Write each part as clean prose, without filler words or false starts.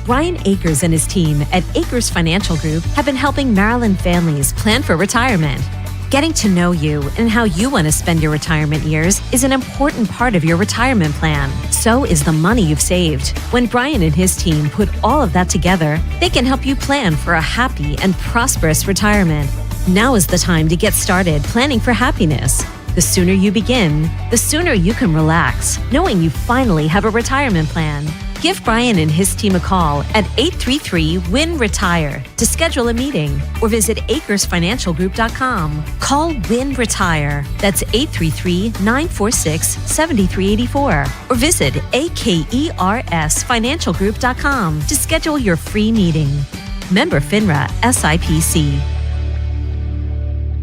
Brian Akers and his team at Akers Financial Group have been helping Maryland families plan for retirement. Getting to know you and how you want to spend your retirement years is an important part of your retirement plan. So is the money you've saved. When Brian and his team put all of that together, they can help you plan for a happy and prosperous retirement. Now is the time to get started planning for happiness. The sooner you begin, the sooner you can relax, knowing you finally have a retirement plan. Give Brian and his team a call at 833-WIN-RETIRE to schedule a meeting or visit AkersFinancialGroup.com. Call WIN-RETIRE. That's 833-946-7384 or visit AkersFinancialGroup.com to schedule your free meeting. Member FINRA SIPC.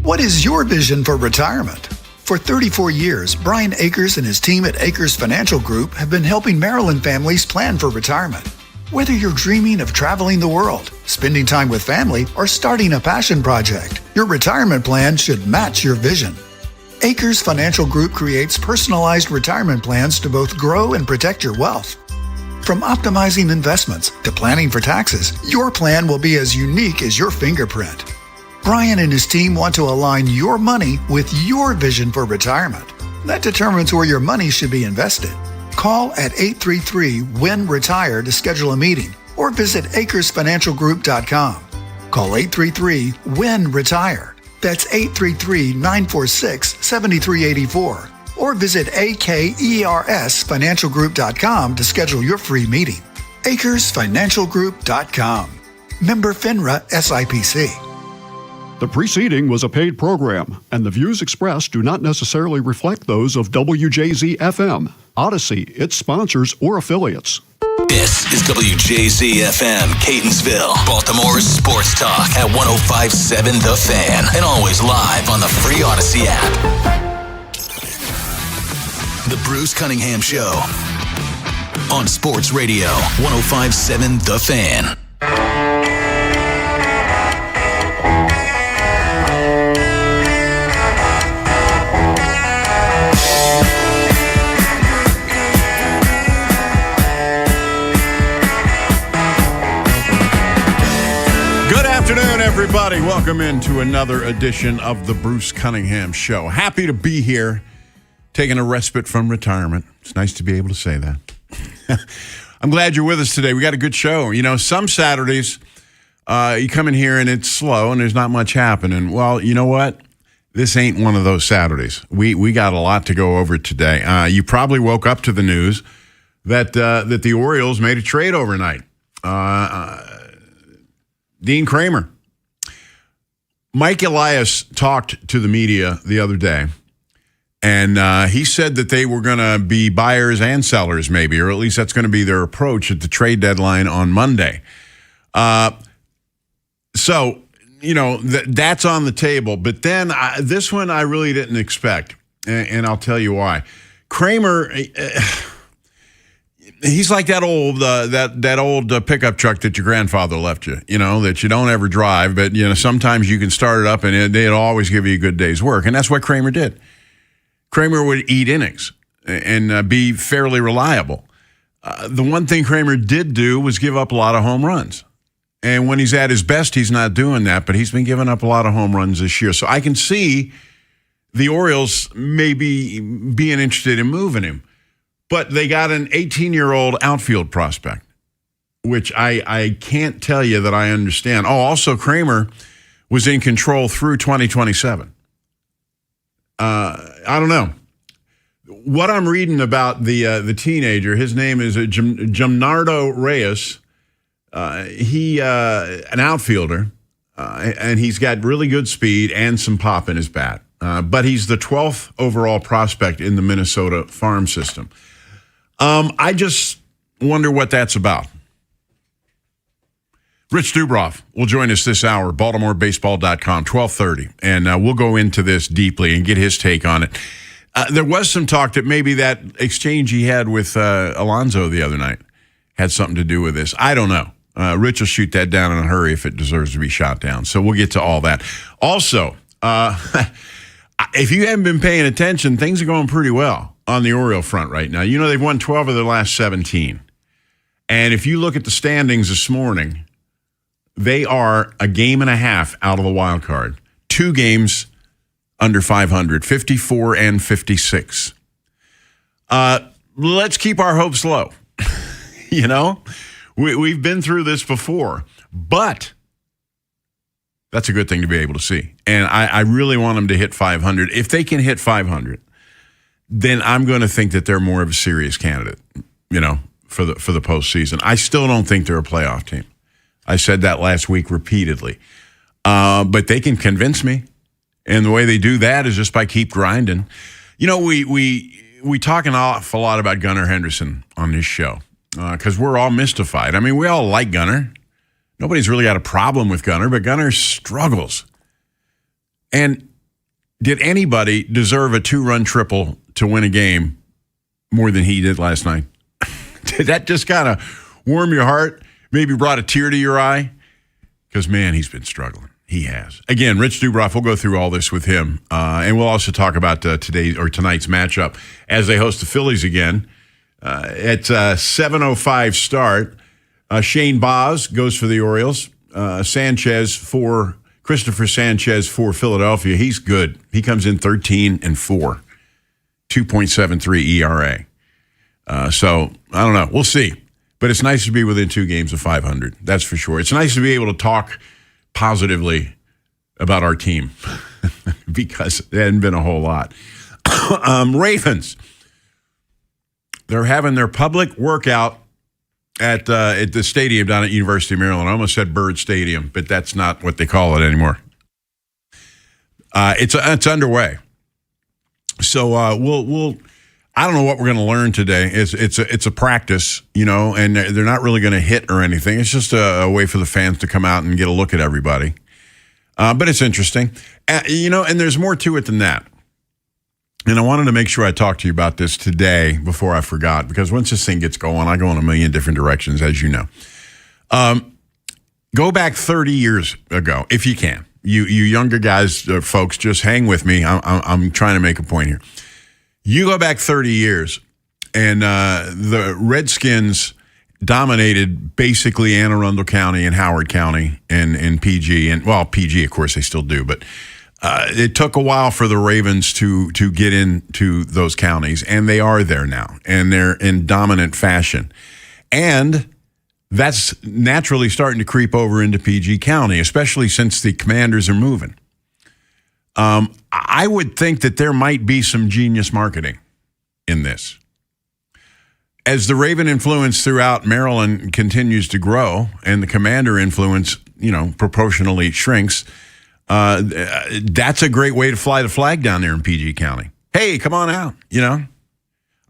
What is your vision for retirement? For 34 years, Brian Akers and his team at Akers Financial Group have been helping Maryland families plan for retirement. Whether you're dreaming of traveling the world, spending time with family, or starting a passion project, your retirement plan should match your vision. Akers Financial Group creates personalized retirement plans to both grow and protect your wealth. From optimizing investments to planning for taxes, your plan will be as unique as your fingerprint. Brian and his team want to align your money with your vision for retirement. That determines where your money should be invested. Call at 833-WIN-RETIRE to schedule a meeting or visit AkersFinancialGroup.com. Call 833-WIN-RETIRE. That's 833-946-7384. Or visit AKERSFinancialGroup.com to schedule your free meeting. AkersFinancialGroup.com. Member FINRA SIPC. The preceding was a paid program, and the views expressed do not necessarily reflect those of WJZ-FM, Odyssey, its sponsors, or affiliates. This is WJZ-FM, Catonsville, Baltimore's sports talk at 105.7 The Fan, and always live on the free Odyssey app. The Bruce Cunningham Show on Sports Radio 105.7 The Fan. Everybody, welcome into another edition of the Bruce Cunningham Show. Happy to be here, taking a respite from retirement. It's nice to be able to say that. I'm glad you're with us today. We got a good show. You know, some Saturdays, you come in here and it's slow and there's not much happening. Well, you know what? This ain't one of those Saturdays. We got a lot to go over today. You probably woke up to the news that the Orioles made a trade overnight. Dean Kramer. Mike Elias talked to the media the other day, and he said that they were going to be buyers and sellers maybe, or at least that's going to be their approach at the trade deadline on Monday. So, you know, that's on the table. But then this one I really didn't expect, and I'll tell you why. Kramer... He's like that old pickup truck that your grandfather left you, you know, that you don't ever drive, but, you know, sometimes you can start it up and it'll always give you a good day's work. And that's what Kramer did. Kramer would eat innings and be fairly reliable. The one thing Kramer did do was give up a lot of home runs. And when he's at his best, he's not doing that, but he's been giving up a lot of home runs this year. So I can see the Orioles maybe being interested in moving him. But they got an 18-year-old outfield prospect, which I can't tell you that I understand. Oh, also Kramer was in control through 2027. I don't know. What I'm reading about the teenager, his name is Jamnardo Reyes. He an outfielder, and he's got really good speed and some pop in his bat. But he's the 12th overall prospect in the Minnesota farm system. I just wonder what that's about. Rich Dubroff will join us this hour, BaltimoreBaseball.com, 12:30, and we'll go into this deeply and get his take on it. There was some talk that maybe that exchange he had with Alonso the other night had something to do with this. I don't know. Rich will shoot that down in a hurry if it deserves to be shot down. So we'll get to all that. Also, if you haven't been paying attention, things are going pretty well on the Oriole front right now. You know, they've won 12 of their last 17. And if you look at the standings this morning, they are a game and a half out of the wild card. 2 games under 500, 54 and 56. Let's keep our hopes low. You know, we've been through this before, but that's a good thing to be able to see. And I really want them to hit 500. If they can hit 500, then I'm going to think that they're more of a serious candidate, you know, for the postseason. I still don't think they're a playoff team. I said that last week repeatedly. But they can convince me. And the way they do that is just by keep grinding. You know, we talk an awful lot about Gunnar Henderson on this show because we're all mystified. I mean, we all like Gunnar. Nobody's really got a problem with Gunnar, but Gunnar struggles. And did anybody deserve a 2-run triple to win a game more than he did last night? Did that just kind of warm your heart? Maybe brought a tear to your eye? Because, man, he's been struggling. He has. Again, Rich Dubroff, we'll go through all this with him. And we'll also talk about tonight's matchup as they host the Phillies again. It's a 7:05 start. Shane Baz goes for the Orioles. Christopher Sanchez for Philadelphia. He's good. He comes in 13-4, 2.73 ERA. So, I don't know. We'll see. But it's nice to be within 2 games of 500. That's for sure. It's nice to be able to talk positively about our team because there hadn't been a whole lot. Ravens. They're having their public workout at the stadium down at University of Maryland. I almost said Bird Stadium, but that's not what they call it anymore. It's underway. So we'll I don't know what we're going to learn today. It's a practice, you know, and they're not really going to hit or anything. It's just a way for the fans to come out and get a look at everybody. But it's interesting, you know, and there's more to it than that. And I wanted to make sure I talked to you about this today before I forgot, because once this thing gets going, I go in a million different directions, as you know. Go back 30 years ago, if you can. You younger guys, folks, just hang with me. I'm trying to make a point here. You go back 30 years, and the Redskins dominated basically Anne Arundel County and Howard County and PG. And, well, PG, of course, they still do, but it took a while for the Ravens to get into those counties, and they are there now, and they're in dominant fashion. And that's naturally starting to creep over into PG County, especially since the Commanders are moving. I would think that there might be some genius marketing in this. As the Raven influence throughout Maryland continues to grow and the Commander influence, you know, proportionally shrinks, that's a great way to fly the flag down there in PG County. Hey, come on out, you know.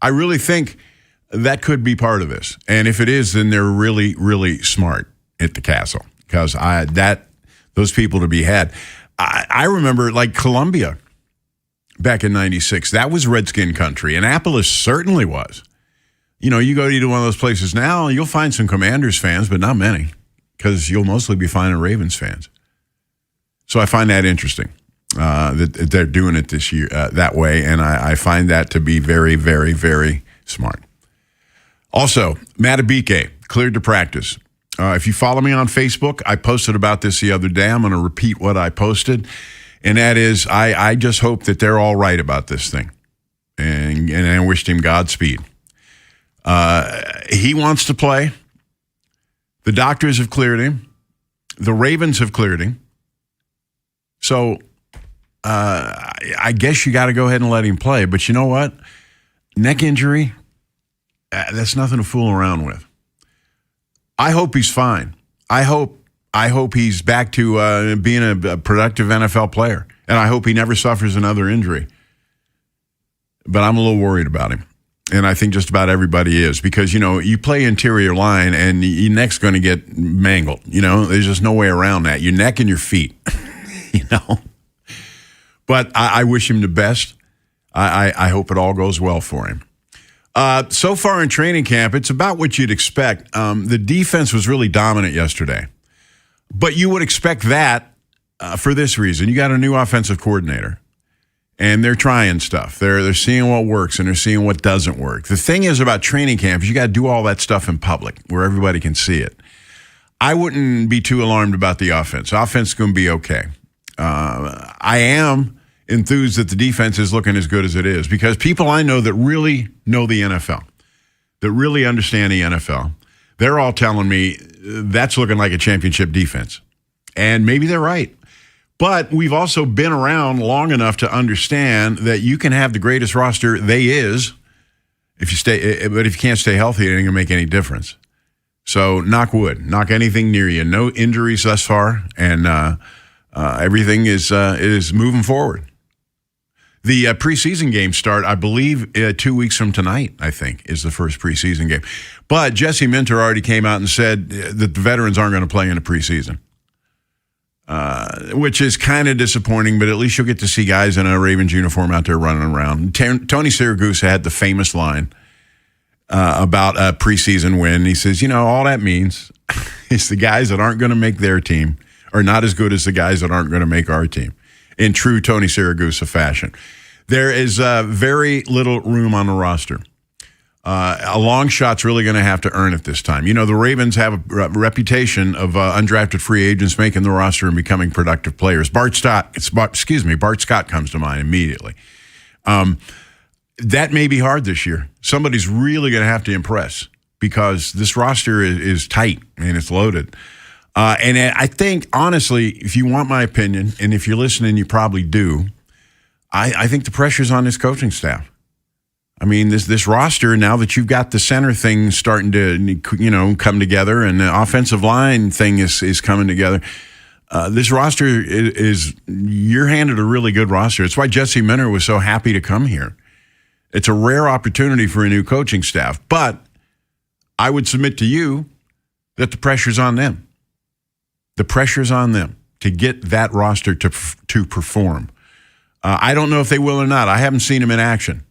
I really think that could be part of this. And if it is, then they're really, really smart at the castle, because those people to be had. I remember, like, Columbia back in 96. That was Redskin country. Annapolis certainly was. You know, you go to either one of those places now, you'll find some Commanders fans, but not many, because you'll mostly be finding Ravens fans. So I find that interesting that they're doing it this year that way, and I find that to be very, very, very smart. Also, Matabike cleared to practice. If you follow me on Facebook, I posted about this the other day. I'm going to repeat what I posted, and that is I just hope that they're all right about this thing, and I wished him Godspeed. He wants to play. The doctors have cleared him. The Ravens have cleared him. So I guess you got to go ahead and let him play. But you know what? Neck injury, that's nothing to fool around with. I hope he's fine. I hope he's back to being a productive NFL player. And I hope he never suffers another injury. But I'm a little worried about him. And I think just about everybody is, because, you know, you play interior line and your neck's going to get mangled. You know, there's just no way around that. Your neck and your feet, you know. But I wish him the best. I hope it all goes well for him. So far in training camp, it's about what you'd expect. The defense was really dominant yesterday. But you would expect that for this reason. You got a new offensive coordinator. And they're trying stuff. They're seeing what works and they're seeing what doesn't work. The thing is about training camp is you got to do all that stuff in public where everybody can see it. I wouldn't be too alarmed about the offense. Offense is going to be okay. I am enthused that the defense is looking as good as it is because people I know that really know the NFL, that really understand the NFL, they're all telling me that's looking like a championship defense. And maybe they're right. But we've also been around long enough to understand that you can have the greatest roster they is but if you can't stay healthy, it ain't going to make any difference. So knock wood, knock anything near you. No injuries thus far, and everything is moving forward. The preseason games start, I believe, 2 weeks from tonight, I think, is the first preseason game. But Jesse Minter already came out and said that the veterans aren't going to play in the preseason. Which is kind of disappointing, but at least you'll get to see guys in a Ravens uniform out there running around. Tony Siragusa had the famous line about a preseason win. He says, all that means is the guys that aren't going to make their team are not as good as the guys that aren't going to make our team, in true Tony Siragusa fashion. There is very little room on the roster. A long shot's really going to have to earn it this time. The Ravens have a reputation of undrafted free agents making the roster and becoming productive players. Bart Scott comes to mind immediately. That may be hard this year. Somebody's really going to have to impress because this roster is tight and it's loaded. And I think, honestly, if you want my opinion, and if you're listening, you probably do, I think the pressure's on this coaching staff. I mean, this roster, now that you've got the center thing starting to, come together and the offensive line thing is coming together, this roster you're handed a really good roster. It's why Jesse Minter was so happy to come here. It's a rare opportunity for a new coaching staff, but I would submit to you that the pressure's on them. The pressure's on them to get that roster to perform. I don't know if they will or not. I haven't seen them in action.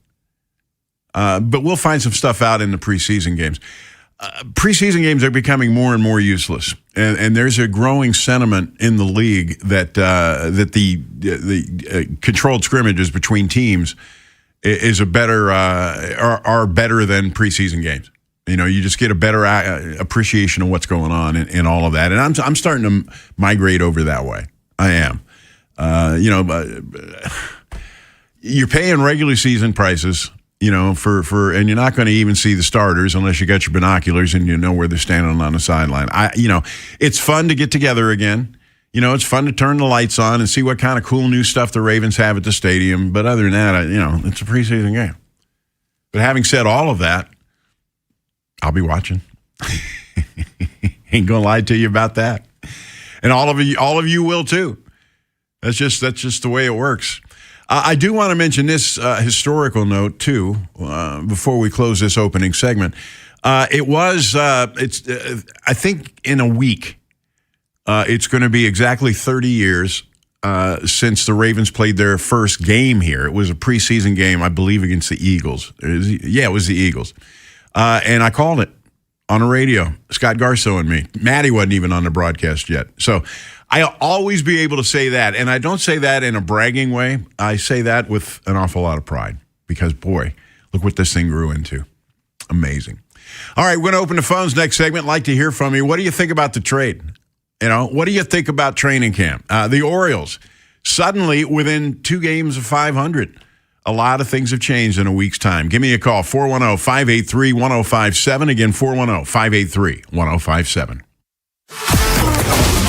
But we'll find some stuff out in the preseason games. Preseason games are becoming more and more useless, and there's a growing sentiment in the league that the controlled scrimmages between teams is are better than preseason games. You just get a better appreciation of what's going on and all of that. And I'm starting to migrate over that way. I am. You're paying regular season prices. And you're not going to even see the starters unless you got your binoculars and you know where they're standing on the sideline. It's fun to get together again. It's fun to turn the lights on and see what kind of cool new stuff the Ravens have at the stadium. But other than that, it's a preseason game. But having said all of that, I'll be watching. Ain't gonna lie to you about that. And all of you will too. That's just the way it works. I do want to mention this historical note, too, before we close this opening segment. I think in a week, it's going to be exactly 30 years since the Ravens played their first game here. It was a preseason game, I believe, against the Eagles. It was the Eagles. And I called it on the radio, Scott Garceau and me. Matty wasn't even on the broadcast yet. So I'll always be able to say that. And I don't say that in a bragging way. I say that with an awful lot of pride because, boy, look what this thing grew into. Amazing. All right, we're going to open the phones next segment. Like to hear from you. What do you think about the trade? What do you think about training camp? The Orioles, suddenly within 2 games of 500. A lot of things have changed in a week's time. Give me a call, 410-583-1057. Again, 410-583-1057.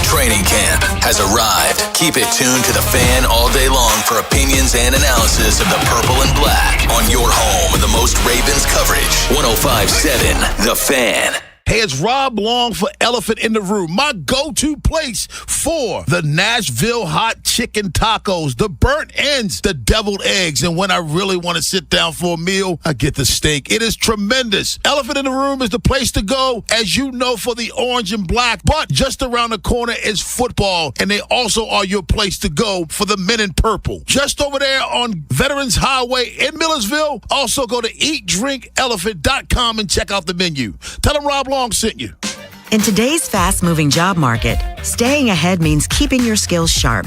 Training camp has arrived. Keep it tuned to the Fan all day long for opinions and analysis of the purple and black on your home of the most Ravens coverage. 105.7 The Fan. Hey, it's Rob Long for Elephant in the Room, my go-to place for the Nashville hot chicken tacos, the burnt ends, the deviled eggs, and when I really want to sit down for a meal, I get the steak. It is tremendous. Elephant in the Room is the place to go, as you know, for the orange and black, but just around the corner is football, and they also are your place to go for the men in purple. Just over there on Veterans Highway in Millersville, also go to eatdrinkelephant.com and check out the menu. Tell them Rob Long sent you. In today's fast-moving job market, staying ahead means keeping your skills sharp.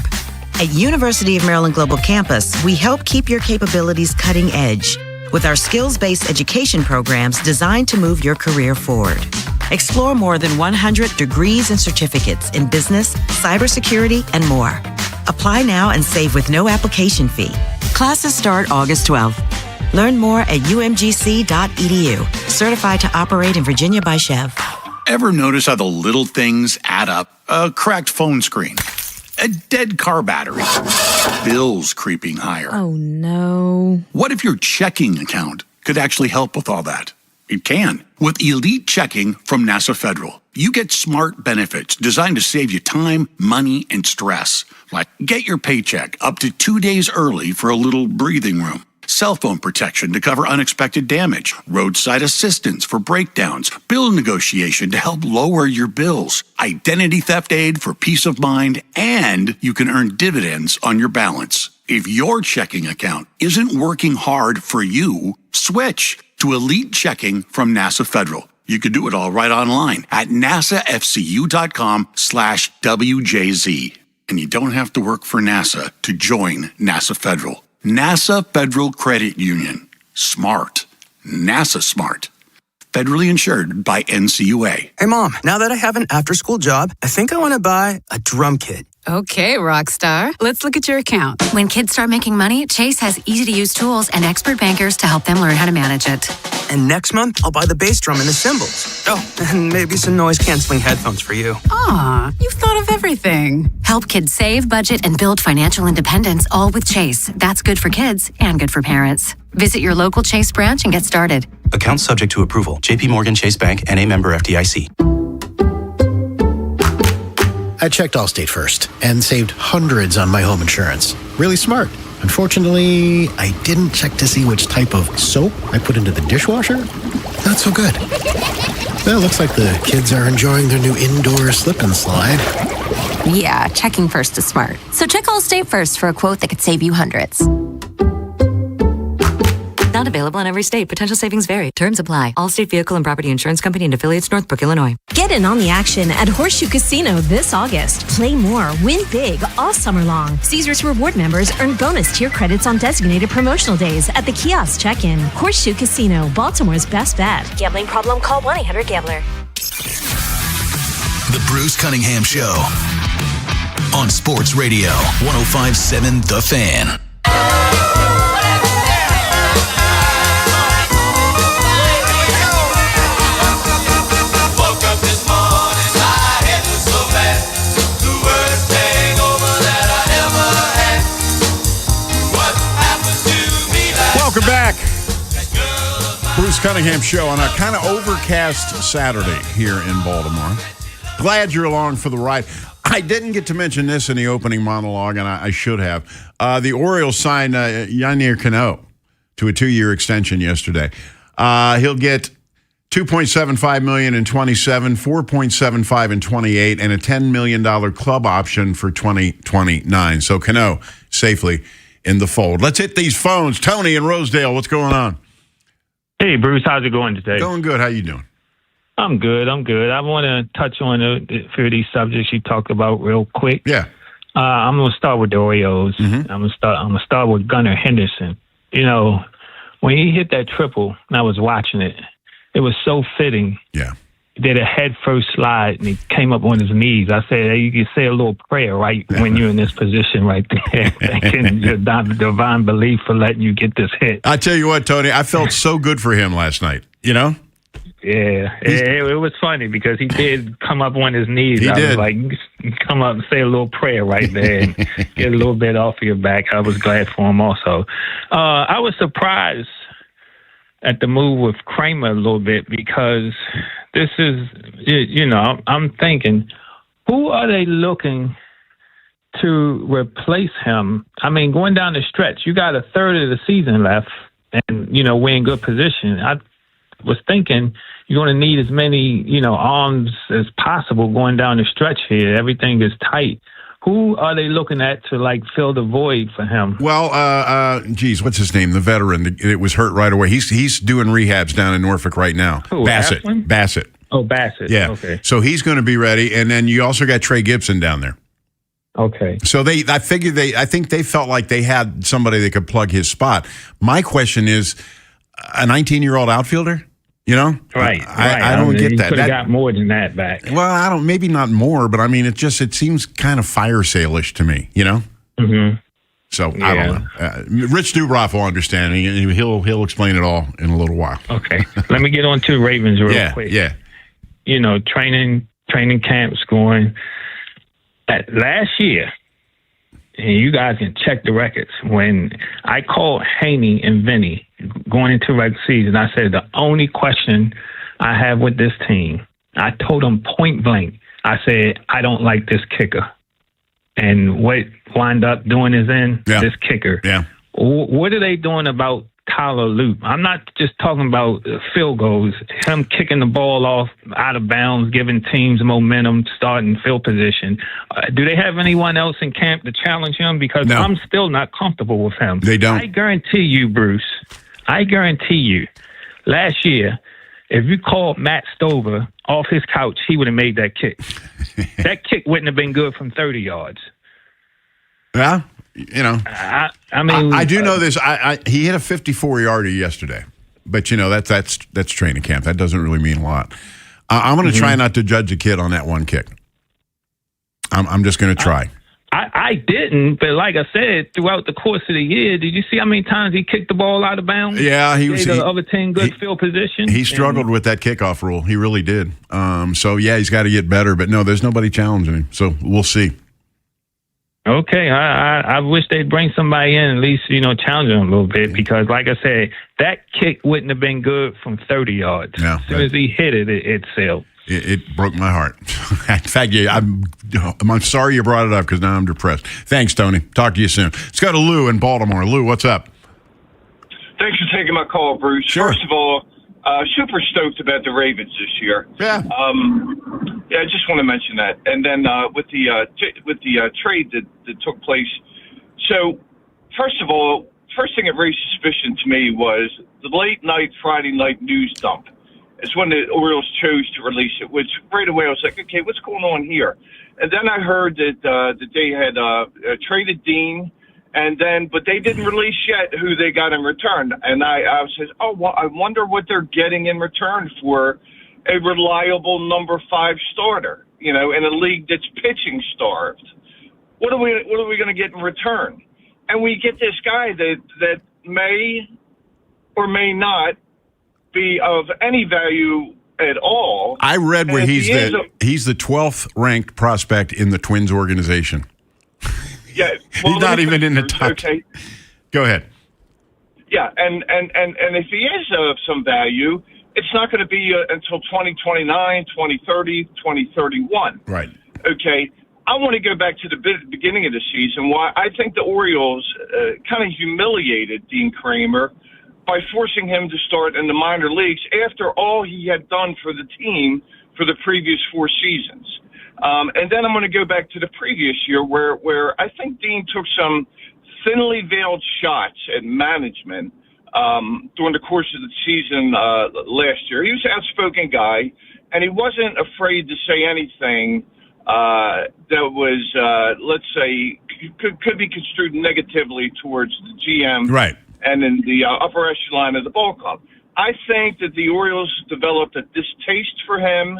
At University of Maryland Global Campus, we help keep your capabilities cutting edge with our skills-based education programs designed to move your career forward. Explore more than 100 degrees and certificates in business, cybersecurity, and more. Apply now and save with no application fee. Classes start August 12th. Learn more at umgc.edu. Certified to operate in Virginia by Chev. Ever notice how the little things add up? A cracked phone screen, a dead car battery, bills creeping higher. Oh, no. What if your checking account could actually help with all that? It can. With Elite Checking from NASA Federal, you get smart benefits designed to save you time, money, and stress. Like get your paycheck up to 2 days early for a little breathing room. Cell phone protection to cover unexpected damage, roadside assistance for breakdowns, bill negotiation to help lower your bills, identity theft aid for peace of mind, and you can earn dividends on your balance. If your checking account isn't working hard for you, switch to Elite Checking from NASA Federal. You can do it all right online at nasafcu.com/WJZ. And you don't have to work for NASA to join NASA Federal. NASA Federal Credit Union. Smart. NASA smart. Federally insured by NCUA. Hey, Mom, now that I have an after-school job, I think I want to buy a drum kit. Okay, Rockstar. Let's look at your account. When kids start making money, Chase has easy-to-use tools and expert bankers to help them learn how to manage it. And next month, I'll buy the bass drum and the cymbals. Oh, and maybe some noise-canceling headphones for you. Aw, you've thought of everything. Help kids save, budget, and build financial independence, all with Chase. That's good for kids and good for parents. Visit your local Chase branch and get started. Account subject to approval. J.P. Morgan Chase Bank, N.A. member FDIC. I checked Allstate first and saved hundreds on my home insurance. Really smart. Unfortunately, I didn't check to see which type of soap I put into the dishwasher. Not so good. Well, looks like the kids are enjoying their new indoor slip and slide. Yeah, checking first is smart. So check Allstate first for a quote that could save you hundreds. Not available in every state. Potential savings vary. Terms apply. Allstate Vehicle and Property Insurance Company and affiliates, Northbrook, Illinois. Get in on the action at Horseshoe Casino this August. Play more, win big all summer long. Caesars Reward members earn bonus tier credits on designated promotional days at the kiosk check-in. Horseshoe Casino, Baltimore's best bet. Gambling problem? Call 1-800-GAMBLER. The Bruce Cunningham Show on Sports Radio 105.7 The Fan. Welcome back. Bruce Cunningham Show on a kind of overcast Saturday here in Baltimore. Glad you're along for the ride. I didn't get to mention this in the opening monologue, and I should have. The Orioles signed Yennier Cano to a 2-year extension yesterday. He'll get $2.75 million in 27, $4.75 in 28, and a $10 million club option for 2029. So Cano safely in the fold. Let's hit these phones. Tony in Rosedale, what's going on? Hey, Bruce, how's it going today? Going good. How you doing? I'm good. I want to touch on a few of these subjects you talked about real quick. Yeah. I'm going to start with the Orioles. Mm-hmm. I'm going to start with Gunnar Henderson. You know, when he hit that triple, and I was watching it, it was so fitting. Yeah. He did a head first slide, and he came up on his knees. I said, hey, you can say a little prayer, right, when you're in this position right there. Thanking your divine belief for letting you get this hit. I tell you what, Tony, I felt so good for him last night, you know? Yeah, it was funny because he did come up on his knees. He did. Was like, come up and say a little prayer right there and get a little bit off your back. I was glad for him also. I was surprised at the move with Kramer a little bit because this is, you know, I'm thinking, who are they looking to replace him? I mean, going down the stretch, you got a third of the season left and, you know, we're in good position. I was thinking you're going to need as many, you know, arms as possible going down the stretch here. Everything is tight. Who are they looking at to, like, fill the void for him? Well, what's his name? The veteran. It was hurt right away. He's doing rehabs down in Norfolk right now. Who, Bassett. Asplin? Bassett. Oh, Bassett. Yeah. Okay. So he's going to be ready. And then you also got Trey Gibson down there. Okay. So I think they felt like they had somebody that could plug his spot. My question is, a 19-year-old outfielder? You know, right. I don't get that. Could have got more than that back. Well, maybe not more, but I mean, it seems kind of fire sale-ish to me. You know. Mm-hmm. So I don't know. Rich Dubroff will understand. He'll explain it all in a little while. Okay. Let me get on to Ravens real quick. Yeah. You know, training camps going. Last year, and you guys can check the records, when I called Haynie and Vinny going into regular season, I said, the only question I have with this team, I told them point blank, I said, I don't like this kicker. And what wind up doing is this kicker. Yeah. What are they doing about Tyler Loop? I'm not just talking about field goals, him kicking the ball off out of bounds, giving teams momentum, starting field position. Do they have anyone else in camp to challenge him? Because I'm still not comfortable with him. They don't. I guarantee you, Bruce, last year, if you called Matt Stover off his couch, he would have made that kick. That kick wouldn't have been good from 30 yards. Yeah, you know. I mean, I do know this. He hit a 54-yarder yesterday, but you know that's training camp. That doesn't really mean a lot. I'm going to try not to judge a kid on that one kick. I'm just going to try. I didn't, but like I said, throughout the course of the year, did you see how many times he kicked the ball out of bounds? Yeah, he gave the other team good field position. He struggled with that kickoff rule. He really did. So yeah, he's got to get better. But no, there's nobody challenging him. So we'll see. Okay, I wish they'd bring somebody in at least, challenge him a little bit, because like I said, that kick wouldn't have been good from 30 yards. No, as soon as he hit it, it sailed. It broke my heart. In fact, I'm sorry you brought it up, because now I'm depressed. Thanks, Tony. Talk to you soon. Let's go to Lou in Baltimore. Lou, what's up? Thanks for taking my call, Bruce. Sure. First of all, super stoked about the Ravens this year. Yeah. I just want to mention that. And then with the trade that took place. So, first of all, first thing that raised suspicion to me was the late night Friday night news dump. It's when the Orioles chose to release it, which right away I was like, okay, what's going on here? And then I heard that they had traded Dean, but they didn't release yet who they got in return. And I said, I wonder what they're getting in return for a reliable number 5 starter, in a league that's pitching starved. What are we going to get in return? And we get this guy that may or may not be of any value at all. I read where he's the 12th ranked prospect in the Twins organization. Yeah, he's not even in the top. Okay. Go ahead. Yeah, and if he is of some value, it's not going to be until 2029, 2030, 2031. Right. Okay. I want to go back to the beginning of the season, why I think the Orioles kind of humiliated Dean Kramer by forcing him to start in the minor leagues after all he had done for the team for the previous 4 seasons. And then I'm going to go back to the previous year where I think Dean took some thinly veiled shots at management during the course of the season last year. He was an outspoken guy, and he wasn't afraid to say anything that was, let's say, could be construed negatively towards the GM. Right. And in the upper echelon of the ball club. I think that the Orioles developed a distaste for him,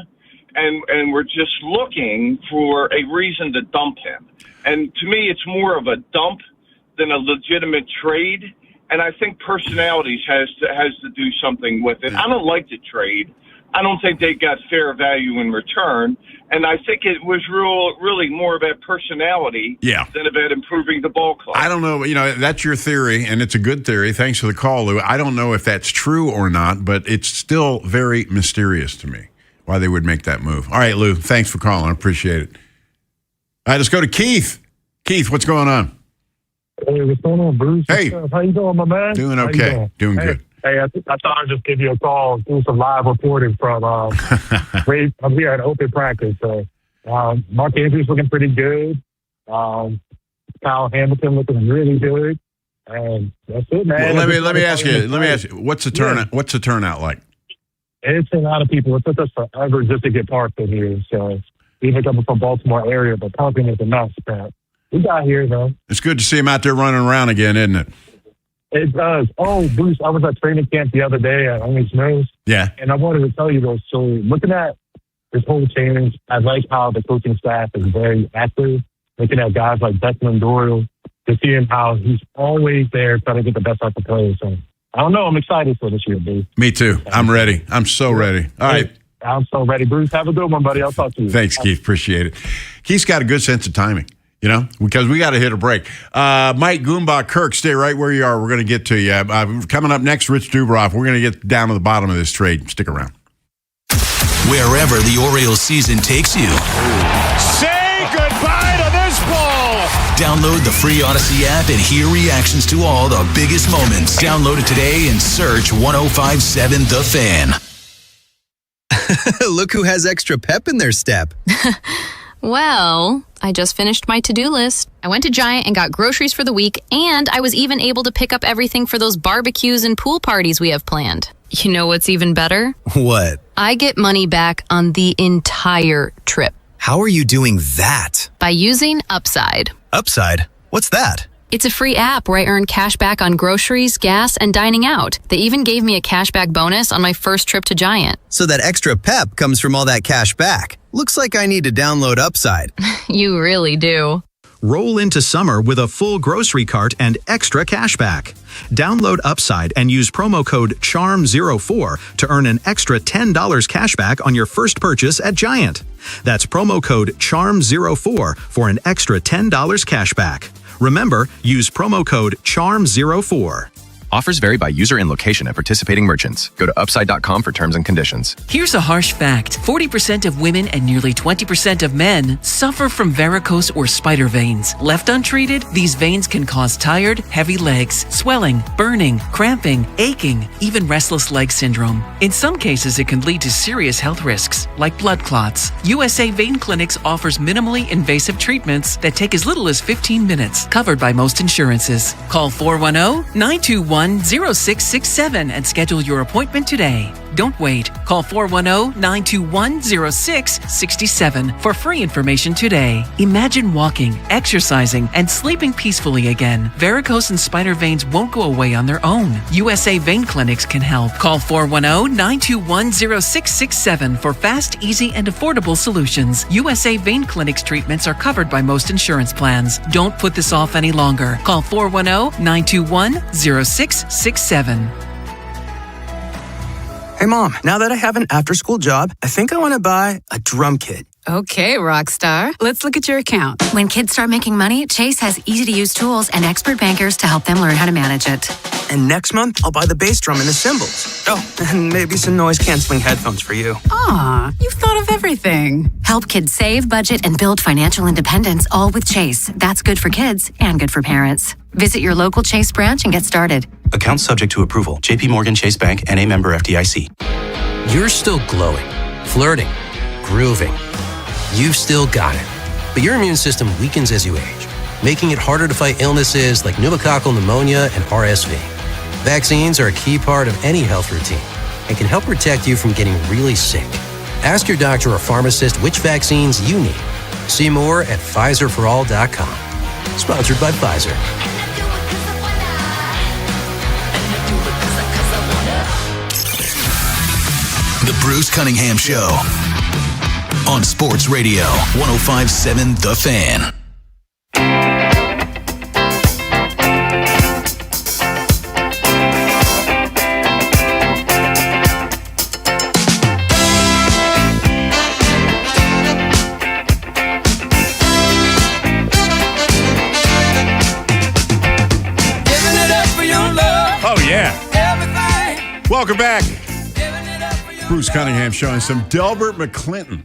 and we're just looking for a reason to dump him. And to me, it's more of a dump than a legitimate trade. And I think personalities has to do something with it. I don't like the trade. I don't think they got fair value in return. And I think it was really more about personality than about improving the ball club. I don't know. That's your theory, and it's a good theory. Thanks for the call, Lou. I don't know if that's true or not, but it's still very mysterious to me why they would make that move. All right, Lou, thanks for calling. I appreciate it. All right, let's go to Keith. Keith, what's going on? Hey, what's going on, Bruce? Hey. How you doing, my man? Doing okay. Doing good. Hey, I thought I'd just give you a call, do some live reporting from I'm here at open practice. So Mark Andrews looking pretty good. Kyle Hamilton looking really good. And that's it, man. Well, let me ask you, what's the turnout? What's the turnout like? It's a lot of people. It took us forever just to get parked in here. So even coming from Baltimore area, but parking is a mess, man. We got here, though. It's good to see him out there running around again, isn't it? It does. Oh, Bruce, I was at training camp the other day at Only Snows. Yeah. And I wanted to tell you, though, so looking at this whole change, I like how the coaching staff is very active. Looking at guys like Declan Doyle, to seeing how he's always there trying to get the best out of the players. So, I don't know. I'm excited for this year, dude. Me too. I'm ready. I'm so ready. All right. I'm so ready. Bruce, have a good one, buddy. I'll talk to you. Thanks, Keith. Appreciate it. Keith's got a good sense of timing, because we got to hit a break. Mike Goombach Kirk, stay right where you are. We're going to get to you. Coming up next, Rich Dubroff. We're going to get down to the bottom of this trade. Stick around. Wherever the Orioles season takes you. Say goodbye to this ball. Download the free Odyssey app and hear reactions to all the biggest moments. Download it today and search 105.7 The Fan. Look who has extra pep in their step. Well, I just finished my to-do list. I went to Giant and got groceries for the week, and I was even able to pick up everything for those barbecues and pool parties we have planned. You know what's even better? What? I get money back on the entire trip. How are you doing that? By using Upside. Upside? What's that? It's a free app where I earn cash back on groceries, gas, and dining out. They even gave me a cashback bonus on my first trip to Giant. So that extra pep comes from all that cash back. Looks like I need to download Upside. You really do. Roll into summer with a full grocery cart and extra cash back. Download Upside and use promo code CHARM04 to earn an extra $10 cash back on your first purchase at Giant. That's promo code CHARM04 for an extra $10 cash back. Remember, use promo code CHARM04. Offers vary by user and location at participating merchants. Go to upside.com for terms and conditions. Here's a harsh fact. 40% of women and nearly 20% of men suffer from varicose or spider veins. Left untreated, these veins can cause tired, heavy legs, swelling, burning, cramping, aching, even restless leg syndrome. In some cases, it can lead to serious health risks, like blood clots. USA Vein Clinics offers minimally invasive treatments that take as little as 15 minutes, covered by most insurances. Call 410-921-0667 and schedule your appointment today. Don't wait. Call 410-921-0667 for free information today. Imagine walking, exercising, and sleeping peacefully again. Varicose and spider veins won't go away on their own. USA Vein Clinics can help. Call 410-921-0667 for fast, easy, and affordable solutions. USA Vein Clinics treatments are covered by most insurance plans. Don't put this off any longer. Call 410-921-0667. Hey, Mom, now that I have an after-school job, I think I want to buy a drum kit. Okay, Rockstar. Let's look at your account. When kids start making money, Chase has easy-to-use tools and expert bankers to help them learn how to manage it. And next month, I'll buy the bass drum and the cymbals. Oh, and maybe some noise-canceling headphones for you. Aw, you've thought of everything. Help kids save, budget, and build financial independence, all with Chase. That's good for kids and good for parents. Visit your local Chase branch and get started. Account subject to approval. JP Morgan Chase Bank, N.A. member FDIC. You're still glowing, flirting, grooving. You've still got it. But your immune system weakens as you age, making it harder to fight illnesses like pneumococcal pneumonia and RSV. Vaccines are a key part of any health routine and can help protect you from getting really sick. Ask your doctor or pharmacist which vaccines you need. See more at PfizerForAll.com. Sponsored by Pfizer. The Bruce Cunningham Show on Sports Radio 105.7 The Fan. Oh, yeah. Welcome back. Bruce Cunningham showing some Delbert McClinton.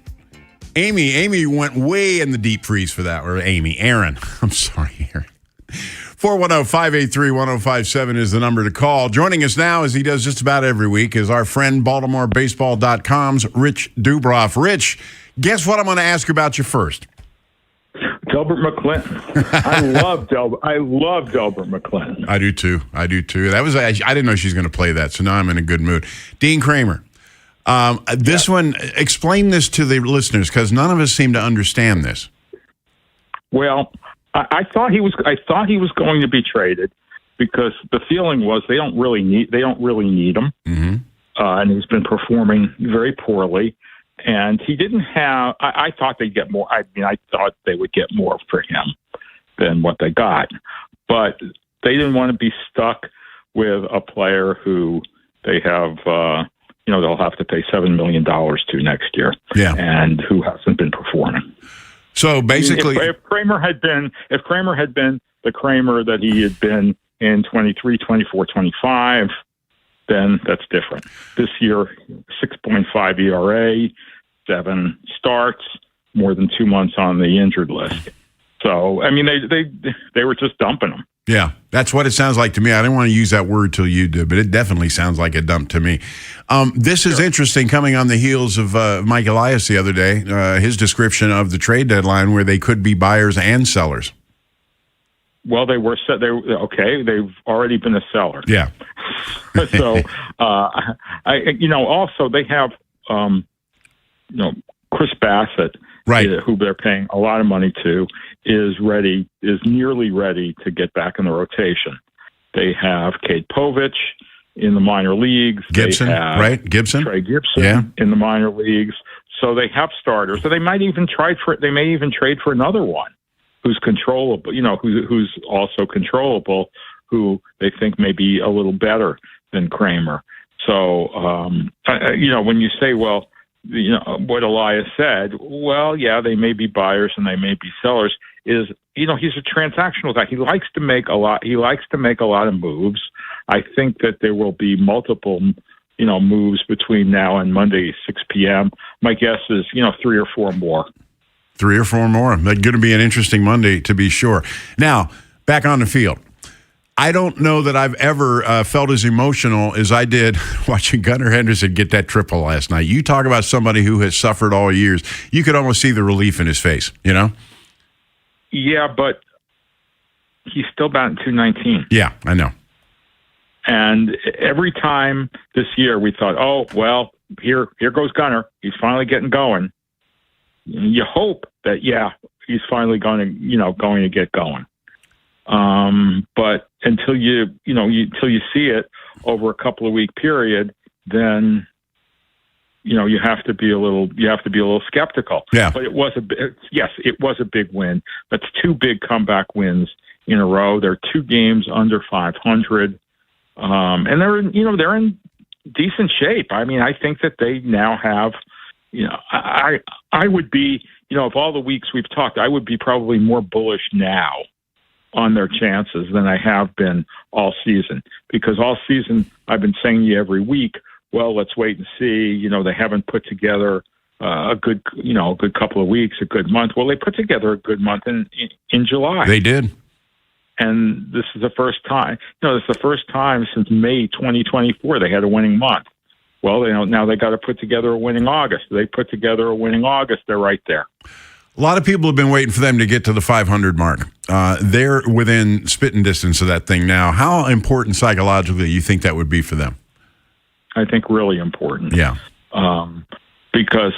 Amy went way in the deep freeze for that. Or Aaron. I'm sorry, Aaron. 410-583-1057 is the number to call. Joining us now, as he does just about every week, is our friend BaltimoreBaseball.com's Rich Dubroff. Rich, guess what I'm going to ask about you first? Delbert McClinton. I love Delbert McClinton. I do too. I didn't know she's going to play that, so now I'm in a good mood. Dean Kramer. This one, explain this to the listeners, because none of us seem to understand this. Well, I thought he was going to be traded because the feeling was they don't really need him, Mm-hmm. And he's been performing very poorly. And he didn't have. I thought they'd get more. I thought they would get more for him than what they got, but they didn't want to be stuck with a player who they have. They'll have to pay $7 million to next year, and who hasn't been performing. So basically, if Kramer had been the Kramer that he had been in 23, 24, 25, then that's different. This year, 6.5 ERA, 7 starts, more than 2 months on the injured list. So, I mean, they were just dumping him. Yeah, that's what it sounds like to me. I didn't want to use that word till you did, but it definitely sounds like a dump to me. This is interesting, coming on the heels of Mike Elias the other day, his description of the trade deadline where they could be buyers and sellers. Well, they were set. They've already been a seller. Yeah. So, also they have, Chris Bassett, right, who they're paying a lot of money to, is nearly ready to get back in the rotation. They have Kate Povich in the minor leagues. Gibson, they have right? Gibson, Trey Gibson in the minor leagues. So they have starters. So they might even trade for another one who's controllable. Who's also controllable, who they think may be a little better than Kramer. So when you say, well, what Elias said, well, yeah, they may be buyers and they may be sellers, is, he's a transactional guy. He likes to make a lot of moves. I think that there will be multiple, moves between now and Monday, 6 p.m. My guess is, 3 or 4 more. 3 or 4 more. That's going to be an interesting Monday, to be sure. Now, back on the field. I don't know that I've ever felt as emotional as I did watching Gunnar Henderson get that triple last night. You talk about somebody who has suffered all years. You could almost see the relief in his face, Yeah, but he's still batting .219. Yeah, I know. And every time this year we thought, oh, well, here goes Gunnar. He's finally getting going. You hope that, he's finally going to get going. But until you see it over a couple of week period, then, you have to be a little skeptical. Yeah. But it was a big win. That's 2 big comeback wins in a row. They're 2 games under 500. And they're in decent shape. I mean, I think that they now have, I would be, of all the weeks we've talked, I would be probably more bullish now on their chances than I have been all season, because all season I've been saying to you every week, well, let's wait and see. They haven't put together a good couple of weeks, a good month. Well, they put together a good month in July. They did. And this is the first time, since May 2024 they had a winning month. Well, now they got to put together a winning August. They put together a winning August. They're right there. A lot of people have been waiting for them to get to the 500 mark. They're within spitting distance of that thing now. How important psychologically do you think that would be for them? I think really important. Yeah. Because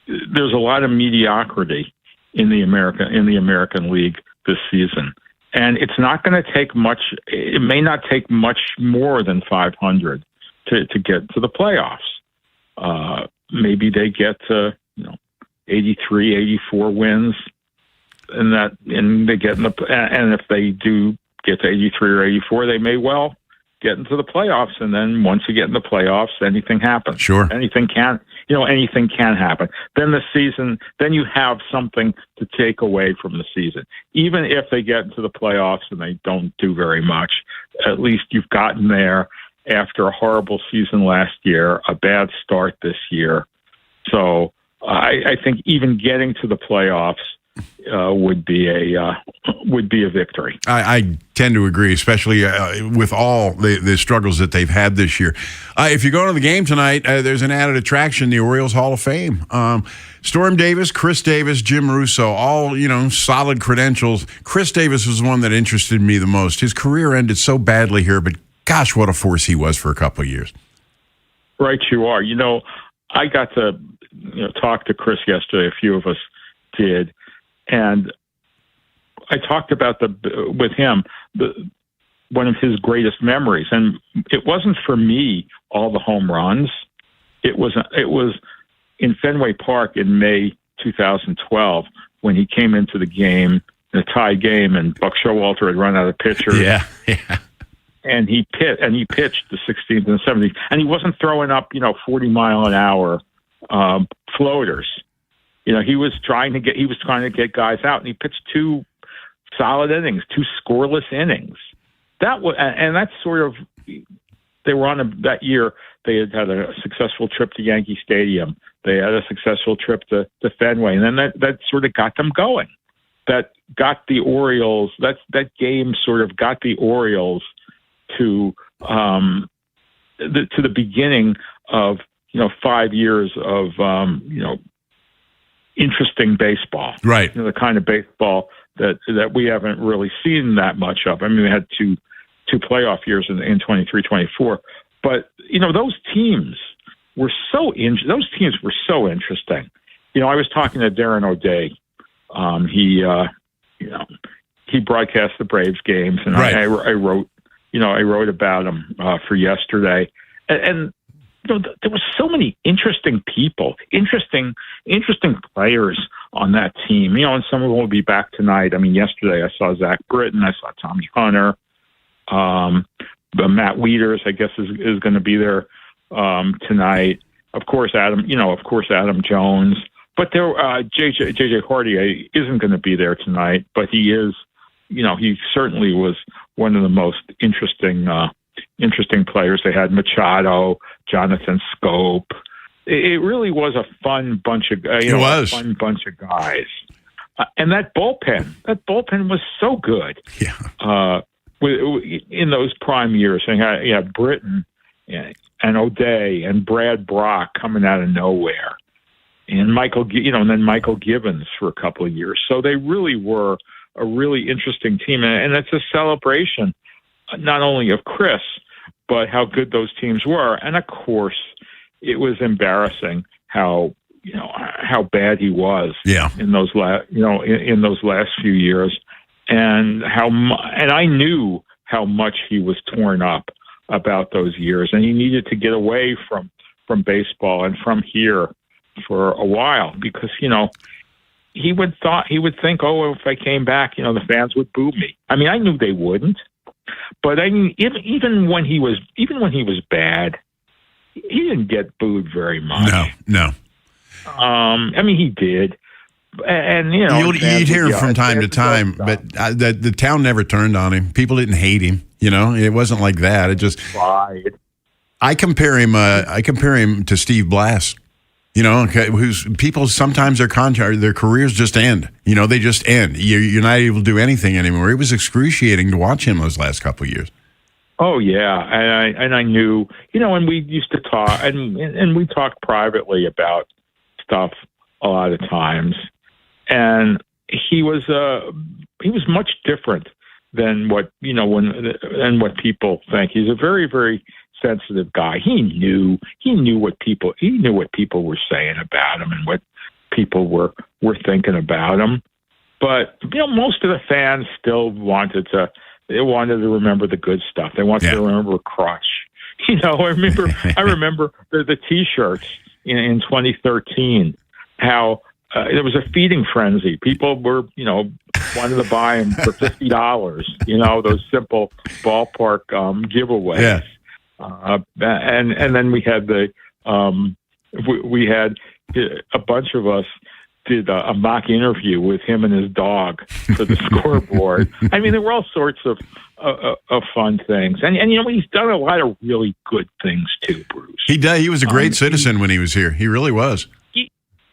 there's a lot of mediocrity in the American League this season. And it's not going to take much. It may not take much more than 500 to get to the playoffs. Maybe they get to 83, 84 wins, and they get in and if they do get to 83 or 84, they may well get into the playoffs. And then once you get in the playoffs, anything happens. Sure, anything can happen. Then you have something to take away from the season. Even if they get into the playoffs and they don't do very much, at least you've gotten there after a horrible season last year, a bad start this year. So I think even getting to the playoffs would be a victory. I tend to agree, especially with all the struggles that they've had this year. If you go to the game tonight, there's an added attraction, the Orioles Hall of Fame. Storm Davis, Chris Davis, Jim Russo, all, solid credentials. Chris Davis was the one that interested me the most. His career ended so badly here, but gosh, what a force he was for a couple of years. Right, you are. I got to talk to Chris yesterday. A few of us did. And I talked about with him one of his greatest memories, and it wasn't for me all the home runs. It was in Fenway Park in May 2012 when he came into the game, a tie game, and Buck Showalter had run out of pitchers. Yeah. And he pitched the 16th and 17th, and he wasn't throwing up 40-mile-an-hour floaters. He was trying to get guys out, and he pitched 2 solid innings, 2 scoreless innings. That's sort of, they were on that year. They had a successful trip to Yankee Stadium. They had a successful trip to Fenway, and then that sort of got them going. That got the Orioles. That game sort of got the Orioles to the beginning of 5 years of interesting baseball. Right. The kind of baseball that we haven't really seen that much of. I mean, we had two playoff years in 23-24, but those teams were so interesting. I was talking to Darren O'Day. He broadcast the Braves games, and right. I wrote about him for yesterday, and there were so many interesting people, interesting players on that team. And some of them will be back tonight. I mean, yesterday I saw Zach Britton, I saw Tommy Hunter, Matt Wieters, I guess is going to be there tonight. Of course, Adam Jones. But JJ Hardy isn't going to be there tonight, but he is. He certainly was one of the most interesting players. They had Machado, Jonathan Scope. It really was a fun bunch of guys. And that bullpen was so good. Yeah. In those prime years, and you had Britton and O'Day and Brad Brock coming out of nowhere, and then Michael Gibbons for a couple of years. So they really were a really interesting team, and it's a celebration not only of Chris, but how good those teams were. And of course, it was embarrassing how bad he was in those last few years, and I knew how much he was torn up about those years, and he needed to get away from baseball and from here for a while, because he would think, oh, if I came back, the fans would boo me. I mean, I knew they wouldn't, but I mean, even when he was bad, he didn't get booed very much. No. I mean, he did, and you'd hear him from time to time, but the town never turned on him. People didn't hate him. It wasn't like that. It just. Right. I compare him to Steve Blass. Who's people sometimes their careers just end. They just end. You're not able to do anything anymore. It was excruciating to watch him those last couple of years. Oh yeah, and I knew, and we used to talk, and we talked privately about stuff a lot of times, and he was much different than what what people think. He's a very, very sensitive guy. He knew what people were saying about him and what people were thinking about him. But most of the fans still wanted to remember the good stuff. They wanted to remember Crush. I remember the T-shirts in 2013. How there was a feeding frenzy. People were wanted to buy them for $50. Those simple ballpark giveaways. Yeah. And then we had we had a bunch of us did a mock interview with him and his dog for the scoreboard. I mean, there were all sorts of fun things, and he's done a lot of really good things too, Bruce. He did. He was a great citizen when he was here. He really was.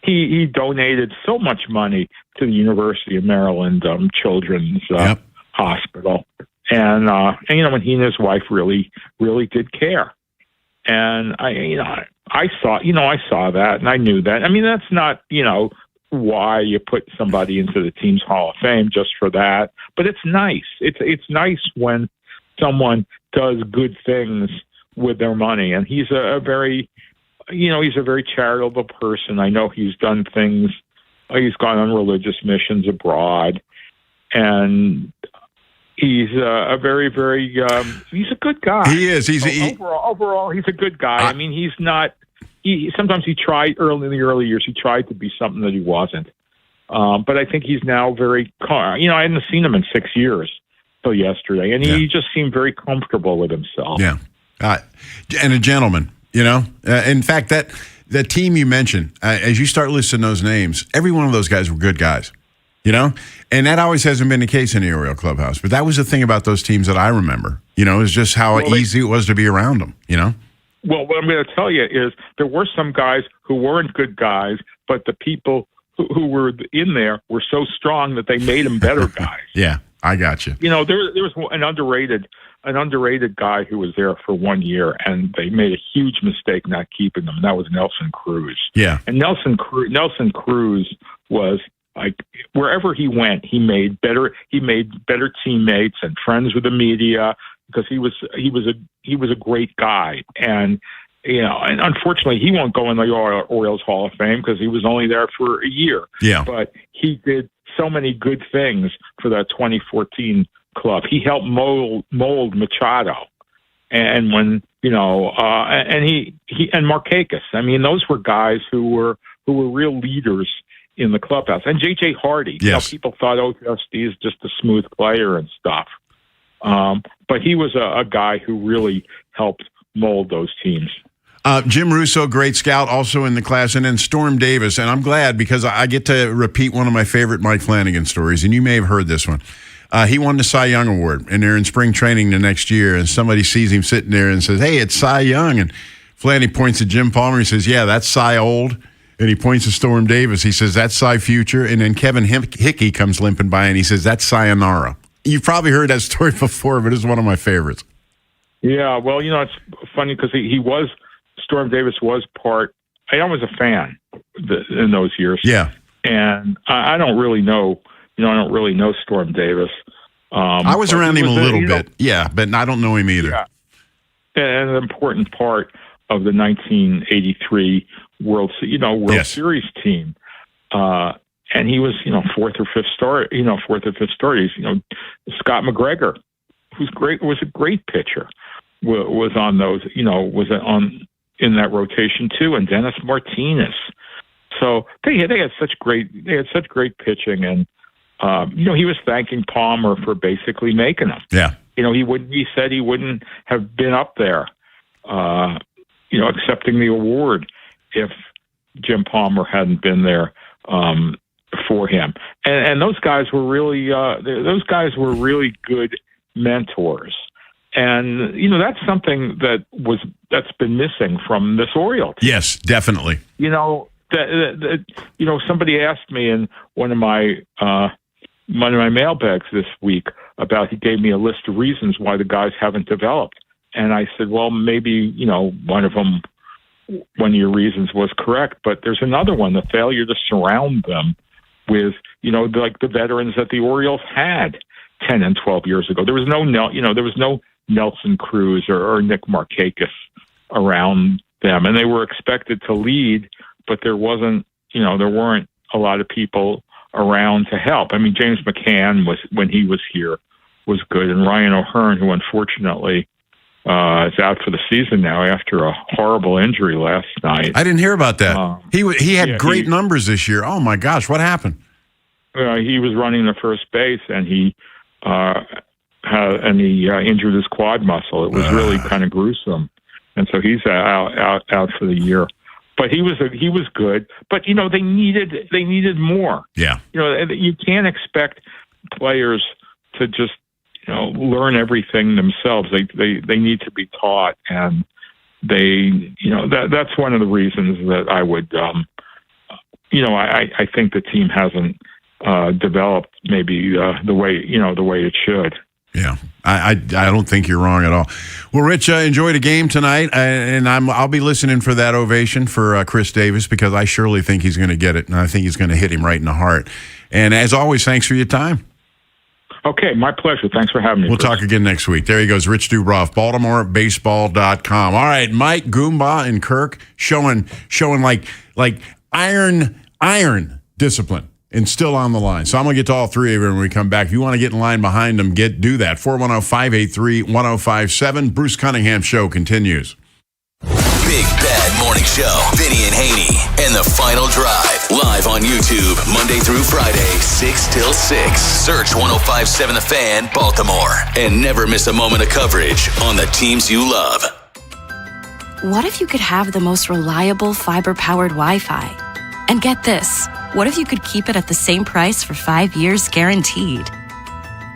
He donated so much money to the University of Maryland Children's Hospital. And when he and his wife really, really did care, and I saw that, and I knew that. I mean, that's not why you put somebody into the team's Hall of Fame just for that, but it's nice. It's nice when someone does good things with their money, and he's a very charitable person. I know he's done things. He's gone on religious missions abroad. and he's a very, very he's a good guy. He is. Overall, he's a good guy. I mean, he's not. Sometimes he tried in the early years. He tried to be something that he wasn't. But I think he's now very. I hadn't seen him in 6 years till yesterday, and he just seemed very comfortable with himself. Yeah, and a gentleman. In fact, that team you mentioned, as you start listing those names, every one of those guys were good guys. And that always hasn't been the case in the Oriole clubhouse. But that was the thing about those teams that I remember. Is just how easy it was to be around them. Well, what I'm going to tell you is there were some guys who weren't good guys, but the people who were in there were so strong that they made them better guys. Yeah, I got you. There was an underrated guy who was there for 1 year, and they made a huge mistake not keeping him. And that was Nelson Cruz. Yeah, and Nelson Cruz was like wherever he went, he made better teammates and friends with the media because he was a great guy. And and unfortunately, he won't go in the Orioles Hall of Fame because he was only there for a year. Yeah. But he did so many good things for that 2014 club. He helped mold Machado. And when, and he Markakis. I mean, those were guys who were real leaders in the clubhouse. And J.J. Hardy. Yes. People thought, he's just a smooth player and stuff. But he was a guy who really helped mold those teams. Jim Russo, great scout, also in the class, and then Storm Davis. And I'm glad because I get to repeat one of my favorite Mike Flanagan stories, and you may have heard this one. He won the Cy Young Award, and they're in spring training the next year, and somebody sees him sitting there and says, "Hey, it's Cy Young." And Flanny points at Jim Palmer. He says, "Yeah, that's Cy Old." And he points to Storm Davis. He says, "That's Cy Future." And then Kevin Hickey comes limping by, and he says, "That's Sayonara." You've probably heard that story before, but it's one of my favorites. Yeah, well, it's funny because Storm Davis was part. I was a fan in those years. Yeah, and I don't really know. I don't really know Storm Davis. I was around him a little bit. Yeah, but I don't know him either. Yeah. And an important part of the 1983 World Series team. And he was, fourth or fifth star. Scott McGregor, was a great pitcher, was on those. In that rotation too, and Dennis Martinez. So they had such great pitching, and he was thanking Palmer for basically making them. Yeah, he said he wouldn't have been up there, accepting the award if Jim Palmer hadn't been there for him. And those guys were really good mentors. And that's something that's been missing from this Oriole team. Yes, definitely. Somebody asked me in one of my mailbags this week about. He gave me a list of reasons why the guys haven't developed, and I said, well, maybe one of your reasons was correct, but there's another one: the failure to surround them with like the veterans that the Orioles had 10 and 12 years ago. There was no Nelson Cruz or Nick Markakis around them, and they were expected to lead, but there weren't a lot of people around to help. I mean, James McCann when he was here was good, and Ryan O'Hearn, who unfortunately is out for the season now after a horrible injury last night. I didn't hear about that. He had great numbers this year. Oh my gosh, what happened? He was running the first base, and he injured his quad muscle. It was really kind of gruesome, and so he's out for the year. But he was good. But they needed more. Yeah. You can't expect players to just learn everything themselves. They need to be taught, and that's one of the reasons that I would I think the team hasn't developed maybe the way it should. Yeah, I don't think you're wrong at all. Well, Rich, enjoy the game tonight, and I'll be listening for that ovation for Chris Davis because I surely think he's going to get it, and I think he's going to hit him right in the heart. And as always, thanks for your time. Okay, my pleasure. Thanks for having me. We'll talk again next week. There he goes, Rich Dubroff, BaltimoreBaseball.com. All right, Mike, Goomba, and Kirk showing like iron discipline. and still on the line. So I'm going to get to all three of you when we come back. If you want to get in line behind them, do that. 410-583-1057. Bruce Cunningham Show continues. Big Bad Morning Show. Vinny and Haynie and The Final Drive. Live on YouTube, Monday through Friday, 6 till 6. Search 1057 The Fan, Baltimore. And never miss a moment of coverage on the teams you love. What if you could have the most reliable fiber-powered Wi-Fi? And get this, what if you could keep it at the same price for 5 years guaranteed?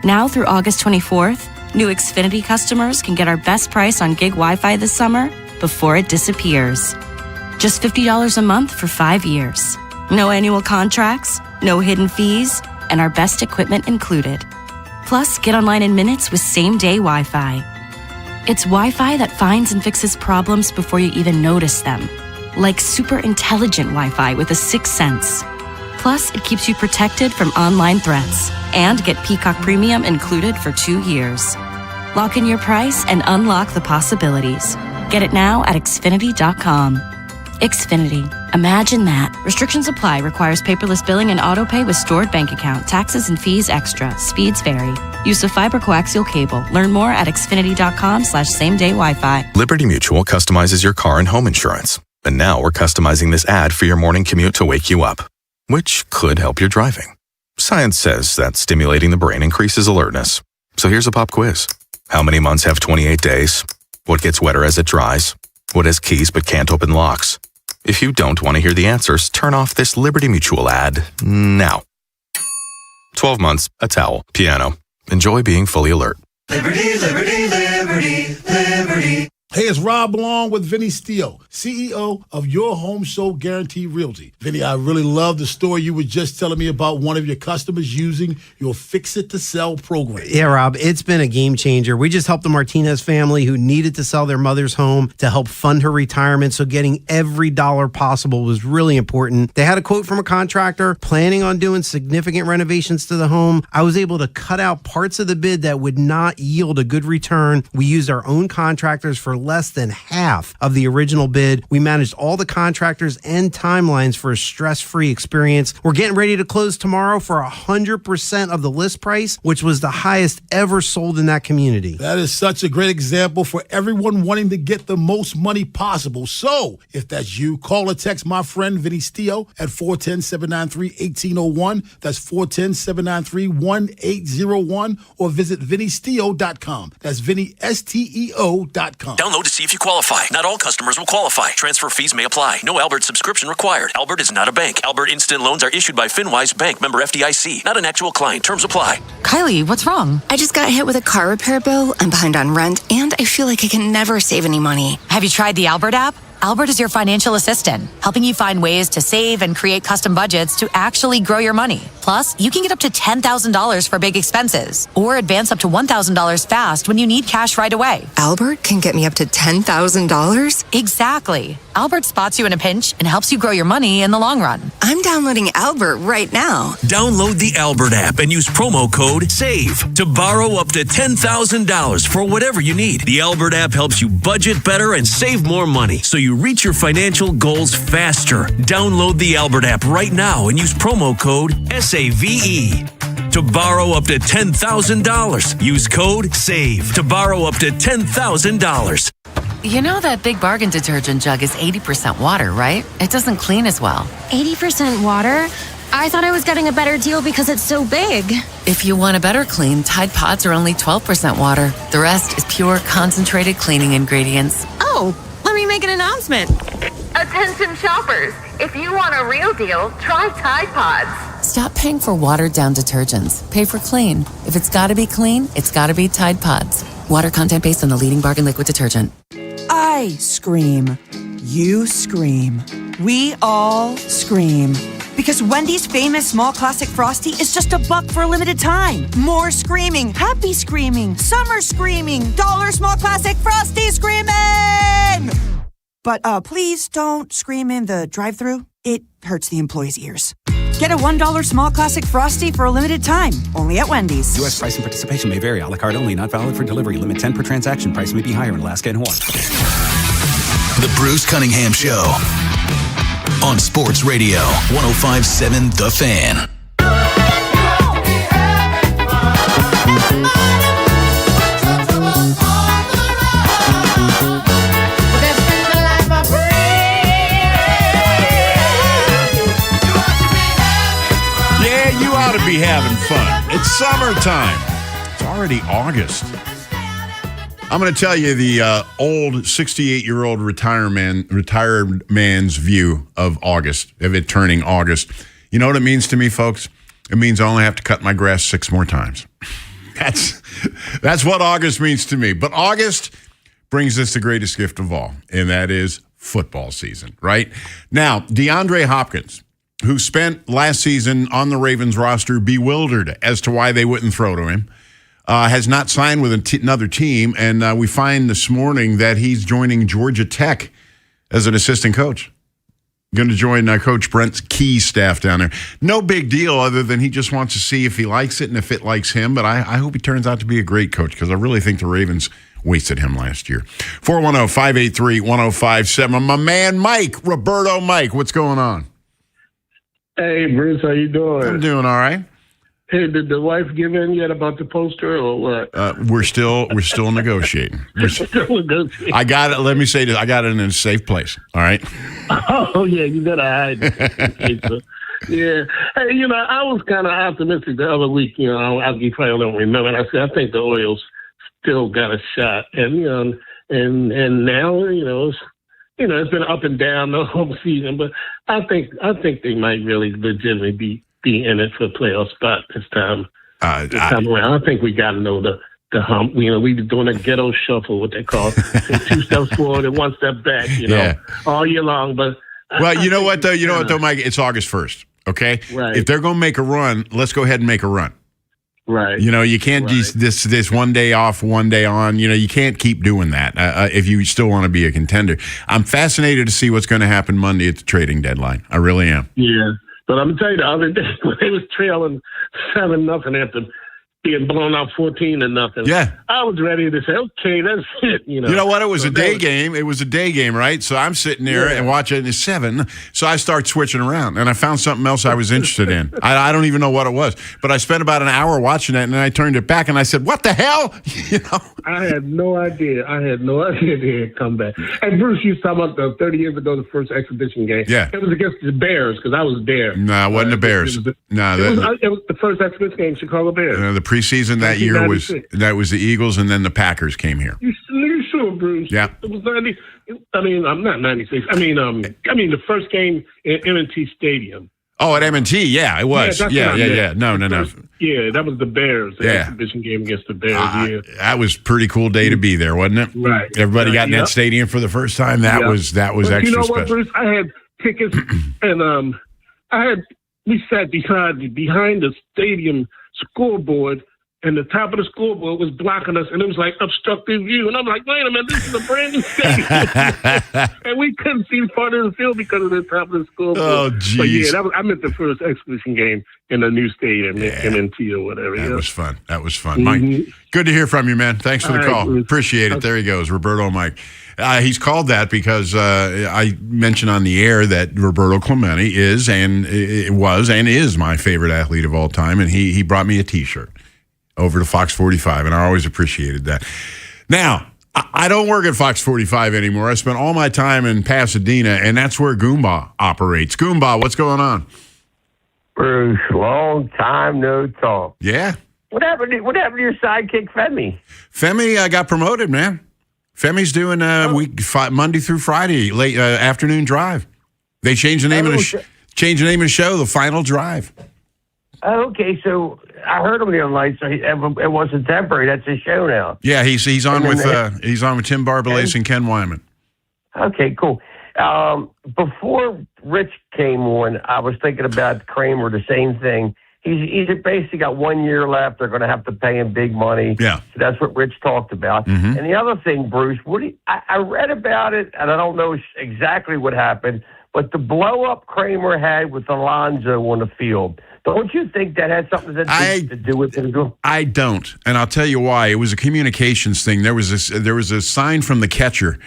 Now through August 24th, new Xfinity customers can get our best price on gig Wi-Fi this summer before it disappears. Just $50 a month for 5 years. No annual contracts, no hidden fees, and our best equipment included. Plus, get online in minutes with same-day Wi-Fi. It's Wi-Fi that finds and fixes problems before you even notice them. Like super intelligent Wi-Fi with a 6th sense. Plus, it keeps you protected from online threats. And get Peacock Premium included for 2 years. Lock in your price and unlock the possibilities. Get it now at Xfinity.com. Xfinity. Imagine that. Restrictions apply. Requires paperless billing and autopay with stored bank account. Taxes and fees extra. Speeds vary. Use of fiber coaxial cable. Learn more at Xfinity.com/same-day Wi-Fi. Liberty Mutual customizes your car and home insurance. And now we're customizing this ad for your morning commute to wake you up, which could help your driving. Science says that stimulating the brain increases alertness. So here's a pop quiz. How many months have 28 days? What gets wetter as it dries? What has keys but can't open locks? If you don't want to hear the answers, turn off this Liberty Mutual ad now. 12 months, a towel, piano. Enjoy being fully alert. Liberty, liberty, liberty, liberty. Hey, it's Rob Long with Vinny Steele, CEO of Your Home Show Guarantee Realty. Vinny, I really love the story you were just telling me about one of your customers using your Fix It to Sell program. Yeah, Rob, it's been a game changer. We just helped the Martinez family who needed to sell their mother's home to help fund her retirement, so getting every dollar possible was really important. They had a quote from a contractor planning on doing significant renovations to the home. I was able to cut out parts of the bid that would not yield a good return. We used our own contractors for less than half of the original bid. We managed all the contractors and timelines for a stress-free experience. We're getting ready to close tomorrow for 100% of the list price, which was the highest ever sold in that community. That is such a great example for everyone wanting to get the most money possible. So, if that's you, call or text my friend Vinny Steele at 410-793-1801. That's 410-793-1801. Or visit VinnySteele.com. That's VinnySteo.com. Download to see if you qualify. Not all customers will qualify. Transfer fees may apply. No Albert subscription required. Albert is not a bank. Albert Instant Loans are issued by FinWise Bank, member FDIC. Not an actual client. Terms apply. Kylie, what's wrong? I just got hit with a car repair bill. I'm behind on rent, and I feel like I can never save any money. Have you tried the Albert app? Albert is your financial assistant, helping you find ways to save and create custom budgets to actually grow your money. Plus, you can get up to $10,000 for big expenses or advance up to $1,000 fast when you need cash right away. Albert can get me up to $10,000? Exactly. Albert spots you in a pinch and helps you grow your money in the long run. I'm downloading Albert right now. Download the Albert app and use promo code SAVE to borrow up to $10,000 for whatever you need. The Albert app helps you budget better and save more money, so you reach your financial goals faster. Download the Albert app right now and use promo code SAVE to borrow up to $10,000. Use code SAVE to borrow up to $10,000. You know that Big Bargain detergent jug is 80% water, right? It doesn't clean as well. 80% water? I thought I was getting a better deal because it's so big. If you want a better clean, Tide Pods are only 12% water. The rest is pure concentrated cleaning ingredients. Oh, let me make an announcement. Attention shoppers, if you want a real deal, try Tide Pods. Stop paying for watered-down detergents. Pay for clean. If it's got to be clean, it's got to be Tide Pods. Water content based on the leading bargain liquid detergent. I scream. You scream. We all scream. Because Wendy's famous small classic Frosty is just $1 for a limited time. More screaming, happy screaming, summer screaming, $1 small classic Frosty screaming! But please don't scream in the drive-thru. It hurts the employees' ears. Get a $1 small classic Frosty for a limited time, only at Wendy's. U.S. price and participation may vary. A la carte only, not valid for delivery. Limit 10 per transaction. Price may be higher in Alaska and Hawaii. The Bruce Cunningham Show on Sports Radio 1057 The Fan. It's summertime. It's already August. I'm going to tell you the old 68-year-old retired man's view of August, of it turning August. You know what it means to me, folks? It means I only have to cut my grass 6 more times. That's what August means to me. But August brings us the greatest gift of all, and that is football season, right? Now, DeAndre Hopkins, who spent last season on the Ravens roster bewildered as to why they wouldn't throw to him, has not signed with another team, and we find this morning that he's joining Georgia Tech as an assistant coach. Going to join Coach Brent Key's staff down there. No big deal other than he just wants to see if he likes it and if it likes him, but I hope he turns out to be a great coach because I really think the Ravens wasted him last year. 410-583-1057. My man Mike, Roberto Mike, what's going on? Hey, Bruce, how you doing? I'm doing all right. Hey, did the wife give in yet about the poster or what? We're still negotiating. Still negotiating. I got it. Let me say this. I got it in a safe place. All right. Oh yeah, you gotta hide it. Yeah. Hey, I was kind of optimistic the other week. You probably don't remember. And I said I think the Orioles still got a shot, and now it's been up and down the whole season, but I think they might really legitimately be in it for a playoff spot this time around. I think we got to know the hump. We be doing a ghetto shuffle, what they call 2 steps forward and 1 step back, all year long. But well, you know what though, Mike? It's August 1st, okay? Right. If they're going to make a run, let's go ahead and make a run. Right. You can't just this 1 day off, 1 day on. You can't keep doing that if you still want to be a contender. I'm fascinated to see what's going to happen Monday at the trading deadline. I really am. Yeah. But I'm going to tell you, the other day when they was trailing 7-0 after being blown out 14-0. Yeah. I was ready to say, okay, that's it. You know what? It was a day game. It was a day game, right? So I'm sitting there and watching it's 7. So I start switching around, and I found something else I was interested in. I don't even know what it was, but I spent about an hour watching it, and then I turned it back, and I said, "What the hell?" I had no idea. they had come back. And Bruce, you talking about 30 years ago, the first exhibition game. Yeah. It was against the Bears because I was there. No, it wasn't the Bears. It was the first exhibition game, Chicago Bears. The preseason that year was the Eagles, and then the Packers came here. You sure, Bruce? Yeah. It was 90. I'm not 96. The first game in M&T Stadium. Oh, at M&T, yeah, it was. Yeah. No. Yeah, that was the Bears. The exhibition game against the Bears. That was a pretty cool day to be there, wasn't it? Right. Everybody got in that stadium for the first time. That was extra special. You know what, Bruce? I had tickets, and we sat behind the stadium scoreboard. And the top of the scoreboard was blocking us, and it was like obstructive view. And I'm like, wait a minute, this is a brand new stadium. And we couldn't see part of the field because of the top of the scoreboard. Oh, geez. But yeah, I meant the first exhibition game in the new stadium, MNT or whatever. That was fun. Mike, good to hear from you, man. Thanks for the call. Bruce. Appreciate it. There he goes, Roberto Mike. He's called that because I mentioned on the air that Roberto Clemente is and is my favorite athlete of all time, and he brought me a T-shirt over to Fox 45, and I always appreciated that. Now, I don't work at Fox 45 anymore. I spent all my time in Pasadena, and that's where Goomba operates. Goomba, what's going on? Bruce, long time no talk. Yeah. What happened to your sidekick, Femi? Femi got promoted, man. Femi's doing Monday through Friday, late afternoon drive. They changed the name of the show, The Final Drive. Okay, so I heard him the other night. So it wasn't temporary. That's his show now. Yeah, he's on with Tim Barbalace and Ken Wyman. Okay, cool. Before Rich came on, I was thinking about Kramer, the same thing. He's basically got 1 year left. They're going to have to pay him big money. Yeah, so that's what Rich talked about. Mm-hmm. And the other thing, Bruce, I read about it, and I don't know exactly what happened, but the blow up Kramer had with Alonso on the field. Don't you think that had something to do with it? I don't, and I'll tell you why. It was a communications thing. There was a sign from the catcher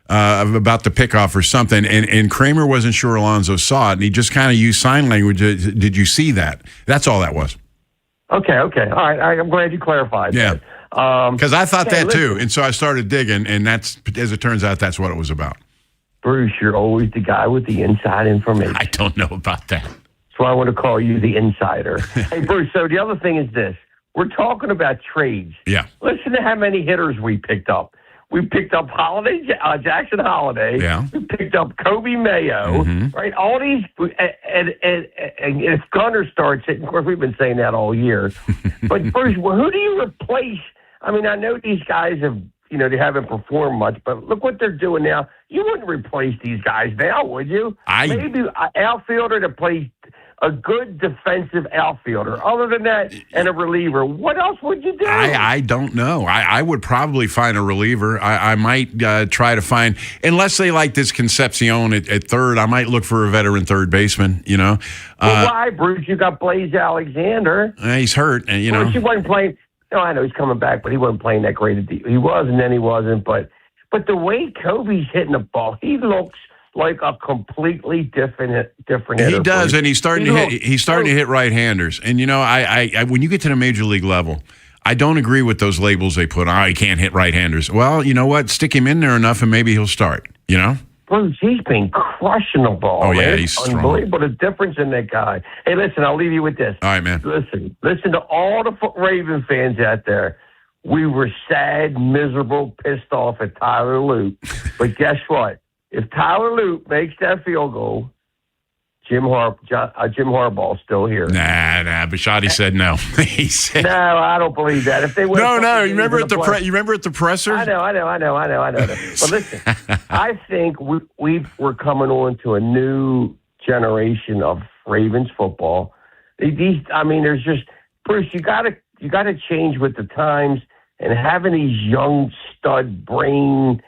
about the pickoff or something, and Kramer wasn't sure Alonso saw it, and he just kind of used sign language. Did you see that? That's all that was. Okay. All right. I'm glad you clarified. Yeah. Because I thought that too, and so I started digging, and that's, as it turns out, that's what it was about. Bruce, you're always the guy with the inside information. I don't know about that. So I want to call you the insider. Hey, Bruce, so the other thing is this. We're talking about trades. Yeah. Listen to how many hitters we picked up. We picked up Jackson Holiday. Yeah. We picked up Kobe Mayo. Right? All these, and if Gunnar starts hitting, of course, we've been saying that all year. But Bruce, who do you replace? I mean, I know these guys have, they haven't performed much, but look what they're doing now. You wouldn't replace these guys now, would you? Maybe an outfielder to play a good defensive outfielder. Other than that, and a reliever, what else would you do? I don't know. I would probably find a reliever. I might try to find, unless they like this Concepcion at third, I might look for a veteran third baseman, Well, why, Bruce? You got Blaze Alexander. He's hurt, and Bruce, he wasn't playing. No, I know he's coming back, but he wasn't playing that great. He was, and then he wasn't. But the way Kobe's hitting the ball, he looks like a completely different hitter. He does, and he's starting to hit. He's starting to hit right-handers. And I when you get to the major league level, I don't agree with those labels they put on. He can't hit right-handers. Well, you know what? Stick him in there enough, and maybe he'll start. Bruce, he's been crushing the ball. Oh, yeah, man. he's strong. Unbelievable the difference in that guy. Hey, listen, I'll leave you with this. All right, man. Listen to all the Raven fans out there. We were sad, miserable, pissed off at Tyler Lute. But guess what? If Tyler Lute makes that field goal, Jim Harbaugh's still here. Nah. Bisciotti said no. He said no. I don't believe that. If they no. You remember at the presser? I know. But listen, I think we're coming on to a new generation of Ravens football. There's just Bruce. You got to change with the times, and having these young stud brain.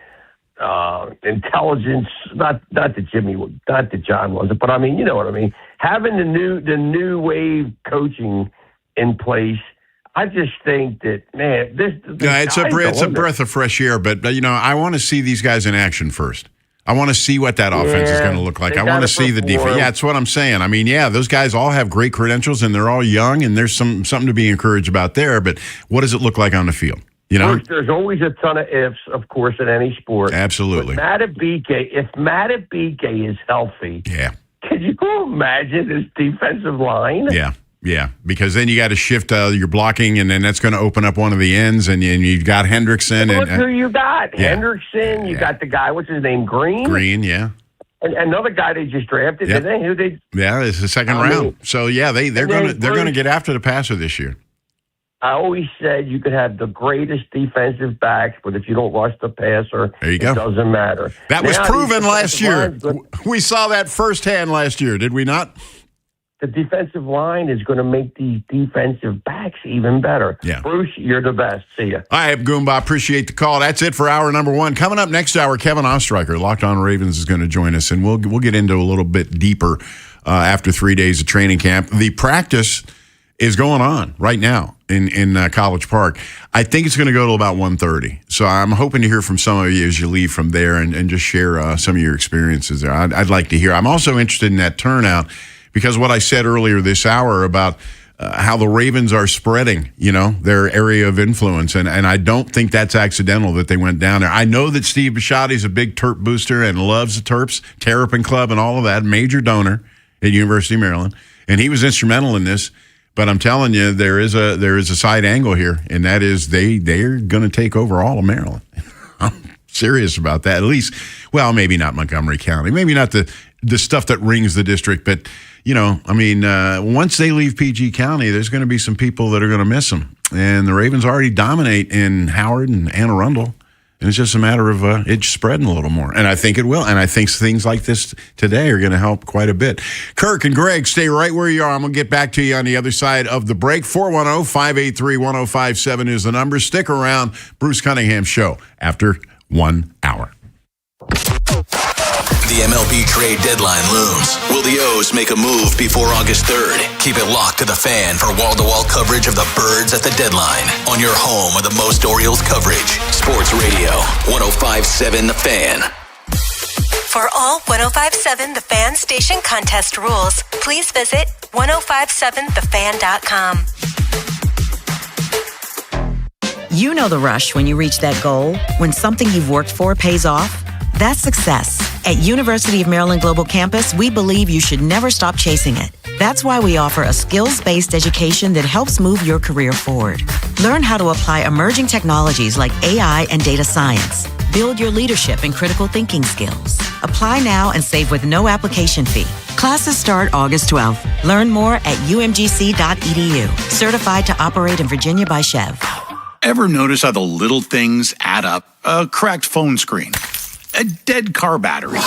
Intelligence, not that John wasn't, but you know what I mean. Having the new wave coaching in place, I just think that it's a breath of fresh air. But I want to see these guys in action first. I want to see what that offense is going to look like. I want to see the defense. Yeah, that's what I'm saying. Those guys all have great credentials and they're all young, and there's something to be encouraged about there. But what does it look like on the field? There's always a ton of ifs, of course, in any sport. Absolutely. But if Matabike is healthy, can you imagine his defensive line? Yeah, because then you got to shift your blocking, and then that's going to open up one of the ends, and you've got Hendrickson. Look who you got. Hendrickson, you got the guy, what's his name, Green? Green, yeah. And another guy they just drafted, didn't they? Yeah, it's the second round. So, they're going to get after the passer this year. I always said you could have the greatest defensive backs, but if you don't rush the passer, it doesn't matter. That was proven last year. We saw that firsthand last year, did we not? The defensive line is going to make these defensive backs even better. Yeah. Bruce, you're the best. See ya. All right, Goomba, appreciate the call. That's it for hour number one. Coming up next hour, Kevin Ostreicher, Locked On Ravens, is going to join us, and we'll get into a little bit deeper after 3 days of training camp. The practice is going on right now in College Park. I think it's going to go till about 1:30. So I'm hoping to hear from some of you as you leave from there and just share some of your experiences there. I'd like to hear. I'm also interested in that turnout because what I said earlier this hour about how the Ravens are spreading, their area of influence. And I don't think that's accidental that they went down there. I know that Steve Bisciotti's a big Terp booster and loves the Terps, Terrapin Club and all of that, major donor at University of Maryland. And he was instrumental in this. But I'm telling you, there is a side angle here, and that is they're going to take over all of Maryland. I'm serious about that. At least, well, maybe not Montgomery County, maybe not the stuff that rings the district, but once they leave PG County, there's going to be some people that are going to miss them, and the Ravens already dominate in Howard and Anne Arundel. And it's just a matter of it spreading a little more. And I think it will. And I think things like this today are going to help quite a bit. Kirk and Greg, stay right where you are. I'm going to get back to you on the other side of the break. 410-583-1057 is the number. Stick around. Bruce Cunningham Show after 1 hour. The MLB trade deadline looms. Will the O's make a move before August 3rd? Keep it locked to the Fan for wall-to-wall coverage of the Birds at the deadline on your home of the most Orioles coverage. Sports Radio 105.7 The Fan. For all 105.7 The Fan station contest rules, please visit 1057thefan.com. You know the rush when you reach that goal, when something you've worked for pays off. That's success. At University of Maryland Global Campus, we believe you should never stop chasing it. That's why we offer a skills-based education that helps move your career forward. Learn how to apply emerging technologies like AI and data science. Build your leadership and critical thinking skills. Apply now and save with no application fee. Classes start August 12th. Learn more at umgc.edu. Certified to operate in Virginia by Chev. Ever notice how the little things add up? A cracked phone screen, a dead car battery,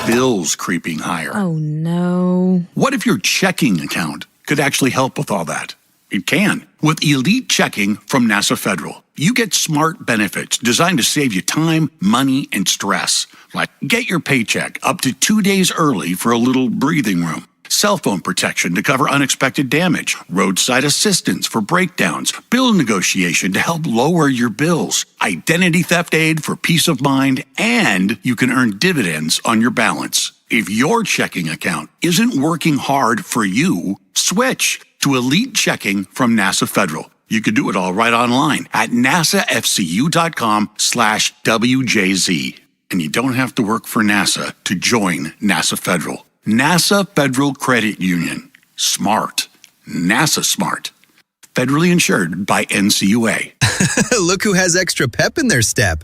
bills creeping higher. Oh, no. What if your checking account could actually help with all that? It can. With Elite Checking from NASA Federal, you get smart benefits designed to save you time, money, and stress. Like get your paycheck up to 2 days early for a little breathing room. Cell phone protection to cover unexpected damage. Roadside assistance for breakdowns. Bill negotiation to help lower your bills. Identity theft aid for peace of mind. And you can earn dividends on your balance. If your checking account isn't working hard for you, switch to Elite Checking from NASA Federal. You can do it all right online at nasafcu.com/WJZ. And you don't have to work for NASA to join NASA Federal. NASA Federal Credit Union. Smart. NASA smart. Federally insured by NCUA. Look who has extra pep in their step.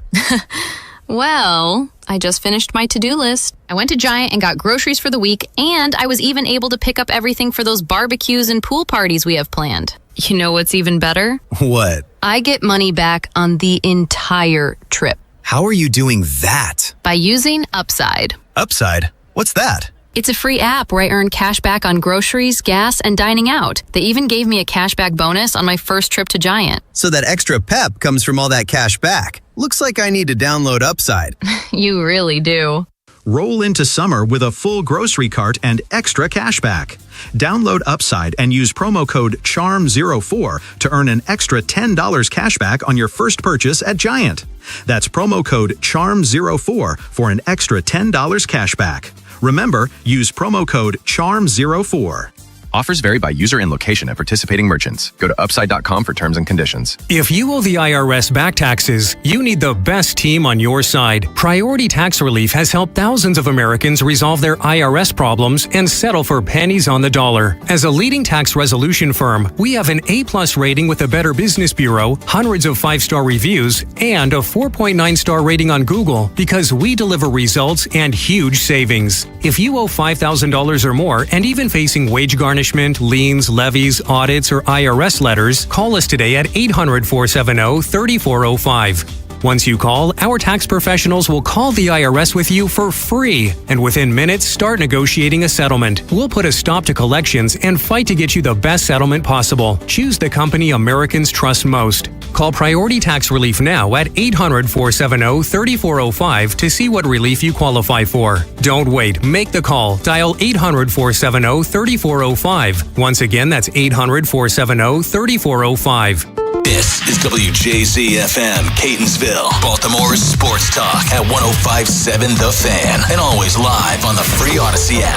Well, I just finished my to-do list. I went to Giant and got groceries for the week, and I was even able to pick up everything for those barbecues and pool parties we have planned. You know what's even better? What? I get money back on the entire trip. How are you doing that? By using Upside. Upside? What's that? It's a free app where I earn cash back on groceries, gas, and dining out. They even gave me a cashback bonus on my first trip to Giant. So that extra pep comes from all that cash back. Looks like I need to download Upside. You really do. Roll into summer with a full grocery cart and extra cash back. Download Upside and use promo code CHARM04 to earn an extra $10 cash back on your first purchase at Giant. That's promo code CHARM04 for an extra $10 cash back. Remember, use promo code CHARM04. Offers vary by user and location at participating merchants. Go to upside.com for terms and conditions. If you owe the IRS back taxes, you need the best team on your side. Priority Tax Relief has helped thousands of Americans resolve their IRS problems and settle for pennies on the dollar. As a leading tax resolution firm, we have an A+ rating with the Better Business Bureau, hundreds of 5-star reviews, and a 4.9-star rating on Google because we deliver results and huge savings. If you owe $5,000 or more and even facing wage garnishment, liens, levies, audits, or IRS letters, call us today at 800-470-3405. Once you call, our tax professionals will call the IRS with you for free, and within minutes, start negotiating a settlement. We'll put a stop to collections and fight to get you the best settlement possible. Choose the company Americans trust most. Call Priority Tax Relief now at 800-470-3405 to see what relief you qualify for. Don't wait. Make the call. Dial 800-470-3405. Once again, that's 800-470-3405. This is WJZ-FM, Catonsville, Baltimore's sports talk at 105.7 The Fan, and always live on the free Odyssey app.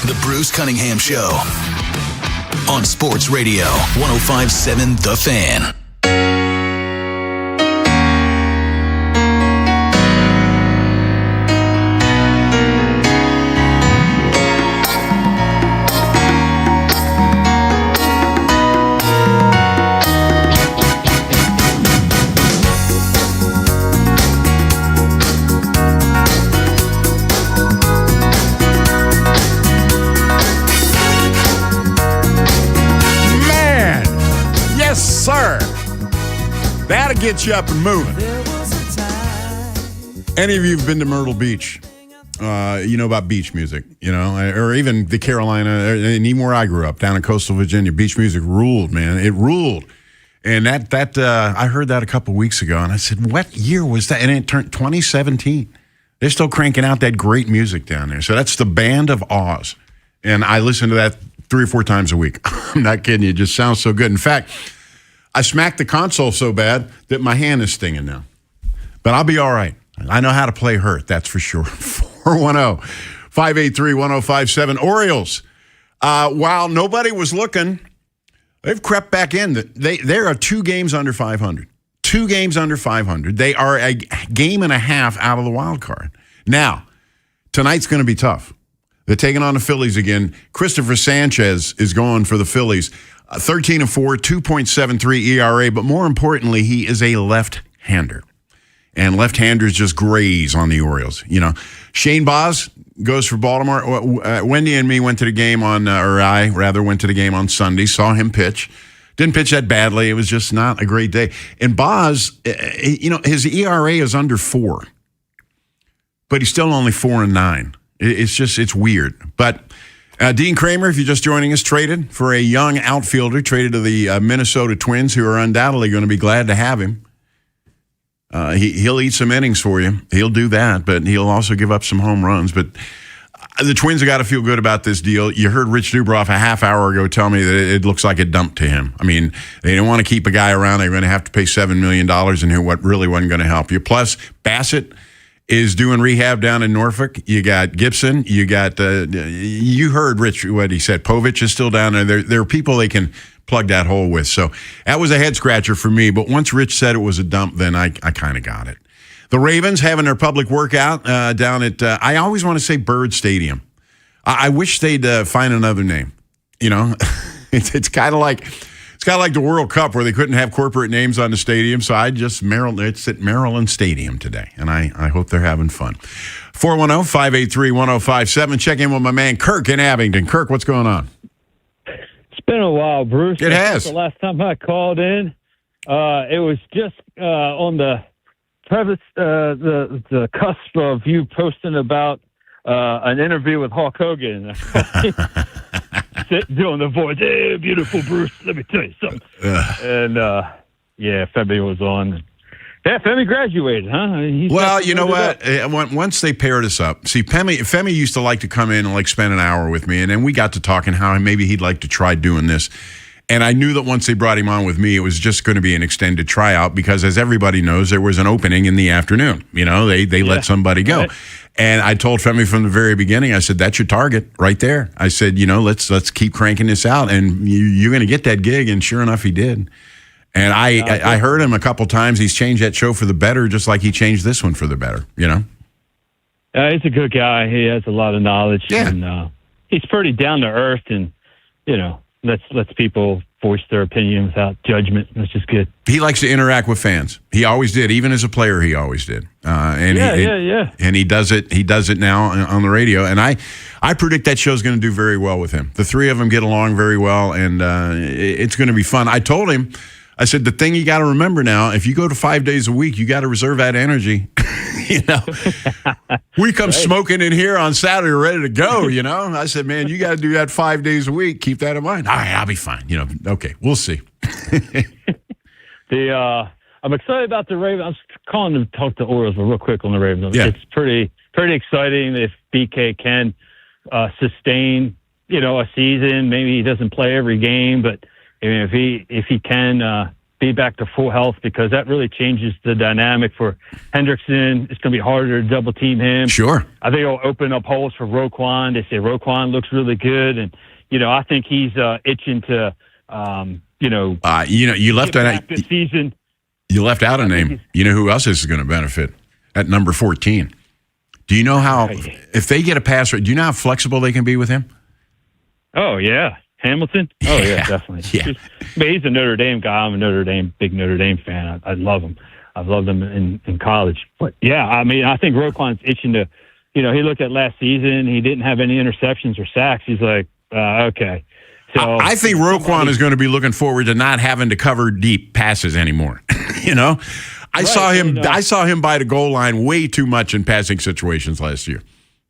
The Bruce Cunningham Show on Sports Radio 105.7 The Fan. That'll get you up and moving. Any of you have been to Myrtle Beach? You know about beach music, you know, or even the Carolina, and even where I grew up, down in coastal Virginia. Beach music ruled, man. It ruled. And that I heard that a couple weeks ago, and I said, what year was that? And it turned 2017. They're still cranking out that great music down there. So that's the Band of Oz. And I listen to that 3 or 4 times a week. I'm not kidding you. It just sounds so good. In fact, I smacked the console so bad that my hand is stinging now. But I'll be all right. I know how to play hurt, that's for sure. 410-583-1057. Orioles, while nobody was looking, they've crept back in. They are 2 games under 500. 2 games under 500. They are a game and a half out of the wild card. Now, tonight's going to be tough. They're taking on the Phillies again. Christopher Sanchez is going for the Phillies. 13-4, 2.73 ERA, but more importantly, he is a left-hander. And left-handers just graze on the Orioles. You know, Shane Baz goes for Baltimore. Wendy and me went to the game on, or I rather went to the game on Sunday, saw him pitch. Didn't pitch that badly. It was just not a great day. And Baz, you know, his ERA is under 4, but he's still only 4-9. It's weird. But Dean Kramer, if you're just joining us, traded for a young outfielder, traded to the Minnesota Twins, who are undoubtedly going to be glad to have him. He'll eat some innings for you. He'll do that, but he'll also give up some home runs. But the Twins have got to feel good about this deal. You heard Rich Dubroff a half hour ago tell me that it looks like a dump to him. I mean, they didn't want to keep a guy around. They're going to have to pay $7 million, and who what really wasn't going to help you. Plus, Bassett is doing rehab down in Norfolk. You got Gibson. You got you heard Rich what he said. Povich is still down there. There are people they can plug that hole with. So that was a head scratcher for me. But once Rich said it was a dump, then I kind of got it. The Ravens having their public workout down at I always want to say Bird Stadium. I wish they'd find another name. You know, it's kind of like. It's kind of like the World Cup where they couldn't have corporate names on the stadium, so it's at Maryland Stadium today, and I hope they're having fun. 410-583-1057. Check in with my man Kirk in Abingdon. Kirk, what's going on? It's been a while, Bruce. It has. The last time I called in, it was just on the cusp of you posting about an interview with Hulk Hogan. Doing the voice, hey, beautiful Bruce, let me tell you something. And, Femi was on. Yeah, Femi graduated, huh? Well, you know what? Once they paired us up, see, Femi used to like to come in and like spend an hour with me, and then we got to talking how maybe he'd like to try doing this. And I knew that once they brought him on with me, it was just going to be an extended tryout because, as everybody knows, there was an opening in the afternoon. You know, they let somebody go. Right. And I told Femi from the very beginning, I said, that's your target right there. I said, you know, let's keep cranking this out, and you're going to get that gig. And sure enough, he did. And I heard him a couple times. He's changed that show for the better, just like he changed this one for the better, you know? He's a good guy. He has a lot of knowledge. Yeah. And he's pretty down to earth, and, you know, lets people voice their opinion without judgment, which is good. He likes to interact with fans. He always did. Even as a player, he always did. And he does it. He does it now on the radio. And I predict that show's going to do very well with him. The three of them get along very well, and it's going to be fun. I told him, I said, the thing you got to remember now, if you go to 5 days a week, you got to reserve that energy. You know, we come smoking in here on Saturday, ready to go. You know, I said, man, you got to do that 5 days a week. Keep that in mind. All right, I'll be fine. You know, okay, we'll see. I'm excited about the Ravens. I was calling to talk to Orioles, but real quick on the Ravens. Yeah. It's pretty exciting if BK can sustain, you know, a season. Maybe he doesn't play every game, but I mean, if he can be back to full health, because that really changes the dynamic for Hendrickson. It's going to be harder to double team him. Sure. I think it'll open up holes for Roquan. They say Roquan looks really good, and you know, I think he's itching to, you left out this season. You left out a name. You know who else is going to benefit at number 14? Do you know how if they get a pass? Do you know how flexible they can be with him? Oh yeah. Hamilton? Oh, yeah, definitely. Yeah. But he's a Notre Dame guy. I'm a big Notre Dame fan. I love him. I've loved him in college. But, yeah, I mean, I think Roquan's itching to, you know, he looked at last season. He didn't have any interceptions or sacks. He's like, okay. So I think Roquan is going to be looking forward to not having to cover deep passes anymore. You know? I saw him by the goal line way too much in passing situations last year.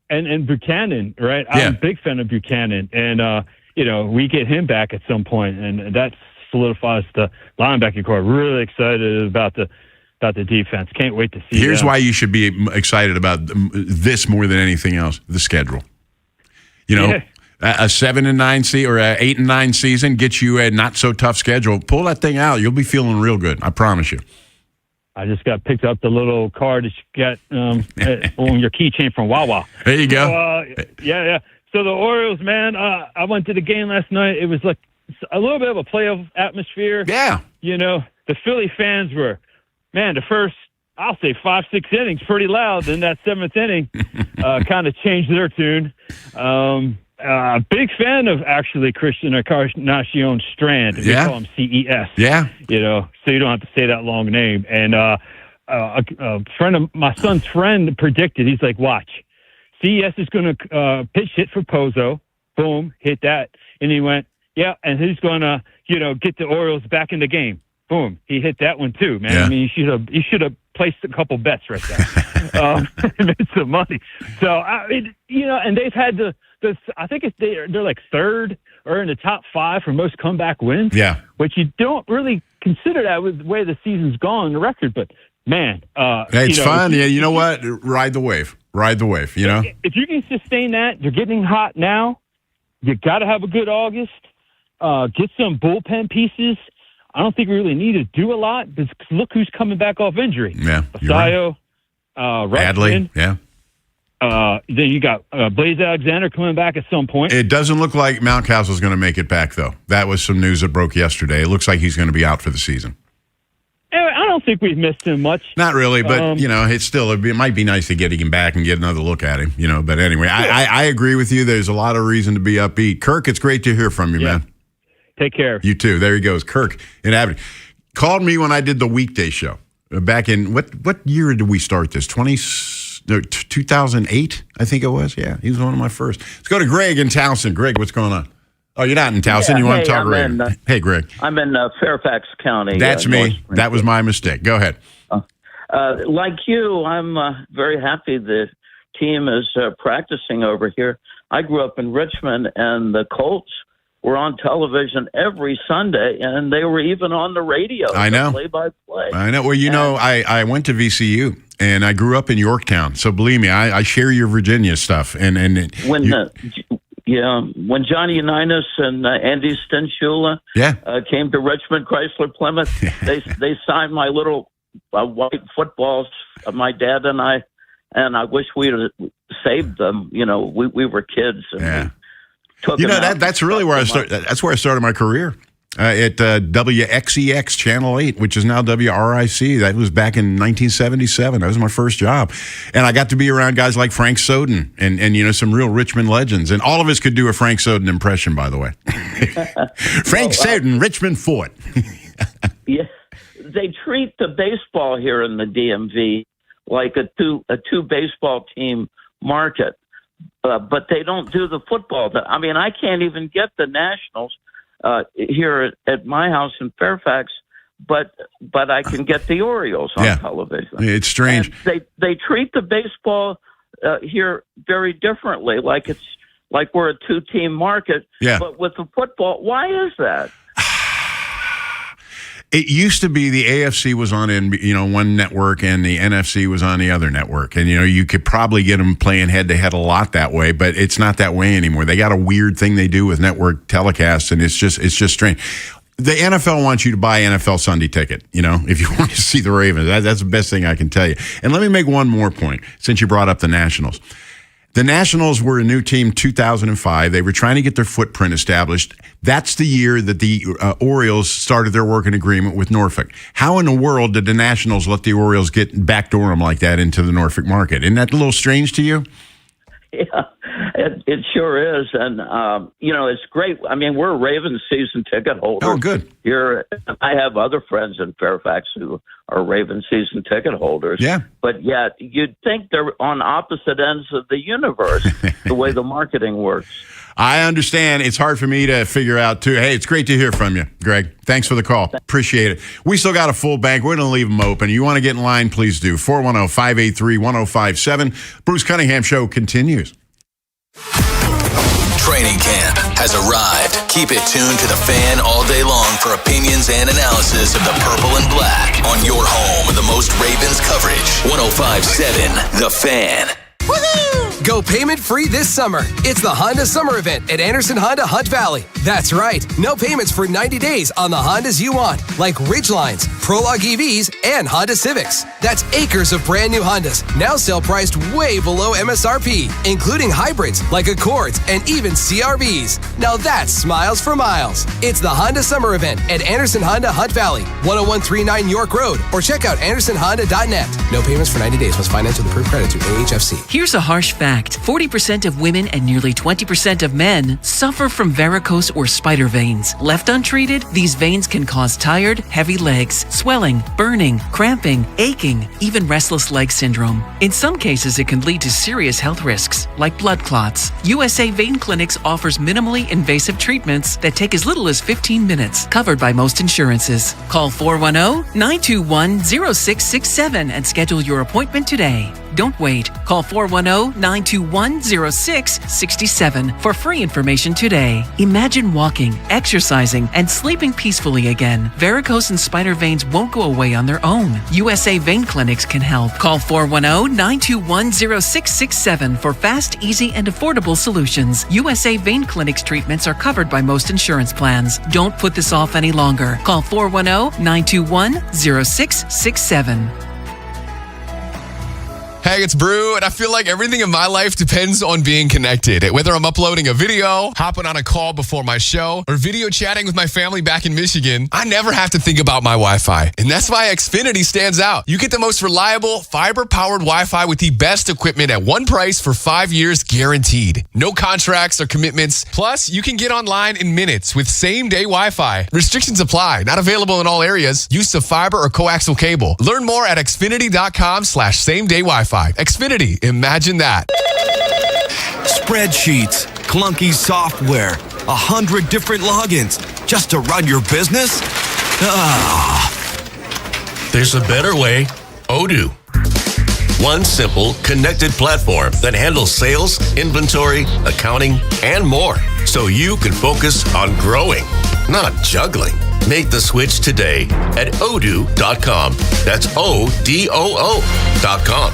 And Buchanan, right? I'm a big fan of Buchanan. And, you know, we get him back at some point, and that solidifies the linebacking core. Really excited about the defense. Can't wait to see. Here's why you should be excited about this more than anything else: the schedule. You know, a 7-9 season or a 8-9 season gets you a not so tough schedule. Pull that thing out, you'll be feeling real good. I promise you. I just picked up the little card that you got on your keychain from Wawa. There you go. So, yeah. So the Orioles, man, I went to the game last night. It was like a little bit of a playoff atmosphere. Yeah. You know, the Philly fans were, man, the first I'll say 5-6 innings, pretty loud. Then that 7th inning kind of changed their tune. Big fan of actually Christian Encarnacion Strand. We call him CES. Yeah. So you don't have to say that long name. And a friend of my son's friend predicted, he's like, watch, CES is going to pitch hit for Pozo. Boom, hit that. And he went, yeah, and he's going to, get the Orioles back in the game. Boom, he hit that one too, man. Yeah. I mean, you should have placed a couple bets right there. Made some money. So, and they've had I think they're like 3rd or in the top 5 for most comeback wins. Yeah. Which you don't really consider that with the way the season's gone, the record. But, man. It's fun. Yeah, you know what? Ride the wave. If you can sustain that, you're getting hot now. You got to have a good August. Get some bullpen pieces. I don't think we really need to do a lot because look who's coming back off injury. Yeah. Basayo, Adley. Yeah. Then you got Blaze Alexander coming back at some point. It doesn't look like Mountcastle's going to make it back, though. That was some news that broke yesterday. It looks like he's going to be out for the season. I don't think we've missed him much. Not really, but, it's still, it might be nice to get him back and get another look at him, But anyway, I agree with you. There's a lot of reason to be upbeat. Kirk, it's great to hear from you, man. Take care. You too. There he goes. Kirk in Aberdeen. Called me when I did the weekday show. Back in, what year did we start this? 2008, I think it was. Yeah, he was one of my first. Let's go to Greg in Towson. Greg, what's going on? Oh, you're not in Towson. Yeah, you want to talk radio? Hey, Greg. I'm in Fairfax County. That's me. That was my mistake. Go ahead. Like you, I'm very happy the team is practicing over here. I grew up in Richmond, and the Colts were on television every Sunday, and they were even on the radio. I know. Play-by-play. I know. Well, I went to VCU, and I grew up in Yorktown. So believe me, I share your Virginia stuff. And when Johnny Unitas and Andy Stenshula came to Richmond Chrysler Plymouth, they signed my little white footballs, my dad and I wish we'd saved them. We were kids. And that's really where I started. That's where I started my career at WXEX Channel 8, which is now WRIC. That was back in 1977. That was my first job, and I got to be around guys like Frank Soden and some real Richmond legends. And all of us could do a Frank Soden impression, by the way. Frank Soden, Richmond Fort. Yeah, they treat the baseball here in the DMV like a two baseball team market. But they don't do the football. I mean, I can't even get the Nationals here at my house in Fairfax, but I can get the Orioles on television. It's strange. And they treat the baseball here very differently, like we're a 2-team market. Yeah. But with the football, why is that? It used to be the AFC was on one network and the NFC was on the other network. And, you could probably get them playing head-to-head a lot that way, but it's not that way anymore. They got a weird thing they do with network telecasts, and it's just strange. The NFL wants you to buy NFL Sunday ticket, if you want to see the Ravens. That's the best thing I can tell you. And let me make one more point, since you brought up the Nationals. The Nationals were a new team 2005. They were trying to get their footprint established. That's the year that the Orioles started their working agreement with Norfolk. How in the world did the Nationals let the Orioles backdoor them like that into the Norfolk market? Isn't that a little strange to you? Yeah, it sure is. And, it's great. I mean, we're Ravens season ticket holders. Oh, good. Here, I have other friends in Fairfax who are Ravens season ticket holders. Yeah. But yet, you'd think they're on opposite ends of the universe, the way the marketing works. I understand. It's hard for me to figure out, too. Hey, it's great to hear from you, Greg. Thanks for the call. Appreciate it. We still got a full bank. We're going to leave them open. You want to get in line, please do. 410-583-1057. Bruce Cunningham Show continues. Training camp has arrived. Keep it tuned to The Fan all day long for opinions and analysis of the purple and black on your home with the most Ravens coverage. 105.7 The Fan. Woohoo! Go payment-free this summer. It's the Honda Summer Event at Anderson Honda Hunt Valley. That's right. No payments for 90 days on the Hondas you want, like Ridgelines, Prologue EVs, and Honda Civics. That's acres of brand new Hondas, now sale priced way below MSRP, including hybrids like Accords and even CRVs. Now that's smiles for miles. It's the Honda Summer Event at Anderson Honda Hunt Valley, 10139 York Road, or check out AndersonHonda.net. No payments for 90 days. Must finance with approved credit through AHFC. Here's a harsh fact. 40% of women and nearly 20% of men suffer from varicose or spider veins. Left untreated, these veins can cause tired, heavy legs, swelling, burning, cramping, aching, even restless leg syndrome. In some cases, it can lead to serious health risks, like blood clots. USA Vein Clinics offers minimally invasive treatments that take as little as 15 minutes, covered by most insurances. Call 410-921-0667 and schedule your appointment today. Don't wait. Call 410-921-0667 for free information today. Imagine walking, exercising, and sleeping peacefully again. Varicose and spider veins won't go away on their own. USA Vein Clinics can help. Call 410-921-0667 for fast, easy, and affordable solutions. USA Vein Clinics treatments are covered by most insurance plans. Don't put this off any longer. Call 410-921-0667. Hey, it's Brew, and I feel like everything in my life depends on being connected. Whether I'm uploading a video, hopping on a call before my show, or video chatting with my family back in Michigan, I never have to think about my Wi-Fi. And that's why Xfinity stands out. You get the most reliable, fiber-powered Wi-Fi with the best equipment at one price for 5 years guaranteed. No contracts or commitments. Plus, you can get online in minutes with same-day Wi-Fi. Restrictions apply. Not available in all areas. Use of fiber or coaxial cable. Learn more at xfinity.com/same-day Wi-Fi. Xfinity, imagine that. Spreadsheets, clunky software, 100 different logins just to run your business? There's a better way. Odoo. One simple, connected platform that handles sales, inventory, accounting, and more, so you can focus on growing, not juggling. Make the switch today at odoo.com. That's ODOO.com.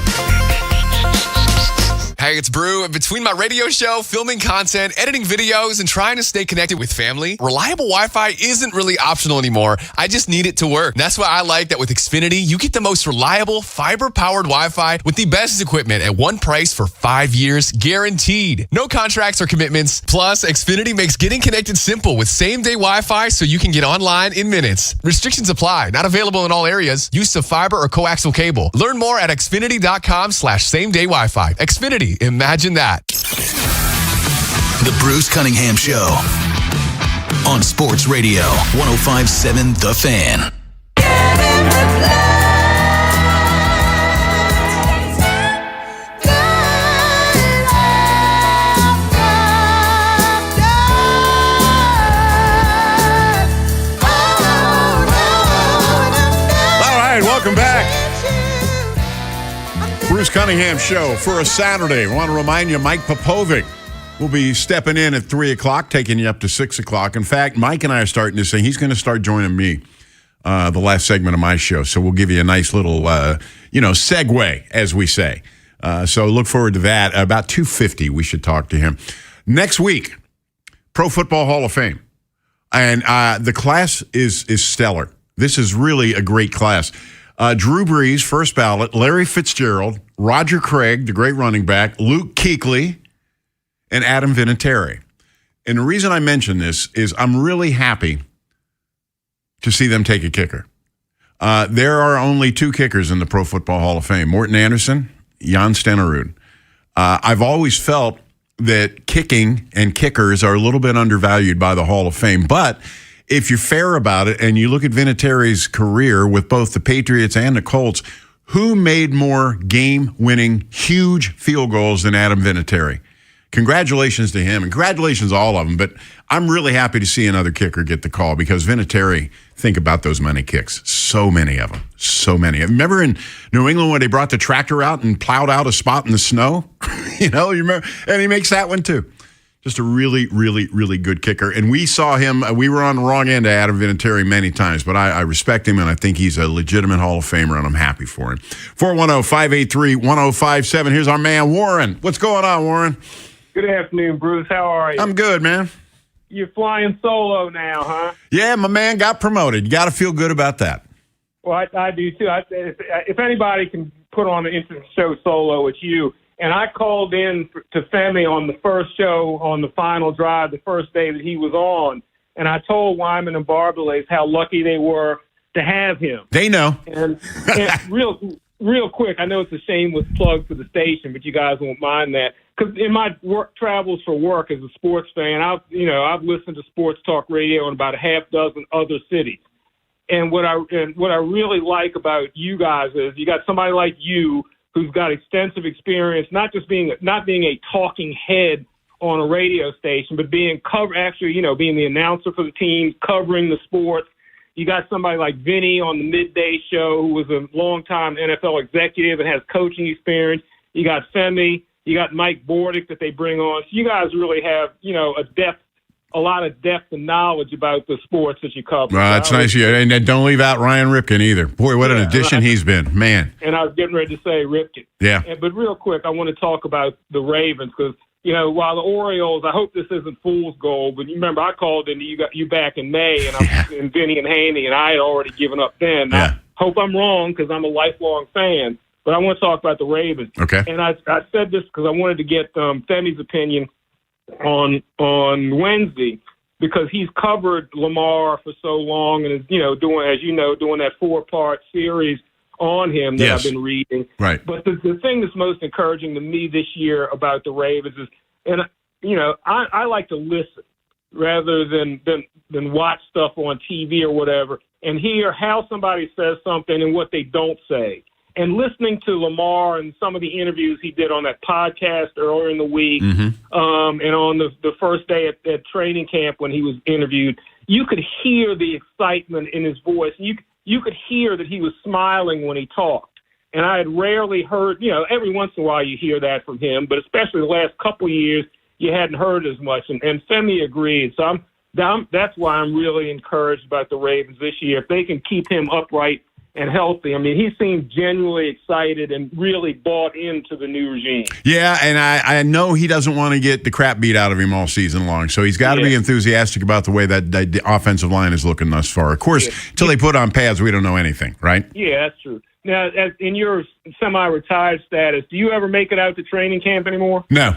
Hey, it's Brew. Between my radio show, filming content, editing videos, and trying to stay connected with family, reliable Wi-Fi isn't really optional anymore. I just need it to work. And that's why I like that with Xfinity, you get the most reliable, fiber-powered Wi-Fi with the best equipment at one price for 5 years, guaranteed. No contracts or commitments. Plus, Xfinity makes getting connected simple with same-day Wi-Fi so you can get online in minutes. Restrictions apply. Not available in all areas. Use of fiber or coaxial cable. Learn more at xfinity.com/same-day Wi-Fi. Xfinity. Imagine that. The Bruce Cunningham Show on Sports Radio 105.7 The Fan. All right, welcome back. Bruce Cunningham Show for a Saturday. I want to remind you, Mike Popovic will be stepping in at 3 o'clock, taking you up to 6 o'clock. In fact, Mike and I are starting to say he's going to start joining me the last segment of my show. So we'll give you a nice little, segue, as we say. So look forward to that. About 2:50, we should talk to him. Next week, Pro Football Hall of Fame. And the class is stellar. This is really a great class. Drew Brees, first ballot, Larry Fitzgerald, Roger Craig, the great running back, Luke Kuechly, and Adam Vinatieri. And the reason I mention this is I'm really happy to see them take a kicker. There are only 2 kickers in the Pro Football Hall of Fame, Morten Andersen, Jan Stenerud. I've always felt that kicking and kickers are a little bit undervalued by the Hall of Fame, but if you're fair about it and you look at Vinatieri's career with both the Patriots and the Colts, who made more game-winning, huge field goals than Adam Vinatieri? Congratulations to him, and congratulations to all of them, but I'm really happy to see another kicker get the call because Vinatieri, think about those many kicks. So many of them. So many. Remember in New England when they brought the tractor out and plowed out a spot in the snow? You remember? And he makes that one too. Just a really, really, really good kicker. And we saw him, we were on the wrong end of Adam Vinatieri many times, but I respect him, and I think he's a legitimate Hall of Famer, and I'm happy for him. 410-583-1057. Here's our man, Warren. What's going on, Warren? Good afternoon, Bruce. How are you? I'm good, man. You're flying solo now, huh? Yeah, my man got promoted. You got to feel good about that. Well, I do, too. If anybody can put on an instant show solo, it's you. And I called in to Femi on the first show on the final drive, the first day that he was on, and I told Wyman and Barbalet how lucky they were to have him. They know. And real quick, I know it's a shameless plug for the station, but you guys won't mind that. Because in my travels for work as a sports fan, I've listened to sports talk radio in about a half dozen other cities. And what I really like about you guys is you got somebody like you who's got extensive experience, not being a talking head on a radio station, but being being the announcer for the team, covering the sports. You got somebody like Vinny on the midday show, who was a longtime NFL executive and has coaching experience. You got Femi, you got Mike Bordick that they bring on. So you guys really have, a lot of depth and knowledge about the sports that you cover. Well, that's nice. Yeah, and don't leave out Ryan Ripken either. Boy, what an addition he's been, man. And I was getting ready to say Ripken. Yeah. But real quick, I want to talk about the Ravens because, while the Orioles, I hope this isn't fool's gold, but you remember I called into you back in May, and and Vinny and Haynie, and I had already given up then. Yeah. I hope I'm wrong because I'm a lifelong fan, but I want to talk about the Ravens. Okay. And I said this because I wanted to get Femi's opinion on Wednesday, because he's covered Lamar for so long and is doing that 4-part series on him that I've been reading. Right. But the thing that's most encouraging to me this year about the Ravens is, and I like to listen rather than watch stuff on TV or whatever and hear how somebody says something and what they don't say. And listening to Lamar and some of the interviews he did on that podcast earlier in the week, and on the first day at training camp when he was interviewed, you could hear the excitement in his voice. You could hear that he was smiling when he talked. And I had rarely heard, every once in a while you hear that from him, but especially the last couple of years, you hadn't heard as much. And Femi agreed. So that's why I'm really encouraged about the Ravens this year. If they can keep him upright and healthy. I mean, he seemed genuinely excited and really bought into the new regime. Yeah, and I know he doesn't want to get the crap beat out of him all season long, so he's got to be enthusiastic about the way that the offensive line is looking thus far. Of course, until they put on pads, we don't know anything, right? Yeah, that's true. Now, in your semi-retired status, do you ever make it out to training camp anymore? No.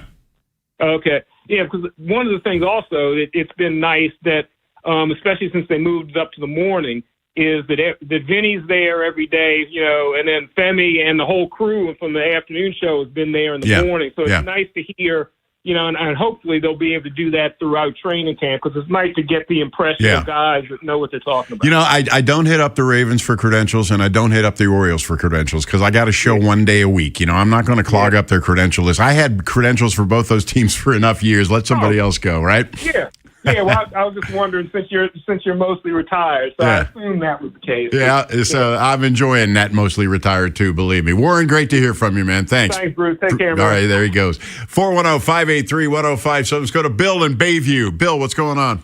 Okay. Yeah, because one of the things also, it's been nice that, especially since they moved it up to the morning, is that Vinny's there every day, and then Femi and the whole crew from the afternoon show has been there in the morning. So it's nice to hear, and hopefully they'll be able to do that throughout training camp because it's nice to get the impression of guys that know what they're talking about. I don't hit up the Ravens for credentials and I don't hit up the Orioles for credentials because I got a show one day a week. I'm not going to clog up their credential list. I had credentials for both those teams for enough years. Let somebody else go, right? Yeah. Yeah, well, I was just wondering since you're mostly retired, so I assumed that was the case. Yeah, so I'm enjoying that mostly retired too. Believe me, Warren. Great to hear from you, man. Thanks. Thanks, Bruce. Take care, man. All right, there he goes. 410-583-1057. So let's go to Bill in Bayview. Bill, what's going on?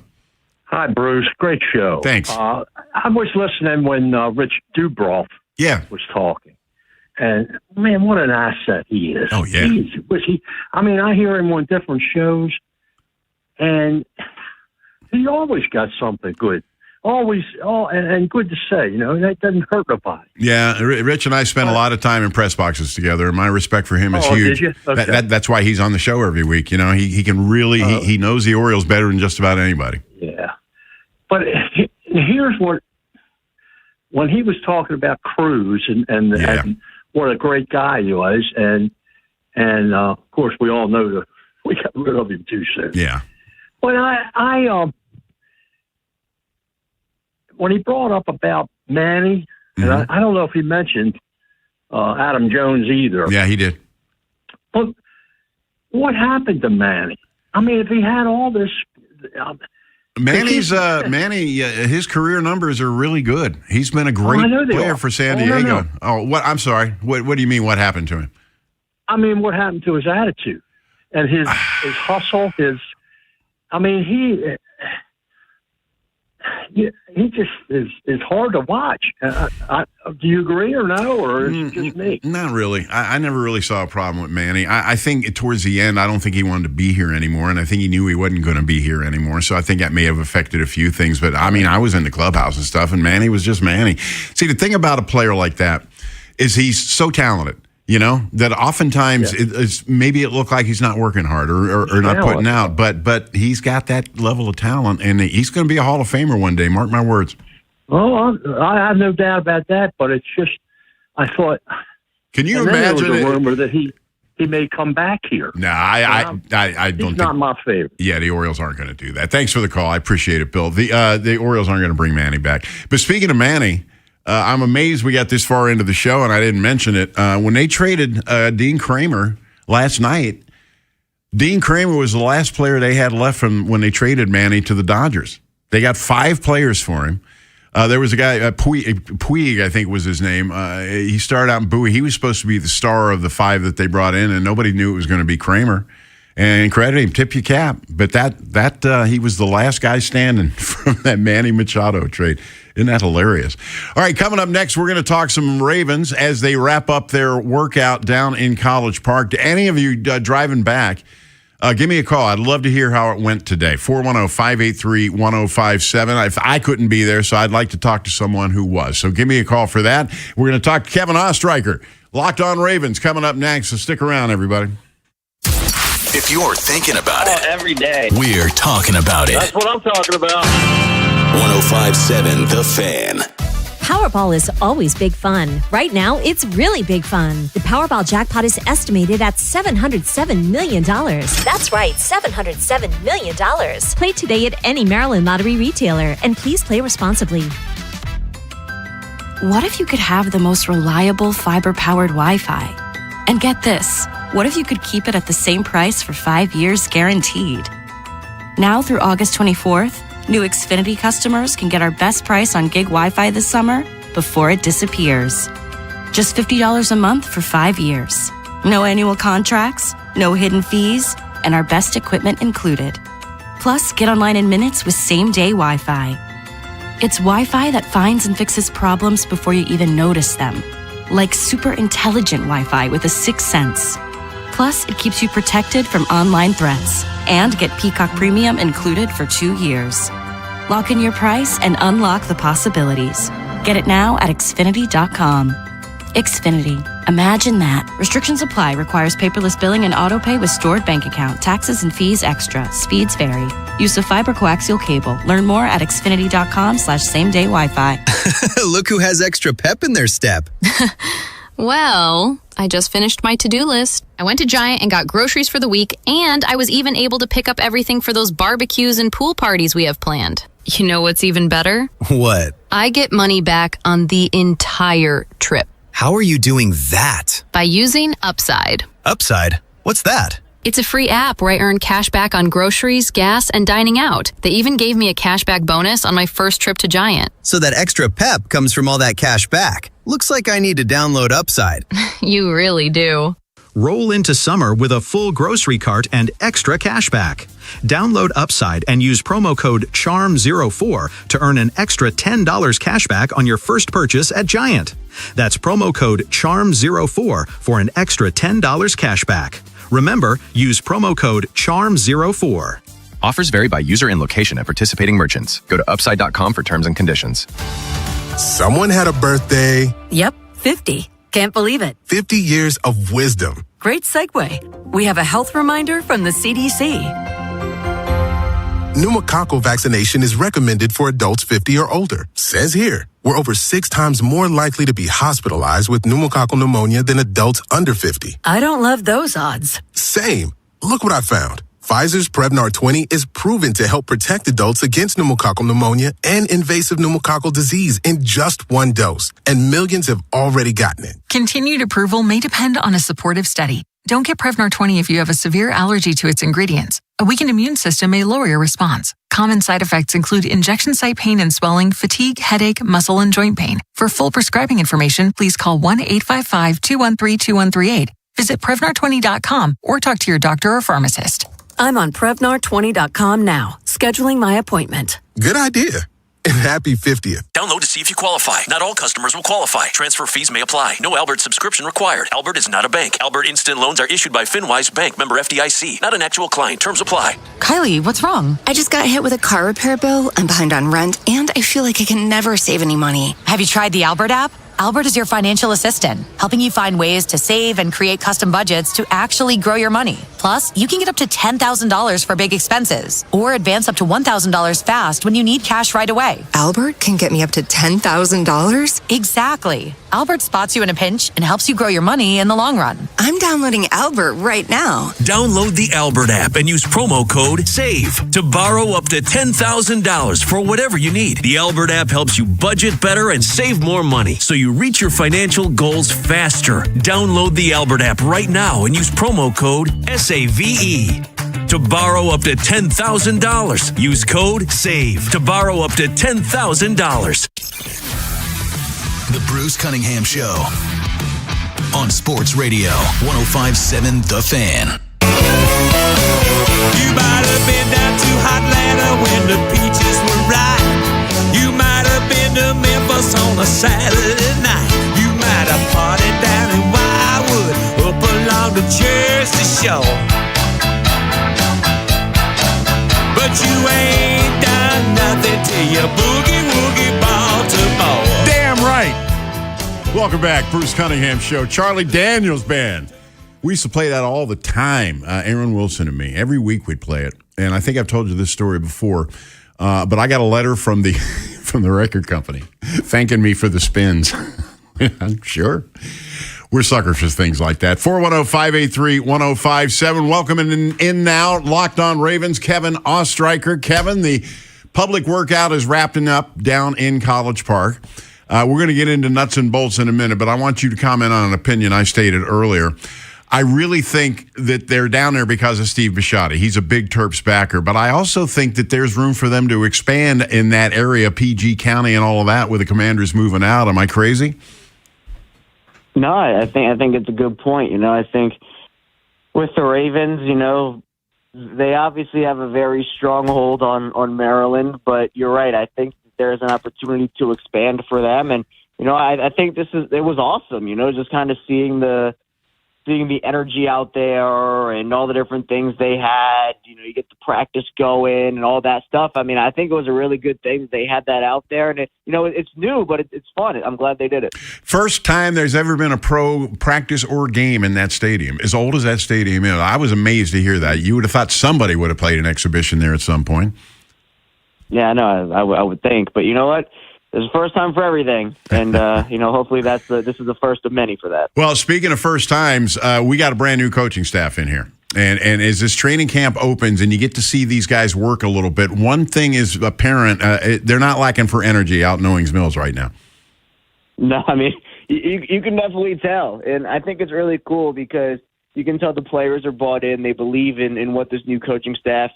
Hi, Bruce. Great show. Thanks. I was listening when Rich Dubroff was talking. And, man, what an asset he is. Oh, yeah. I hear him on different shows, and he always got something good. And good to say, that doesn't hurt nobody. Yeah, Rich and I spent a lot of time in press boxes together, and my respect for him is huge. Did you? Okay. That's why he's on the show every week. He can really, he knows the Orioles better than just about anybody. Yeah. But here's when he was talking about Cruz and what a great guy he was, and of course we all know that we got rid of him too soon. Yeah. But when he brought up about Manny, and I don't know if he mentioned Adam Jones either. Yeah, he did. But what happened to Manny? I mean, if he had all this, his career numbers are really good. He's been a great player for San Diego. No. Oh, what? I'm sorry. What do you mean? What happened to him? I mean, what happened to his attitude and his hustle, I mean, he just is hard to watch. Do you agree or no, or is it just me? Not really. I never really saw a problem with Manny. I think towards the end, I don't think he wanted to be here anymore, and I think he knew he wasn't going to be here anymore, so I think that may have affected a few things. But, I mean, I was in the clubhouse and stuff, and Manny was just Manny. See, the thing about a player like that is he's so talented. That oftentimes maybe it looked like he's not working hard or not putting out, but he's got that level of talent, and he's going to be a Hall of Famer one day. Mark my words. Well, I have no doubt about that, but it's just I thought. Can you imagine? There was a rumor that he may come back here. No, I don't think. He's not my favorite. Yeah, the Orioles aren't going to do that. Thanks for the call. I appreciate it, Bill. The Orioles aren't going to bring Manny back. But speaking of Manny. I'm amazed we got this far into the show, and I didn't mention it. When they traded Dean Kramer last night, Dean Kramer was the last player they had left from when they traded Manny to the Dodgers. They got 5 players for him. There was a guy, Puig, I think was his name. He started out in Bowie. He was supposed to be the star of the 5 that they brought in, and nobody knew it was going to be Kramer. And credit him, tip your cap. But that he was the last guy standing from that Manny Machado trade. Isn't that hilarious? All right, coming up next, we're going to talk some Ravens as they wrap up their workout down in College Park. To any of you driving back, give me a call. I'd love to hear how it went today. 410-583-1057. If I couldn't be there, so I'd like to talk to someone who was. So give me a call for that. We're going to talk to Kevin Ostreicher. Locked On Ravens coming up next, so stick around, everybody. If you're thinking about it, every day, we're talking about it. That's what I'm talking about. 105.7 The Fan. Powerball is always big fun. Right now, it's really big fun. The Powerball jackpot is estimated at $707 million. That's right, $707 million. Play today at any Maryland Lottery retailer, and please play responsibly. What if you could have the most reliable fiber-powered Wi-Fi? And get this, what if you could keep it at the same price for 5 years guaranteed? Now through August 24th, new Xfinity customers can get our best price on gig Wi-Fi this summer before it disappears. Just $50 a month for 5 years. No annual contracts, no hidden fees, and our best equipment included. Plus, get online in minutes with same-day Wi-Fi. It's Wi-Fi that finds and fixes problems before you even notice them. Like super intelligent Wi-Fi with a 6th sense. Plus, it keeps you protected from online threats. And get Peacock Premium included for 2 years. Lock in your price and unlock the possibilities. Get it now at Xfinity.com. Xfinity. Imagine that. Restrictions apply. Requires paperless billing and autopay with stored bank account. Taxes and fees extra. Speeds vary. Use of fiber coaxial cable. Learn more at Xfinity.com/same-day Wi-Fi. Look who has extra pep in their step. Well, I just finished my to-do list. I went to Giant and got groceries for the week, and I was even able to pick up everything for those barbecues and pool parties we have planned. You know what's even better? What? I get money back on the entire trip. How are you doing that? By using Upside. Upside? What's that? It's a free app where I earn cash back on groceries, gas, and dining out. They even gave me a cashback bonus on my first trip to Giant. So that extra pep comes from all that cash back. Looks like I need to download Upside. You really do. Roll into summer with a full grocery cart and extra cash back. Download Upside and use promo code CHARM04 to earn an extra $10 cash back on your first purchase at Giant. That's promo code CHARM04 for an extra $10 cash back. Remember, use promo code CHARM04. Offers vary by user and location at participating merchants. Go to upside.com for terms and conditions. Someone had a birthday. Yep, 50. Can't believe it. 50 years of wisdom. Great segue. We have a health reminder from the CDC. Pneumococcal vaccination is recommended for adults 50 or older. Says here, we're over 6 times more likely to be hospitalized with pneumococcal pneumonia than adults under 50. I don't love those odds. Same. Look what I found. Pfizer's Prevnar 20 is proven to help protect adults against pneumococcal pneumonia and invasive pneumococcal disease in just 1 dose, and millions have already gotten it. Continued approval may depend on a supportive study. Don't get Prevnar 20 if you have a severe allergy to its ingredients. A weakened immune system may lower your response. Common side effects include injection site pain and swelling, fatigue, headache, muscle, and joint pain. For full prescribing information, please call 1-855-213-2138. Visit Prevnar20.com or talk to your doctor or pharmacist. I'm on Prevnar20.com now, scheduling my appointment. Good idea. And happy 50th. Download to see if you qualify. Not all customers will qualify. Transfer fees may apply. No Albert subscription required. Albert is not a bank. Albert Instant Loans are issued by FinWise Bank, member FDIC. Not an actual client. Terms apply. Kylie, what's wrong? I just got hit with a car repair bill. I'm behind on rent, and I feel like I can never save any money. Have you tried the Albert app? Albert is your financial assistant, helping you find ways to save and create custom budgets to actually grow your money. Plus, you can get up to $10,000 for big expenses or advance up to $1,000 fast when you need cash right away. Albert can get me up to $10,000? Exactly. Albert spots you in a pinch and helps you grow your money in the long run. I'm downloading Albert right now. Download the Albert app and use promo code SAVE to borrow up to $10,000 for whatever you need. The Albert app helps you budget better and save more money so you reach your financial goals faster. Download the Albert app right now and use promo code SAVE to borrow up to $10,000. Use code SAVE to borrow up to $10,000. The Bruce Cunningham Show on Sports Radio 105.7 The Fan. You might have been down to Hotlanta when the peaches were ripe. You might have been to Memphis on a Saturday night. You might have partied down in Wildwood up along the Jersey Shore. But you ain't done nothing till you boogie-woogie Baltimore. Damn right. Welcome back, Bruce Cunningham Show. Charlie Daniels Band. We used to play that all the time, Aaron Wilson and me. Every week we'd play it. And I think I've told you this story before, but I got a letter from the from the record company thanking me for the spins. I'm sure. We're suckers for things like that. 410-583-1057. Welcome in now, Locked On Ravens, Kevin Ostreicher. Kevin, the public workout is wrapping up down in College Park. We're going to get into nuts and bolts in a minute, but I want you to comment on an opinion I stated earlier. I really think that they're down there because of Steve Bisciotti. He's a big Terps backer, but I also think that there's room for them to expand in that area, PG County and all of that, with the Commanders moving out. Am I crazy? No, I think it's a good point. I think with the Ravens, they obviously have a very strong hold on Maryland, but you're right. I think there's an opportunity to expand for them, and I think it was awesome. Just kind of seeing the energy out there and all the different things they had. You get the practice going and all that stuff. I mean, I think it was a really good thing that they had that out there, and it's new, but it's fun. I'm glad they did it. First time there's ever been a pro practice or game in that stadium. As old as that stadium is, I was amazed to hear that. You would have thought somebody would have played an exhibition there at some point. Yeah, no, I would think, but you know what? There's a first time for everything, and hopefully this is the first of many for that. Well, speaking of first times, we got a brand new coaching staff in here, and as this training camp opens and you get to see these guys work a little bit, one thing is apparent: they're not lacking for energy out in Owings Mills right now. No, I mean you can definitely tell, and I think it's really cool because you can tell the players are bought in; they believe in what this new coaching staff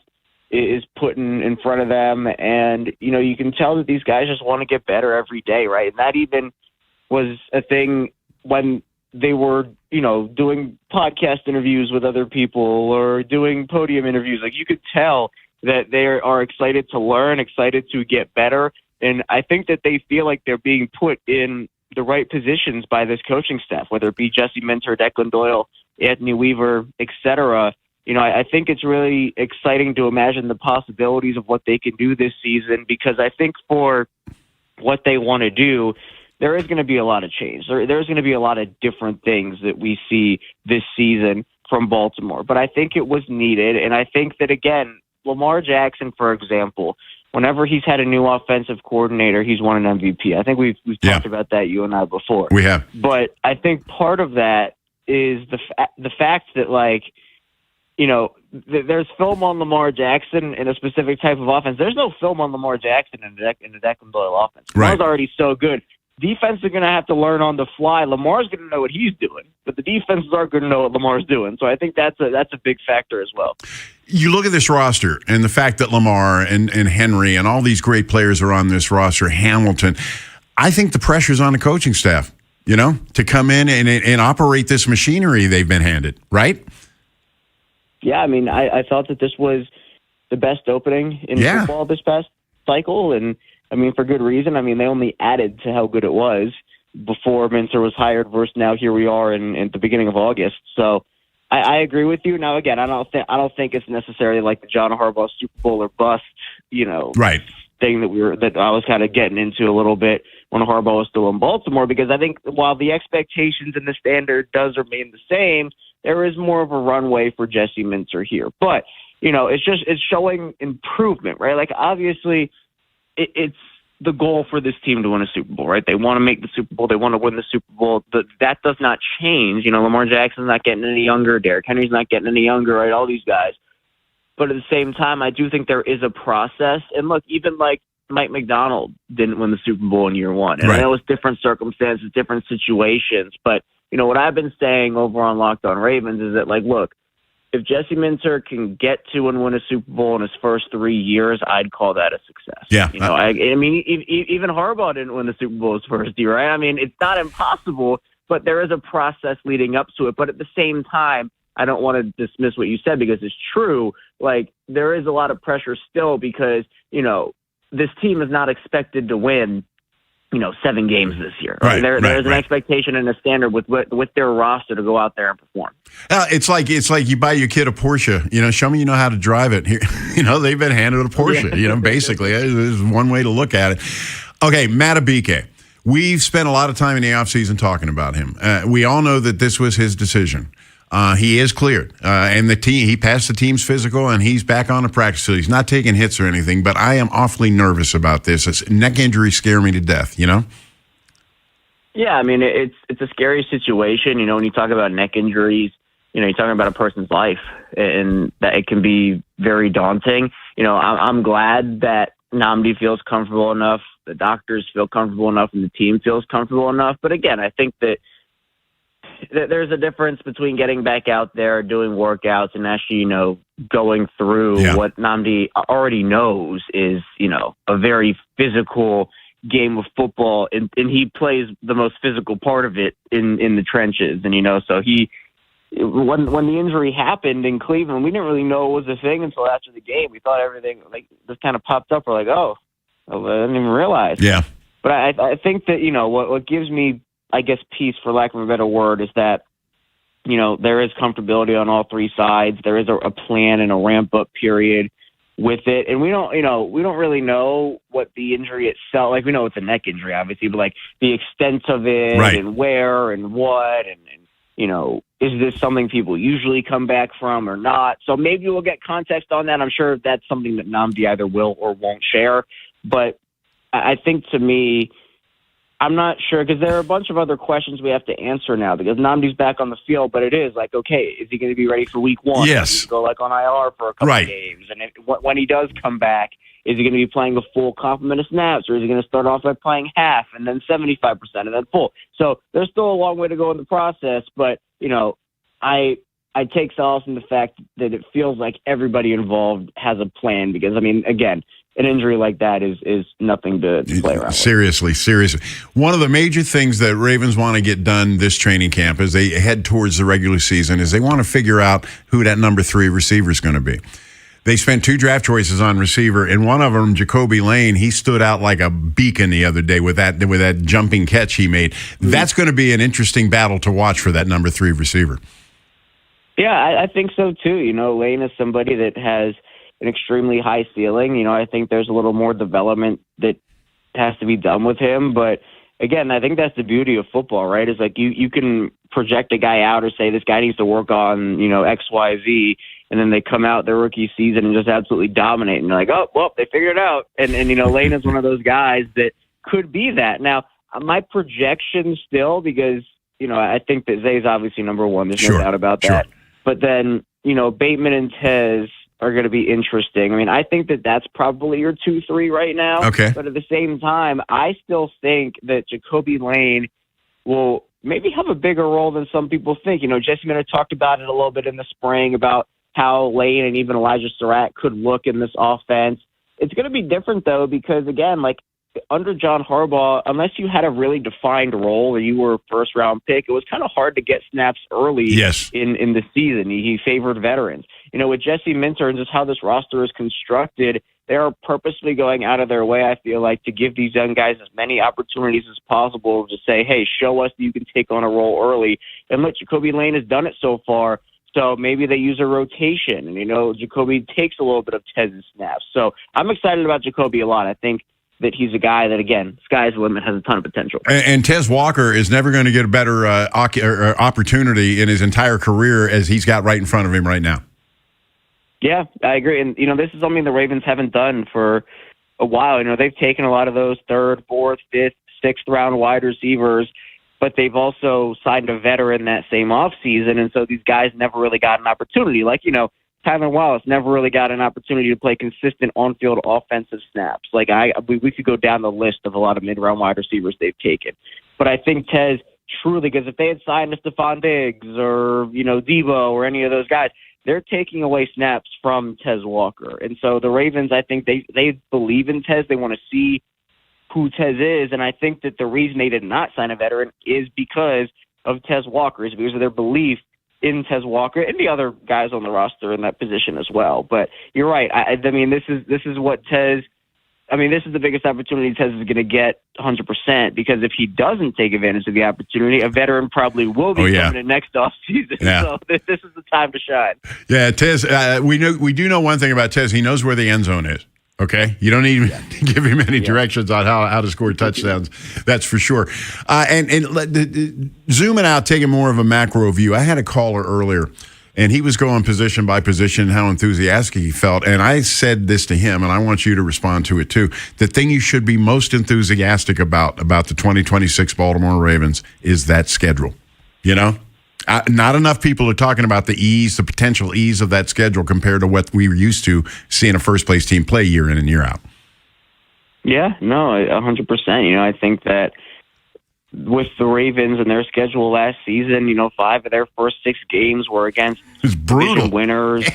is putting in front of them, and you can tell that these guys just want to get better every day, right? And that even was a thing when they were doing podcast interviews with other people or doing podium interviews. Like, you could tell that they are excited to learn, excited to get better, and I think that they feel like they're being put in the right positions by this coaching staff, whether it be Jesse Minter, Declan Doyle, Anthony Weaver, etc. I think it's really exciting to imagine the possibilities of what they can do this season, because I think for what they want to do, there is going to be a lot of change. There's going to be a lot of different things that we see this season from Baltimore. But I think it was needed, and I think that, again, Lamar Jackson, for example, whenever he's had a new offensive coordinator, he's won an MVP. I think we've talked about that, you and I, before. We have. But I think part of that is the fact that, there's film on Lamar Jackson in a specific type of offense. There's no film on Lamar Jackson in the Declan Doyle offense. Lamar's already so good. Defense are going to have to learn on the fly. Lamar's going to know what he's doing, but the defenses aren't going to know what Lamar's doing. So I think that's a big factor as well. You look at this roster and the fact that Lamar and Henry and all these great players are on this roster, Hamilton, I think the pressure's on the coaching staff, to come in and operate this machinery they've been handed, right? Yeah, I mean, I thought that this was the best opening in football this past cycle, and I mean, for good reason. I mean, they only added to how good it was before Minter was hired versus now here we are in the beginning of August. So I agree with you. Now, again, I don't think it's necessarily like the John Harbaugh Super Bowl or bust, thing that I was kind of getting into a little bit when Harbaugh was still in Baltimore, because I think while the expectations and the standard does remain the same, there is more of a runway for Jesse Minter here. But, it's showing improvement, right? Like, obviously, it's the goal for this team to win a Super Bowl, right? They want to make the Super Bowl. They want to win the Super Bowl. That does not change. Lamar Jackson's not getting any younger. Derrick Henry's not getting any younger, right? All these guys. But at the same time, I do think there is a process. And look, even like Mike McDonald didn't win the Super Bowl in year one. And I know it's different circumstances, different situations. But, what I've been saying over on Locked On Ravens is that, like, look, if Jesse Minter can get to and win a Super Bowl in his first 3 years, I'd call that a success. Yeah. I mean, even Harbaugh didn't win the Super Bowl his first year, right? I mean, it's not impossible, but there is a process leading up to it. But at the same time, I don't want to dismiss what you said because it's true. Like, there is a lot of pressure still because, this team is not expected to win, 7 games this year. Right, there's an expectation and a standard with their roster to go out there and perform. It's like you buy your kid a Porsche. Show me you know how to drive it. Here, they've been handed a Porsche. Yeah. Basically, there's one way to look at it. Okay, Matabike. We've spent a lot of time in the offseason talking about him. We all know that this was his decision. He is cleared, and he passed the team's physical, and he's back on the practice field. He's not taking hits or anything, but I am awfully nervous about this. Neck injuries scare me to death, Yeah, I mean, it's a scary situation. When you talk about neck injuries, you're talking about a person's life, and that it can be very daunting. I'm glad that Nnamdi feels comfortable enough, the doctors feel comfortable enough, and the team feels comfortable enough. But again, I think that there's a difference between getting back out there, doing workouts, and actually, going through what Nnamdi already knows is, a very physical game of football, and he plays the most physical part of it in the trenches. And, so when the injury happened in Cleveland, we didn't really know it was a thing until after the game. We thought everything, just kind of popped up. We're like, oh, I didn't even realize. Yeah. But I think that, what gives me, I guess, peace, for lack of a better word, is that, there is comfortability on all three sides. There is a plan and a ramp-up period with it. And we don't really know what the injury itself, like, we know it's a neck injury, obviously, but, like, the extent of it and where and what and is this something people usually come back from or not? So maybe we'll get context on that. I'm sure that's something that Nnamdi either will or won't share. But I think, to me, I'm not sure, because there are a bunch of other questions we have to answer now, because Nnamdi's back on the field, but it is like, okay, is he going to be ready for week 1? Yes. Is he go on IR for a couple of games? And when he does come back, is he going to be playing a full complement of snaps, or is he going to start off by playing half and then 75% and then full? So there's still a long way to go in the process, but, I take solace in the fact that it feels like everybody involved has a plan, because, I mean, again, an injury like that is nothing to play around with. Seriously. One of the major things that Ravens want to get done this training camp as they head towards the regular season is they want to figure out who that number 3 receiver is going to be. They spent 2 draft choices on receiver, and one of them, Jacoby Lane, he stood out like a beacon the other day with that jumping catch he made. That's going to be an interesting battle to watch for that number 3 receiver. Yeah, I think so too. Lane is somebody that has an extremely high ceiling. I think there's a little more development that has to be done with him. But again, I think that's the beauty of football, right? Is like you can project a guy out or say this guy needs to work on, X, Y, Z, and then they come out their rookie season and just absolutely dominate. And you're like, oh, well, they figured it out. And Lane is one of those guys that could be that. Now, my projection still, because, I think that Zay's obviously number 1. There's no doubt about that. But then, Bateman and Tez are going to be interesting. I mean, I think that that's probably your 2-3 right now. Okay. But at the same time, I still think that Jacoby Lane will maybe have a bigger role than some people think. Jesse Minter talked about it a little bit in the spring about how Lane and even Elijah Surratt could look in this offense. It's going to be different, though, because, again, like, under John Harbaugh, unless you had a really defined role or you were a first-round pick, it was kind of hard to get snaps early in the season. He favored veterans. With Jesse Minter and just how this roster is constructed, they are purposely going out of their way, I feel like, to give these young guys as many opportunities as possible to say, hey, show us that you can take on a role early. And look, Jacoby Lane has done it so far. So maybe they use a rotation, and, Jacoby takes a little bit of Tez's snaps. So I'm excited about Jacoby a lot. I think that he's a guy that, again, sky's the limit, has a ton of potential. And Tez Walker is never going to get a better opportunity in his entire career as he's got right in front of him right now. Yeah, I agree. And, this is something the Ravens haven't done for a while. They've taken a lot of those 3rd, 4th, 5th, 6th round wide receivers, but they've also signed a veteran that same offseason, and so these guys never really got an opportunity. Like, Tylan Wallace never really got an opportunity to play consistent on-field offensive snaps. Like, we could go down the list of a lot of mid-round wide receivers they've taken. But I think Tez truly, because if they had signed a Stephon Diggs or, Debo or any of those guys, they're taking away snaps from Tez Walker. And so the Ravens, I think they believe in Tez. They want to see who Tez is, and I think that the reason they did not sign a veteran is because of Tez Walker, is because of their belief in Tez Walker and the other guys on the roster in that position as well. But you're right. I mean, this is what Tez. I mean, this is the biggest opportunity Tez is going to get 100%, because if he doesn't take advantage of the opportunity, a veteran probably will be coming in next offseason. Yeah. So this is the time to shine. Yeah, Tez. We do know one thing about Tez. He knows where the end zone is. Okay, you don't need to give him any directions on how to score touchdowns. That's for sure. And zooming out, taking more of a macro view. I had a caller earlier, and he was going position by position, how enthusiastic he felt. And I said this to him, and I want you to respond to it too. The thing you should be most enthusiastic about the 2026 Baltimore Ravens is that schedule. Not enough people are talking about the potential ease of that schedule compared to what we were used to seeing a first-place team play year in and year out. Yeah, no, 100%. I think that with the Ravens and their schedule last season, 5 of their first 6 games were against division winners.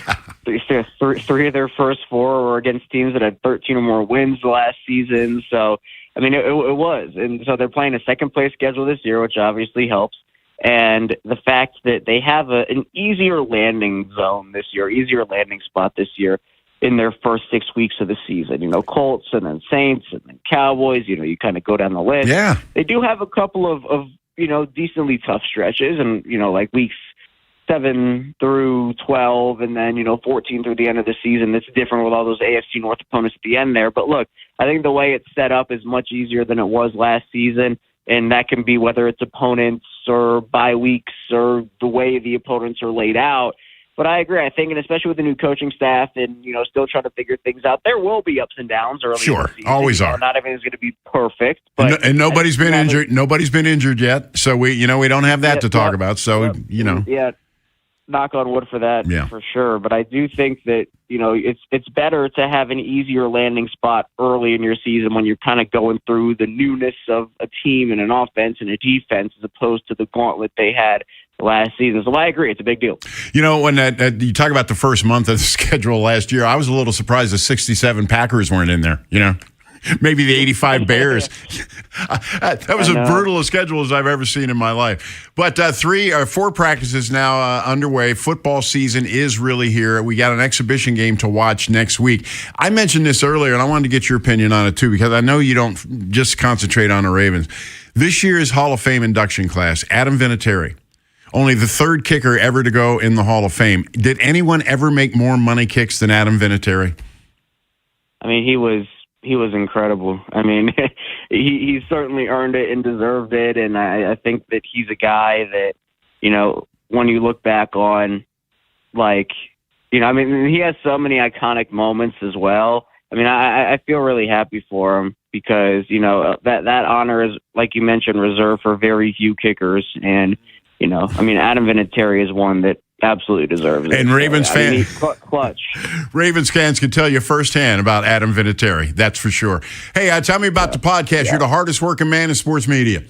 Yeah. 3 of their first 4 were against teams that had 13 or more wins last season. So, I mean, it was. And so they're playing a second-place schedule this year, which obviously helps. And the fact that they have an easier landing zone this year, easier landing spot this year in their first 6 weeks of the season. Colts and then Saints and then Cowboys, you kind of go down the list. Yeah. They do have a couple of decently tough stretches and, like weeks 7 through 12 and then, 14 through the end of the season. It's different with all those AFC North opponents at the end there. But look, I think the way it's set up is much easier than it was last season. And that can be whether it's opponents or bye weeks or the way the opponents are laid out. But I agree. I think, and especially with the new coaching staff and, still trying to figure things out, there will be ups and downs early in the season. Always are. Not everything's going to be perfect. But and nobody's been injured. Nobody's been injured yet. So we don't have that to talk about. So, Yeah. Knock on wood for that, for sure. But I do think that, it's better to have an easier landing spot early in your season when you're kind of going through the newness of a team and an offense and a defense as opposed to the gauntlet they had last season. So I agree. It's a big deal. When you talk about the first month of the schedule last year, I was a little surprised the 67 Packers weren't in there, Maybe the 85 Bears. That was as brutal a schedule as I've ever seen in my life. But 3 or 4 practices now underway. Football season is really here. We got an exhibition game to watch next week. I mentioned this earlier, and I wanted to get your opinion on it too, because I know you don't just concentrate on the Ravens. This year's Hall of Fame induction class, Adam Vinatieri, only the 3rd kicker ever to go in the Hall of Fame. Did anyone ever make more money kicks than Adam Vinatieri? I mean, he was incredible. I mean, he certainly earned it and deserved it. And I think that he's a guy that, when you look back on, he has so many iconic moments as well. I mean, I feel really happy for him because, that honor is, like you mentioned, reserved for very few kickers. And, Adam Vinatieri is one that absolutely deserves it. And Ravens fans, clutch. Ravens fans can tell you firsthand about Adam Vinatieri. That's for sure. Hey, tell me about the podcast. Yeah. You're the hardest working man in sports media.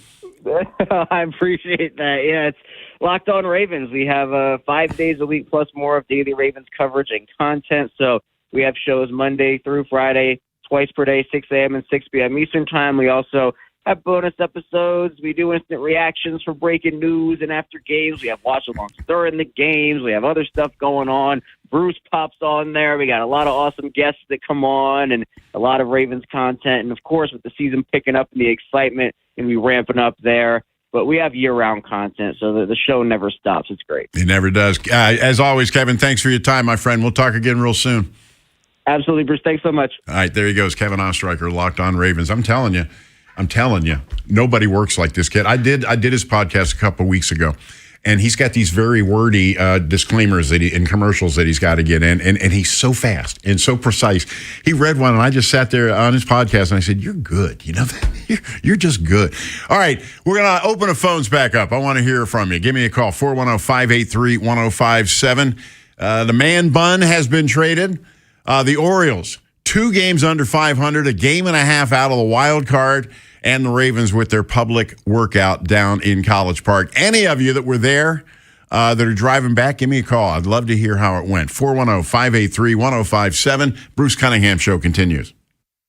I appreciate that. Yeah, it's Locked On Ravens. We have 5 days a week plus more of daily Ravens coverage and content. So we have shows Monday through Friday, twice per day, 6 a.m. and 6 p.m. Eastern Time. We also have bonus episodes. We do instant reactions for breaking news and after games. We have watch-alongs during the games. We have other stuff going on. Bruce pops on there. We got a lot of awesome guests that come on and a lot of Ravens content. And, of course, with the season picking up and the excitement, and we ramping up there. But we have year-round content, so the show never stops. It's great. It never does. As always, Kevin, thanks for your time, my friend. We'll talk again real soon. Absolutely, Bruce. Thanks so much. All right, there he goes, Kevin Ostreicher, Locked On Ravens. I'm telling you, nobody works like this kid. I did his podcast a couple of weeks ago, and he's got these very wordy disclaimers and commercials that he's got to get in, and he's so fast and so precise. He read one, and I just sat there on his podcast, and I said, "You're good. You know, you're just good." All right, we're gonna open the phones back up. I want to hear from you. Give me a call, 410-583-1057. The man bun has been traded. The Orioles, 2 games under 500, a game and a half out of the wild card, and the Ravens with their public workout down in College Park. Any of you that were there that are driving back, give me a call. I'd love to hear how it went. 410-583-1057. Bruce Cunningham Show continues.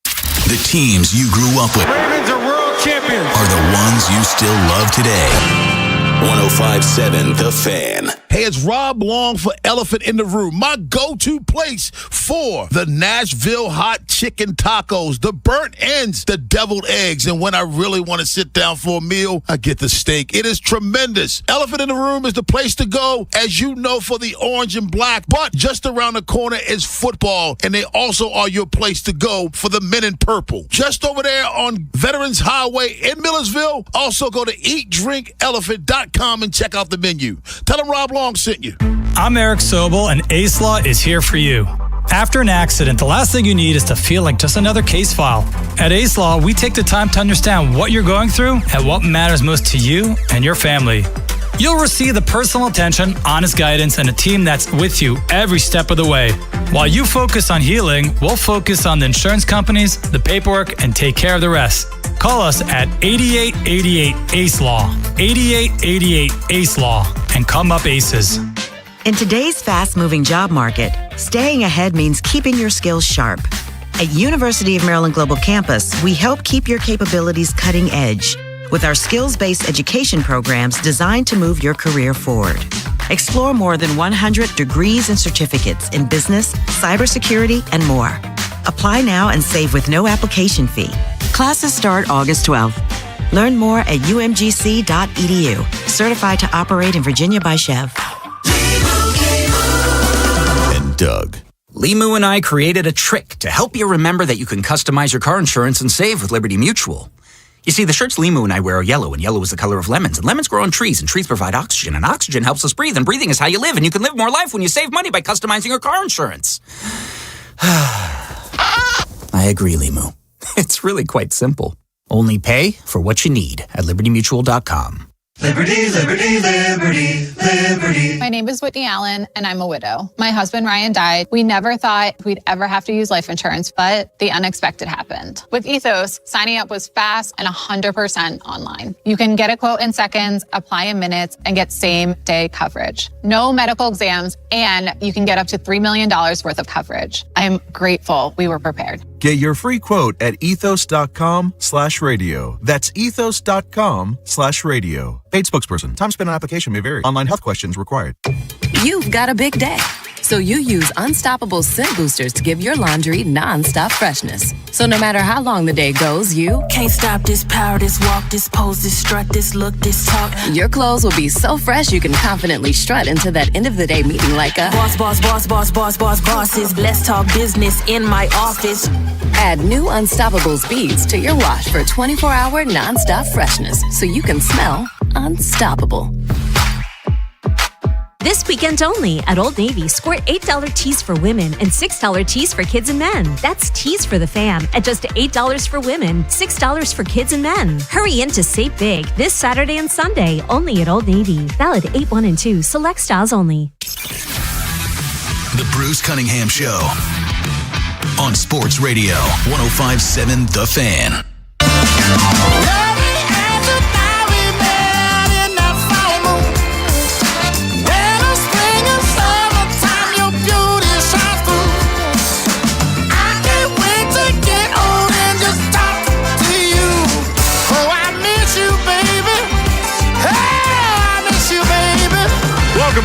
The teams you grew up with Ravens are world champions. are the ones you still love today. 105.7 The Fan. Hey, it's Rob Long for Elephant in the Room, my go-to place for the Nashville hot chicken tacos, the burnt ends, the deviled eggs, and when I really want to sit down for a meal, I get the steak. It is tremendous. Elephant in the Room is the place to go, as you know, for the orange and black, but just around the corner is football, and they also are your place to go for the men in purple. Just over there on Veterans Highway in Millersville, also go to eatdrinkelephant.com and check out the menu. Tell them Rob Long sent you. I'm Eric Sobel, and Ace Law is here for you. After an accident, the last thing you need is to feel like just another case file. At Ace Law, we take the time to understand what you're going through and what matters most to you and your family. You'll receive the personal attention, honest guidance, and a team that's with you every step of the way. While you focus on healing, we'll focus on the insurance companies, the paperwork, and take care of the rest. Call us at 8888 ACE Law, 8888 ACE Law, and come up Aces. In today's fast-moving job market, staying ahead means keeping your skills sharp. At University of Maryland Global Campus, we help keep your capabilities cutting edge with our skills-based education programs designed to move your career forward. Explore more than 100 degrees and certificates in business, cybersecurity, and more. Apply now and save with no application fee. Classes start August 12th. Learn more at umgc.edu. Certified to operate in Virginia by Chev. And Doug. Limu and I created a trick to help you remember that you can customize your car insurance and save with Liberty Mutual. You see, the shirts Limu and I wear are yellow, and yellow is the color of lemons, and lemons grow on trees, and trees provide oxygen, and oxygen helps us breathe, and breathing is how you live, and you can live more life when you save money by customizing your car insurance. I agree, Limu. It's really quite simple. Only pay for what you need at libertymutual.com. Liberty, liberty, liberty, liberty. My name is Whitney Allen, and I'm a widow. My husband, Ryan, died. We never thought we'd ever have to use life insurance, but the unexpected happened. With Ethos, signing up was fast and 100% online. You can get a quote in seconds, apply in minutes, and get same-day coverage. No medical exams, and you can get up to $3 million worth of coverage. I'm grateful we were prepared. Get your free quote at ethos.com/radio. That's ethos.com/radio. Paid spokesperson. Time spent on application may vary. Online health questions required. You've got a big day, so you use Unstoppable scent boosters to give your laundry non-stop freshness. So no matter how long the day goes, you can't stop this power, this walk, this pose, this strut, this look, this talk. Your clothes will be so fresh you can confidently strut into that end of the day meeting like a boss, boss, boss, boss, boss, boss, bosses. Let's talk business in my office. Add new Unstoppable beads to your wash for 24-hour non-stop freshness so you can smell unstoppable. This weekend only at Old Navy, score $8 tees for women and $6 tees for kids and men. That's tees for the fam at just $8 for women, $6 for kids and men. Hurry in to save big this Saturday and Sunday only at Old Navy. Valid 8, 1, and 2. Select styles only. The Bruce Cunningham Show on Sports Radio 105.7 The Fan.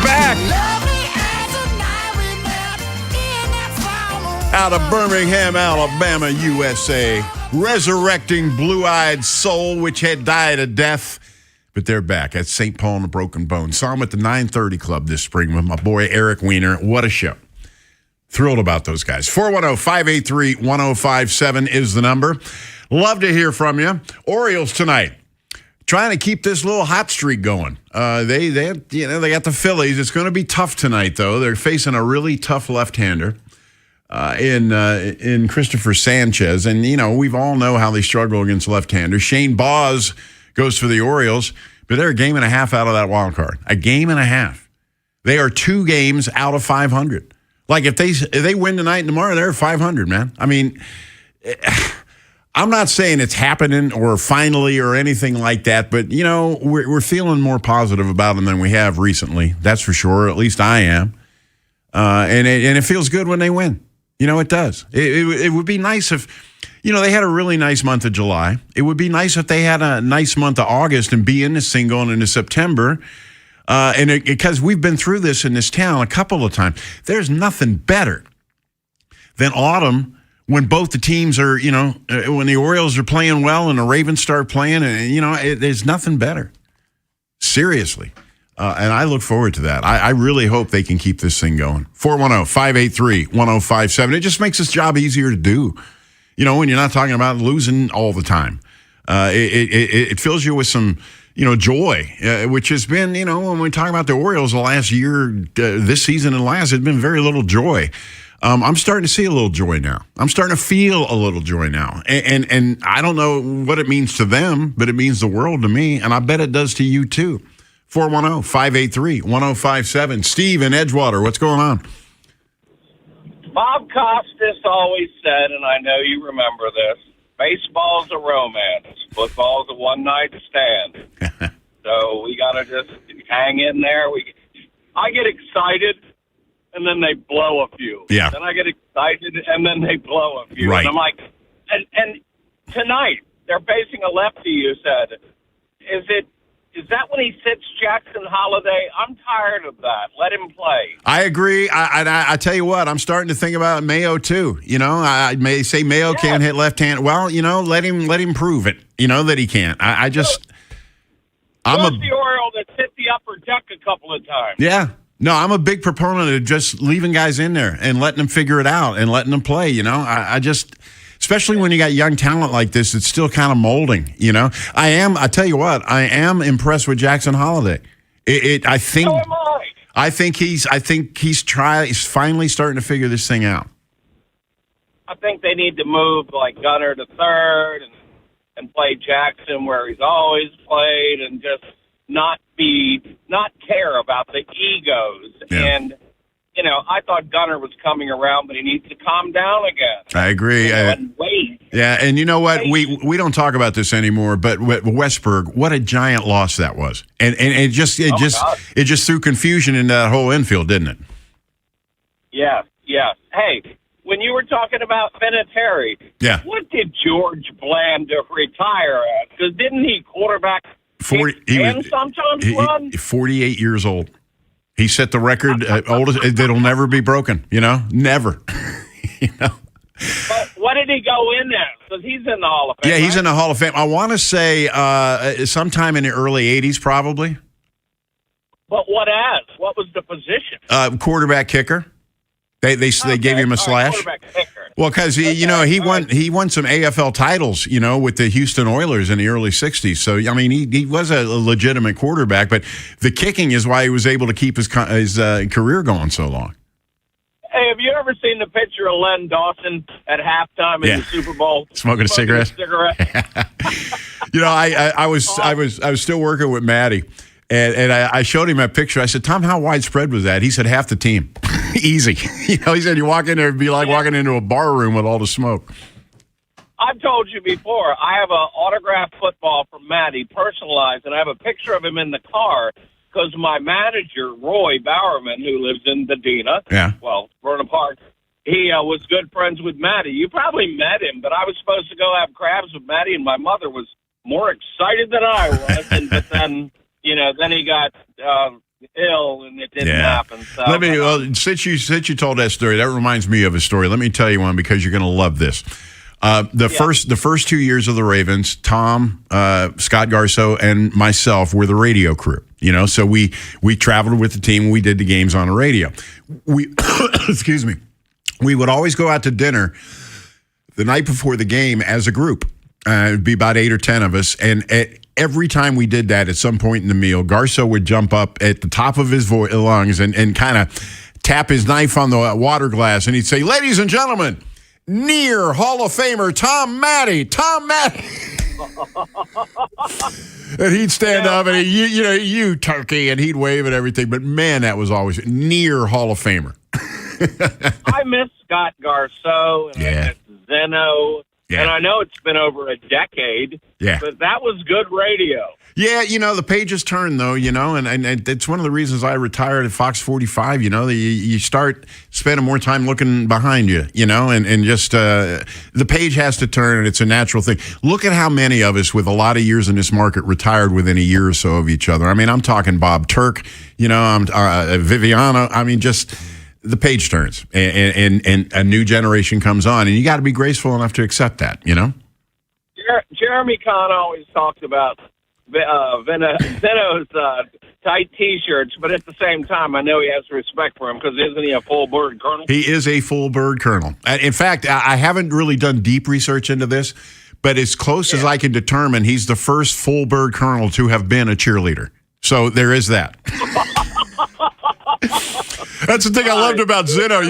back. Out of Birmingham, Alabama, USA. Resurrecting Blue-Eyed Soul, which had died a death. But they're back at St. Paul and the Broken Bones. Saw them at the 930 Club this spring with my boy Eric Weiner. What a show. Thrilled about those guys. 410-583-1057 is the number. Love to hear from you. Orioles tonight. Trying to keep this little hot streak going. They got the Phillies. It's going to be tough tonight, though. They're facing a really tough left-hander in Christopher Sanchez. And, we've all know how they struggle against left-handers. Shane Baz goes for the Orioles, but they're a game and a half out of that wild card. A game and a half. They are 2 games out of 500. Like, if they win tonight and tomorrow, they're 500, man. I mean, I'm not saying it's happening or finally or anything like that, but, we're feeling more positive about them than we have recently. That's for sure. At least I am. And it feels good when they win. It does. It would be nice if, they had a really nice month of July. It would be nice if they had a nice month of August and be in the single and into September. Because we've been through this in this town a couple of times. There's nothing better than autumn when both the teams are, when the Orioles are playing well and the Ravens start playing. And, there's nothing better. Seriously. And I look forward to that. I really hope they can keep this thing going. 410-583-1057. It just makes this job easier to do. When you're not talking about losing all the time. It fills you with some, joy, which has been, when we talk about the Orioles the last year, this season and last, it's been very little joy. I'm starting to see a little joy now. I'm starting to feel a little joy now. And I don't know what it means to them, but it means the world to me. And I bet it does to you too. 410-583-1057. Steve in Edgewater, what's going on? Bob Costas always said, and I know you remember this, baseball's a romance. Football's a one-night stand. So we got to just hang in there. I get excited, and then they blow a few. Yeah. Then I get excited, and then they blow a few. Right. And I'm like, and tonight, they're facing a lefty, you said. Is that when he sits Jackson Holiday? I'm tired of that. Let him play. I agree. I tell you what, I'm starting to think about Mayo too. I may say Mayo can't hit left hand. Well, let him prove it. That he can't. I'm the Oriole that's hit the upper deck a couple of times. Yeah. No, I'm a big proponent of just leaving guys in there and letting them figure it out and letting them play. I just. Especially when you got young talent like this, it's still kind of molding, I tell you what, I am impressed with Jackson Holiday. I think he's finally starting to figure this thing out. I think they need to move like Gunnar to third and play Jackson where he's always played and just not care about the egos. Yeah. And I thought Gunnar was coming around, but he needs to calm down again. I agree. And wait. Yeah, and you know what? We don't talk about this anymore, but Westberg, what a giant loss that was. And it just threw confusion into that whole infield, didn't it? Yes. Hey, when you were talking about Vinatieri, what did George Blanda retire at? Because didn't he quarterback 48 years old. He set the record oldest that'll never be broken. Never. But what did he go in at? Because he's in the Hall of Fame. Yeah, he's in the Hall of Fame. I want to say sometime in the early 80s, probably. But what was the position? Quarterback kicker. They gave him a slash. Quarterback kicker. Well, because he won some AFL titles, with the Houston Oilers in the early '60s. So he was a legitimate quarterback, but the kicking is why he was able to keep his career going so long. Hey, have you ever seen the picture of Len Dawson at halftime in the Super Bowl smoking a cigarette? I was still working with Matty. And I showed him a picture. I said, Tom, how widespread was that? He said, half the team. Easy. He said, you walk in there, it'd be like walking into a bar room with all the smoke. I've told you before, I have an autographed football from Matty, personalized, and I have a picture of him in the car because my manager, Roy Bowerman, who lives in Medina, Vernon Park, he was good friends with Matty. You probably met him, but I was supposed to go have crabs with Matty, and my mother was more excited than I was. But then... then he got ill, and it didn't happen. So, Let me since you told that story, that reminds me of a story. Let me tell you one because you're going to love this. The first 2 years of the Ravens, Tom, Scott Garceau, and myself were the radio crew. So we traveled with the team. We did the games on the radio. We excuse me. We would always go out to dinner the night before the game as a group. It'd be about 8 or 10 of us, and every time we did that, at some point in the meal, Garceau would jump up at the top of his lungs and kind of tap his knife on the water glass, and he'd say, "Ladies and gentlemen, near Hall of Famer Tom Matte." And he'd stand up and you turkey, and he'd wave and everything. But man, that was always near Hall of Famer. I miss Scott Garceau and I miss Zeno. Yeah. And I know it's been over a decade, but that was good radio. Yeah, the pages turn, though, and it's one of the reasons I retired at Fox 45, you start spending more time looking behind you, and just the page has to turn, and it's a natural thing. Look at how many of us with a lot of years in this market retired within a year or so of each other. I mean, I'm talking Bob Turk, I'm Viviano. I mean, just... the page turns, and a new generation comes on, and you got to be graceful enough to accept that, Jeremy Kahn always talked about Zeno's tight T-shirts, but at the same time, I know he has respect for him because isn't he a full bird colonel? He is a full bird colonel. In fact, I haven't really done deep research into this, but as close as I can determine, he's the first full bird colonel to have been a cheerleader. So there is that. That's the thing I loved about Zeno.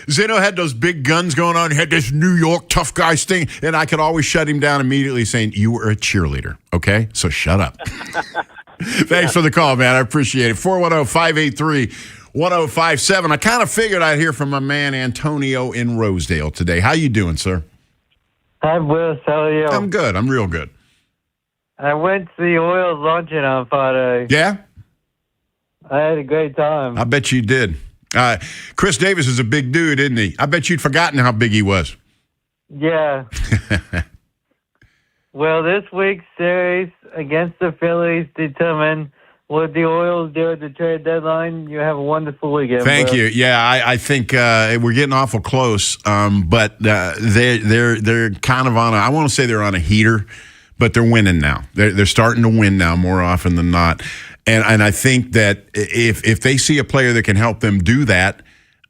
Zeno had those big guns going on. He had this New York tough guy thing, and I could always shut him down immediately saying, "You were a cheerleader, okay? So shut up." Thanks for the call, man. I appreciate it. 410-583-1057. I kind of figured I'd hear from my man Antonio in Rosedale today. How you doing, sir? I'm Will. How are you? I'm good. I'm real good. I went to the Oils luncheon on Friday. Yeah? I had a great time. I bet you did. Chris Davis is a big dude, isn't he? I bet you'd forgotten how big he was. Yeah. Well, this week's series against the Phillies determine what the Oils do at the trade deadline. You have a wonderful weekend. Thank you. Yeah, I think we're getting awful close, but they're kind of on I want to say they're on a heater, but they're winning now. They're starting to win now more often than not. And I think that if they see a player that can help them do that,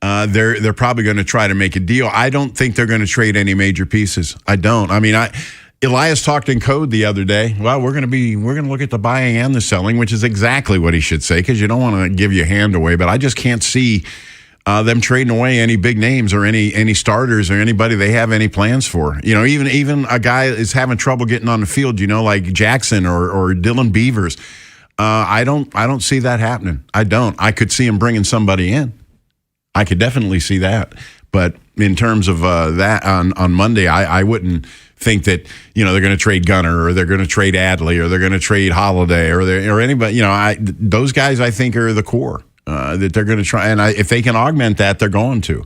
they're probably going to try to make a deal. I don't think they're going to trade any major pieces. I don't. I mean, Elias talked in code the other day. Well, we're going to look at the buying and the selling, which is exactly what he should say, because you don't want to give your hand away. But I just can't see them trading away any big names or any starters or anybody they have any plans for. Even a guy is having trouble getting on the field. Like Jackson or Dylan Beavers. I don't see that happening. I don't. I could see him bringing somebody in. I could definitely see that. But in terms of that on Monday, I wouldn't think that they're going to trade Gunnar or they're going to trade Adley or they're going to trade Holiday or anybody. Those guys I think are the core that they're going to try. And if they can augment that, they're going to.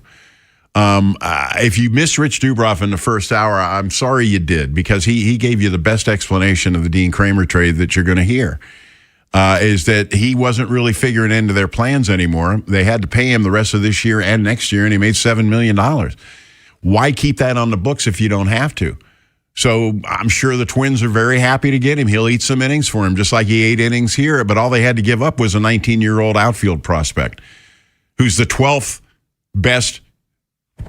If you missed Rich Dubroff in the first hour, I'm sorry you did, because he gave you the best explanation of the Dean Kramer trade that you're going to hear. Is that he wasn't really figuring into their plans anymore. They had to pay him the rest of this year and next year, and he made $7 million. Why keep that on the books if you don't have to? So I'm sure the Twins are very happy to get him. He'll eat some innings for him, just like he ate innings here, but all they had to give up was a 19-year-old outfield prospect who's the 12th best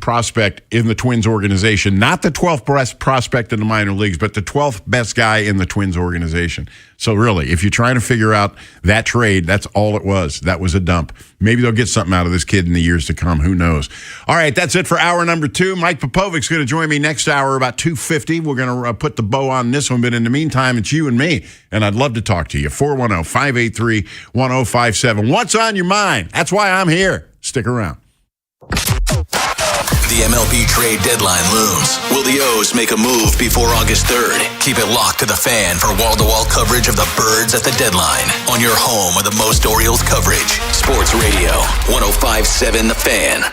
prospect in the Twins organization. Not the 12th best prospect in the minor leagues, but the 12th best guy in the Twins organization. So really, if you're trying to figure out that trade, that's all it was. That was a dump. Maybe they'll get something out of this kid in the years to come. Who knows? All right, that's it for hour number 2. Mike Popovic's going to join me next hour about 2:50. We're going to put the bow on this one, but in the meantime, it's you and me, and I'd love to talk to you. 410-583-1057. What's on your mind? That's why I'm here. Stick around. The MLB trade deadline looms. Will the O's make a move before August 3rd? Keep it locked to the Fan for wall-to-wall coverage of the Birds at the deadline on your home of the most Orioles coverage. Sports Radio 105.7 The Fan.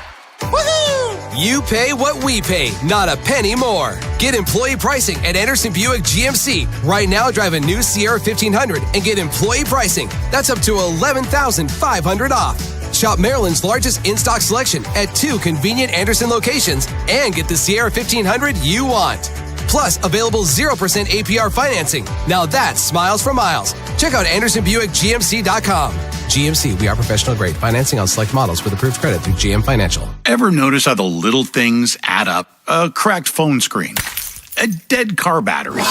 You pay what we pay, not a penny more. Get employee pricing at Anderson Buick GMC. Right now, drive a new Sierra 1500 and get employee pricing. That's up to $11,500 off. Shop Maryland's largest in-stock selection at 2 convenient Anderson locations and get the Sierra 1500 you want. Plus, available 0% APR financing. Now that's smiles for miles. Check out AndersonBuickGMC.com. GMC, we are professional grade. Financing on select models with approved credit through GM Financial. Ever notice how the little things add up? A cracked phone screen, a dead car battery,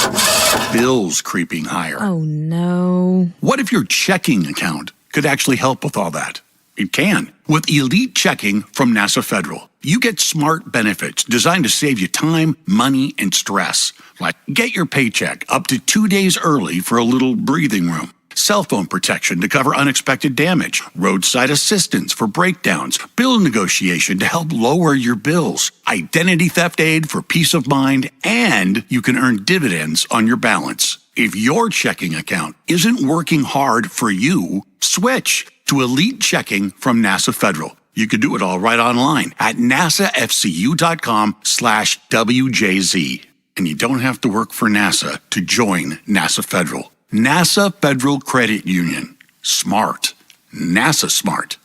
bills creeping higher. Oh, no. What if your checking account could actually help with all that? It can. With Elite Checking from NASA Federal, you get smart benefits designed to save you time, money, and stress. Like get your paycheck up to 2 days early for a little breathing room. Cell phone protection to cover unexpected damage, roadside assistance for breakdowns, bill negotiation to help lower your bills, identity theft aid for peace of mind, and you can earn dividends on your balance. If your checking account isn't working hard for you, switch to Elite Checking from NASA Federal. You can do it all right online at nasafcu.com/WJZ. And you don't have to work for NASA to join NASA Federal. NASA Federal Credit Union. Smart. NASA smart.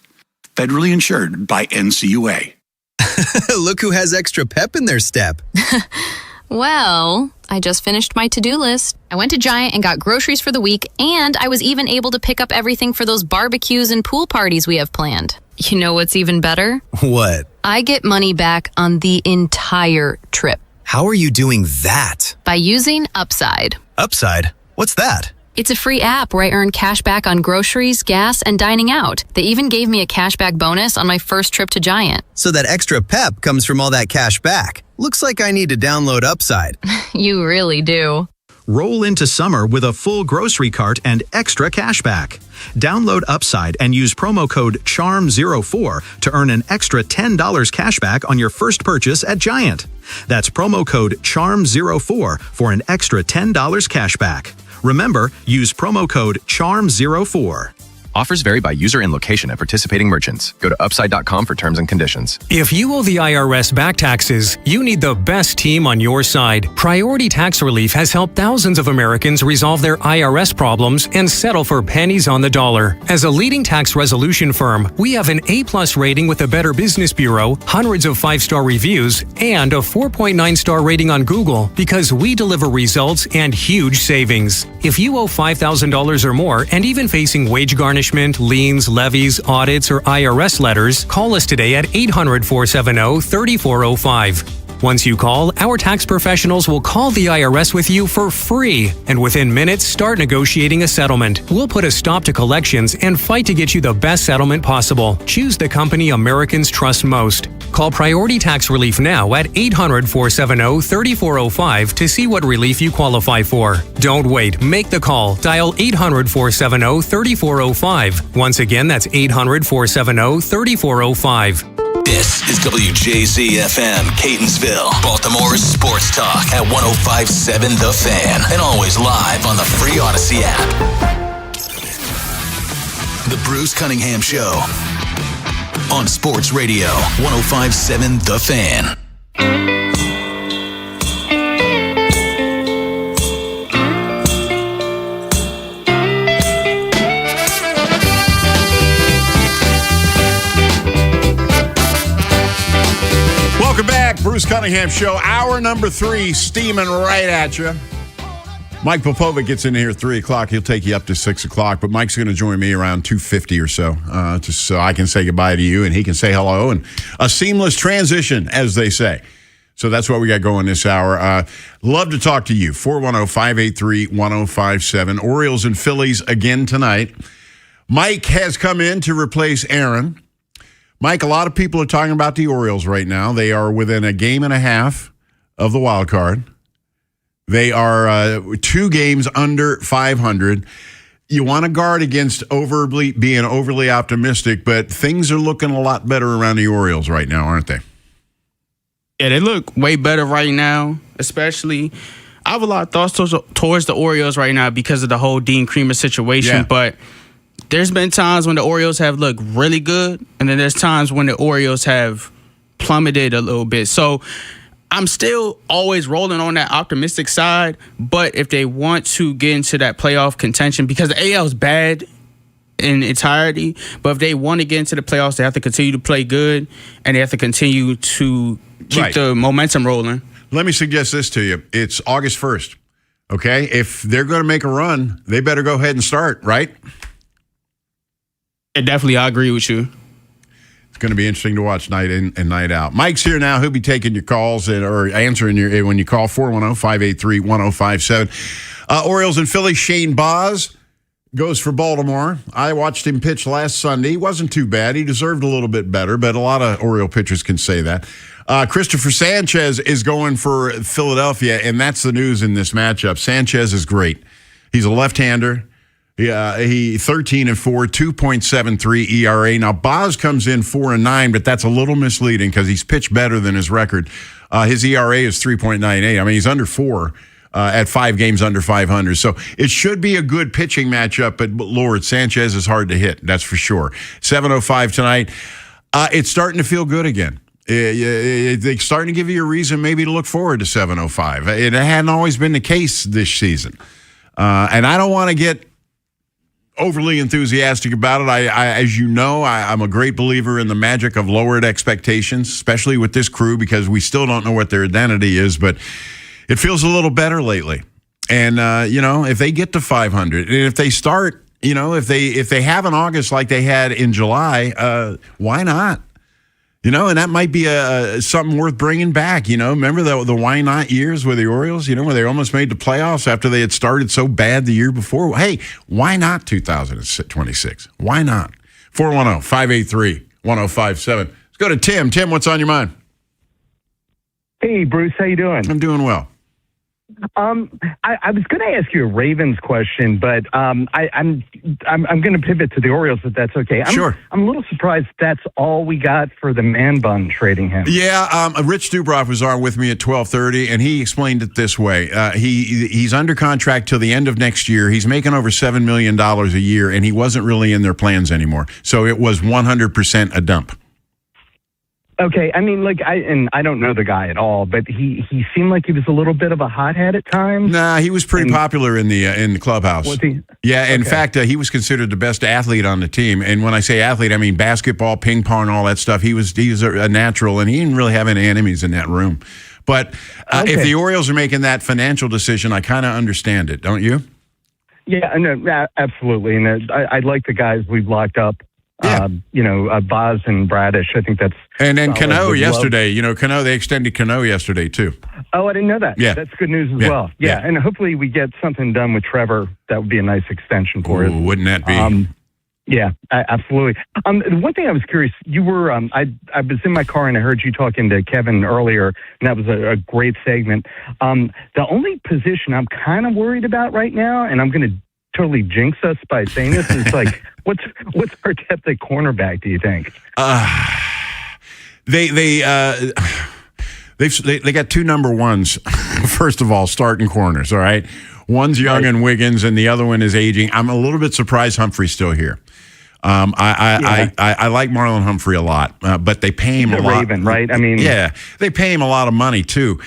Federally insured by NCUA. Look who has extra pep in their step. Well, I just finished my to-do list. I went to Giant and got groceries for the week, and I was even able to pick up everything for those barbecues and pool parties we have planned. You know what's even better? What? I get money back on the entire trip. How are you doing that? By using Upside. Upside? What's that? It's a free app where I earn cash back on groceries, gas, and dining out. They even gave me a cashback bonus on my first trip to Giant. So that extra pep comes from all that cash back. Looks like I need to download Upside. You really do. Roll into summer with a full grocery cart and extra cash back. Download Upside and use promo code CHARM04 to earn an extra $10 cash back on your first purchase at Giant. That's promo code CHARM04 for an extra $10 cash back. Remember, use promo code CHARM04. Offers vary by user and location at participating merchants. Go to upside.com for terms and conditions. If you owe the IRS back taxes, you need the best team on your side. Priority Tax Relief has helped thousands of Americans resolve their IRS problems and settle for pennies on the dollar. As a leading tax resolution firm, we have an A+ rating with the Better Business Bureau, hundreds of 5-star reviews, and a 4.9-star rating on Google because we deliver results and huge savings. If you owe $5,000 or more and even facing wage garnishment, liens, levies, audits, or IRS letters, call us today at 800-470-3405. Once you call, our tax professionals will call the IRS with you for free, and within minutes, start negotiating a settlement. We'll put a stop to collections and fight to get you the best settlement possible. Choose the company Americans trust most. Call Priority Tax Relief now at 800-470-3405 to see what relief you qualify for. Don't wait. Make the call. Dial 800-470-3405. Once again, that's 800-470-3405. This is WJZ-FM, Catonsville, Baltimore's sports talk at 105.7 The Fan, and always live on the free Odyssey app. The Bruce Cunningham Show on Sports Radio 105.7 The Fan. Welcome back, Bruce Cunningham Show. Hour number 3, steaming right at you. Mike Popovic gets in here at 3 o'clock. He'll take you up to 6 o'clock, but Mike's going to join me around 2:50 or so, just so I can say goodbye to you and he can say hello, and a seamless transition, as they say. So that's what we got going this hour. Love to talk to you. 410-583-1057. Orioles and Phillies again tonight. Mike has come in to replace Aaron. Mike, a lot of people are talking about the Orioles right now. They are within a game and a half of the wild card. They are 2 games under 500. You want to guard against being overly optimistic, but things are looking a lot better around the Orioles right now, aren't they? Yeah, they look way better right now, especially. I have a lot of thoughts towards the Orioles right now because of the whole Dean Kremer situation, but there's been times when the Orioles have looked really good, and then there's times when the Orioles have plummeted a little bit. So I'm still always rolling on that optimistic side, but if they want to get into that playoff contention, because the AL is bad in entirety, but if they want to get into the playoffs, they have to continue to play good, and they have to continue to keep the momentum rolling. Let me suggest this to you. It's August 1st, okay? If they're going to make a run, they better go ahead and start, right? Definitely, I agree with you. It's going to be interesting to watch night in and night out. Mike's here now. He'll be taking your calls or answering your when you call 410-583-1057. Orioles and Phillies, Shane Baz goes for Baltimore. I watched him pitch last Sunday. He wasn't too bad. He deserved a little bit better, but a lot of Oriole pitchers can say that. Christopher Sanchez is going for Philadelphia, and that's the news in this matchup. Sanchez is great. He's a left-hander. He 13-4, 2.73 ERA. Now, Baz comes in 4-9, but that's a little misleading because he's pitched better than his record. His ERA is 3.98. I mean, he's under 4 at 5 games under 500. So it should be a good pitching matchup, but Lord, Sanchez is hard to hit. That's for sure. 7:05 tonight. It's starting to feel good again. It's starting to give you a reason maybe to look forward to 7:05. It hadn't always been the case this season. And I don't want to get overly enthusiastic about it. As you know, I'm a great believer in the magic of lowered expectations, especially with this crew, because we still don't know what their identity is, but it feels a little better lately. And, if they get to 500, and if they start, if they have an August like they had in July, why not? And that might be something worth bringing back. Remember the why not years with the Orioles, where they almost made the playoffs after they had started so bad the year before. Hey, why not 2026? Why not? 410-583-1057. Let's go to Tim. Tim, what's on your mind? Hey, Bruce, how you doing? I'm doing well. I was going to ask you a Ravens question, but I'm going to pivot to the Orioles if that's okay. Sure. I'm a little surprised that's all we got for the man bun trading him. Yeah, Rich Dubroff was on with me at 12:30, and he explained it this way. He's under contract till the end of next year. He's making over $7 million a year, and he wasn't really in their plans anymore. So it was 100% a dump. Okay, I mean, I don't know the guy at all, but he seemed like he was a little bit of a hothead at times. Nah, he was pretty popular in the clubhouse. Was he? Yeah, in fact, he was considered the best athlete on the team. And when I say athlete, I mean basketball, ping pong, all that stuff. He was a natural, and he didn't really have any enemies in that room. But if the Orioles are making that financial decision, I kind of understand it, don't you? Yeah, no, absolutely. And I like the guys we've locked up. Yeah. Baz and Bradish. I think that's. And then Cano yesterday. Cano, they extended Cano yesterday, too. Oh, I didn't know that. Yeah. That's good news as well. Yeah. And hopefully we get something done with Trevor. That would be a nice extension for us. Wouldn't that be? Yeah, absolutely. One thing I was curious, you were, I was in my car and I heard you talking to Kevin earlier, and that was a great segment. The only position I'm kind of worried about right now, and I'm going to totally jinx us by saying this, is what's our depth at cornerback, do you think? They got 2 number ones. First of all, starting corners. All right, one's Young and Wiggins, and the other one is aging. I'm a little bit surprised Humphrey's still here. I like Marlon Humphrey a lot, but they pay him a lot. Raven, right? I mean, yeah, they pay him a lot of money too.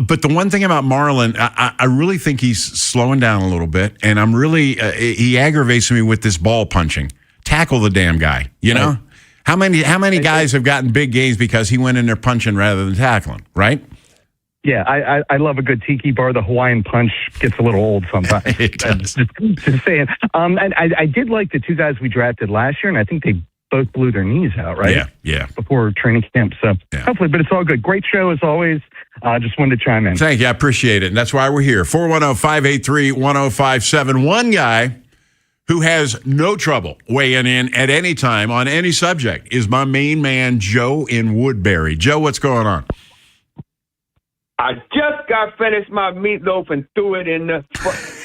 But the one thing about Marlon, I really think he's slowing down a little bit, and I'm really he aggravates me with this ball punching. Tackle the damn guy, you know? How many guys have gotten big games because he went in there punching rather than tackling, right? Yeah, I love a good tiki bar. The Hawaiian punch gets a little old sometimes. It does. Just saying. And I did like the 2 guys we drafted last year, and I think they both blew their knees out, right? Yeah. Before training camp. So hopefully, but it's all good. Great show as always. Just wanted to chime in. Thank you. I appreciate it. And that's why we're here. 410-583-1057. One guy who has no trouble weighing in at any time on any subject is my main man, Joe in Woodbury. Joe, what's going on? I just got finished my meatloaf and threw it in the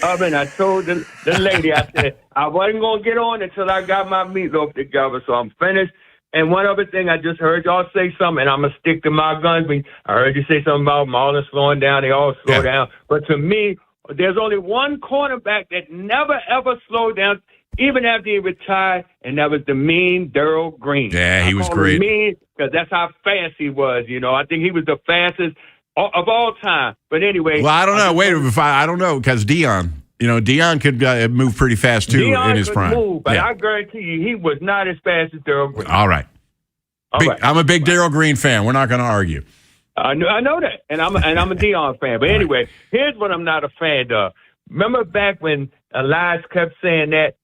oven. I told the lady, I said, I wasn't going to get on until I got my meatloaf together, so I'm finished. And one other thing, I just heard y'all say something, and I'm going to stick to my guns. I heard you say something about Marlon slowing down. They all slow down. But to me, there's only one cornerback that never, ever slowed down. even after he retired, and that was the mean Daryl Green. Yeah, he was call great. him mean because that's how fast he was. I think he was the fastest of all time. But anyway. Well, I don't know. Wait, I don't know because Deion. Deion could move pretty fast too in his prime. Move, but I guarantee you, he was not as fast as Daryl Green. All right. I'm a big Daryl Green fan. We're not going to argue. I know that, and I'm a Deion fan. But anyway, here's what I'm not a fan of. Remember back when Elias kept saying that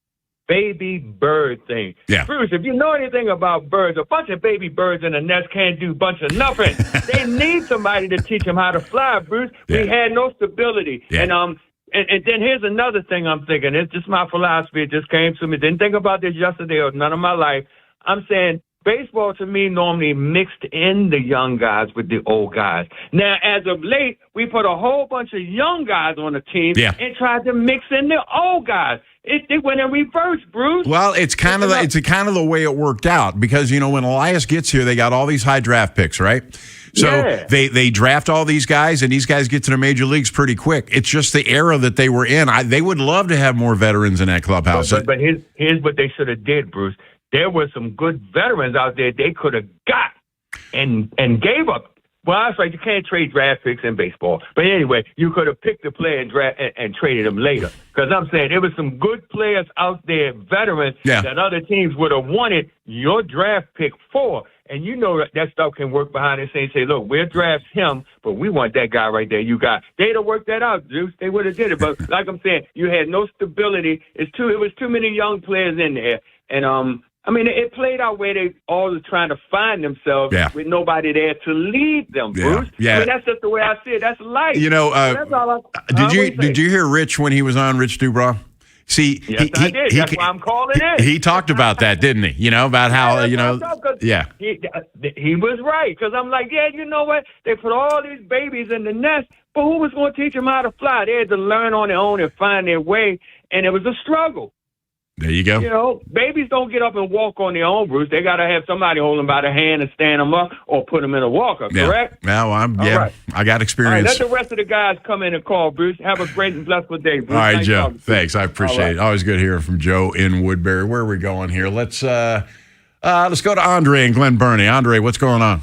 baby bird thing? Yeah. Bruce, if you know anything about birds, a bunch of baby birds in a nest can't do a bunch of nothing. They need somebody to teach them how to fly, Bruce. Yeah. We had no stability, Yeah. And then here's another thing I'm thinking. It's just my philosophy. It just came to me. Didn't think about this yesterday or none of my life. I'm saying baseball, to me, normally mixed in the young guys with the old guys. Now, as of late, we put a whole bunch of young guys on the team and tried to mix in the old guys. It went in reverse, Bruce. Well, it's kind of the way it worked out because, when Elias gets here, they got all these high draft picks, right? So they draft all these guys, and these guys get to the major leagues pretty quick. It's just the era that they were in. They would love to have more veterans in that clubhouse. But here's what they should have did, Bruce. There were some good veterans out there they could have got and gave up. Well, I was like, you can't trade draft picks in baseball. But anyway, you could have picked a player and traded him later. Because I'm saying there were some good players out there, veterans, that other teams would have wanted your draft pick for. And that stuff can work behind the scenes. Say, look, we'll draft him, but we want that guy right there. You got. They'd have worked that out, Juice. They would have did it. But like I'm saying, you had no stability. It was too many young players in there. And it played out where they all were trying to find themselves with nobody there to lead them, Bruce. Yeah. That's just the way I see it. That's life. That's all did you hear Rich when he was on, Rich Dubrow? See, yes, I did. That's why I'm calling in. He talked about that, didn't he? About how, He was right. Because I'm like, you know what? They put all these babies in the nest, but who was going to teach them how to fly? They had to learn on their own and find their way, and it was a struggle. There you go. Babies don't get up and walk on their own, Bruce. They got to have somebody hold them by the hand and stand them up or put them in a walker, correct? Well, right. I got experience. All right, let the rest of the guys come in and call, Bruce. Have a great and blessed day, Bruce. All right, nice Joe. Thanks. I appreciate it. Always good hearing from Joe in Woodbury. Where are we going here? Let's go to Andre and Glen Burnie. Andre, what's going on?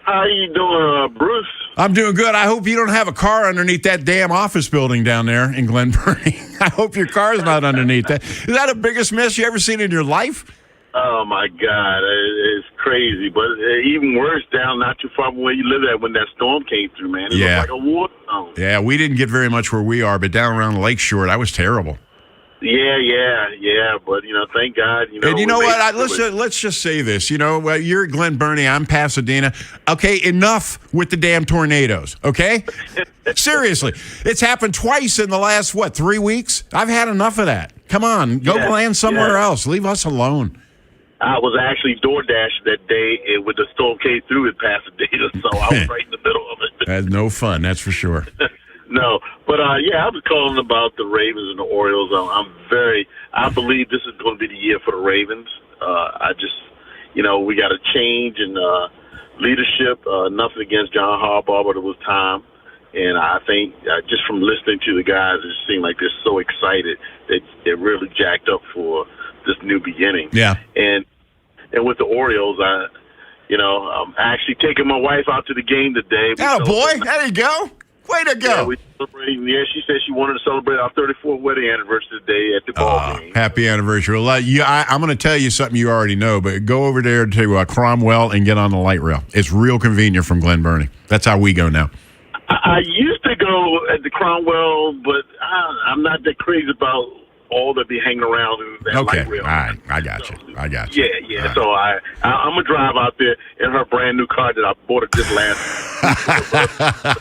How you doing, Bruce? I'm doing good. I hope you don't have a car underneath that damn office building down there in Glen Burnie. I hope your car's not underneath that. Is that the biggest mess you ever seen in your life? Oh, my God. It's crazy. But even worse down not too far from where you live at when that storm came through, man. It was like a war zone. Yeah, we didn't get very much where we are, but down around Lakeshore, that was terrible. Yeah. But, thank God. And you know what? Let's just say this. You're at Glen Burnie. I'm Pasadena. Okay, enough with the damn tornadoes, okay? Seriously. It's happened twice in the last, 3 weeks? I've had enough of that. Come on. Go land somewhere else. Leave us alone. I was actually DoorDash that day when the storm came through in Pasadena, so I was right in the middle of it. That's no fun, that's for sure. No, but I was calling about the Ravens and the Orioles. I believe this is going to be the year for the Ravens. We got a change in leadership. Nothing against John Harbaugh, but it was time. And I think just from listening to the guys, it seemed like they're so excited that they're really jacked up for this new beginning. Yeah. And with the Orioles, I'm actually taking my wife out to the game today. Oh, boy. There you go. Way to go. Yeah, we're celebrating. Yeah, she said she wanted to celebrate our 34th wedding anniversary today at the ball game. Happy anniversary. Well, I'm going to tell you something you already know, but go over there to Cromwell and get on the light rail. It's real convenient from Glen Burnie. That's how we go now. I used to go at the Cromwell, but I'm not that crazy about all that be hanging around in that light rail. All right. I got you. Yeah. Right. So I'm going to drive out there in her brand new car that I bought her just last week.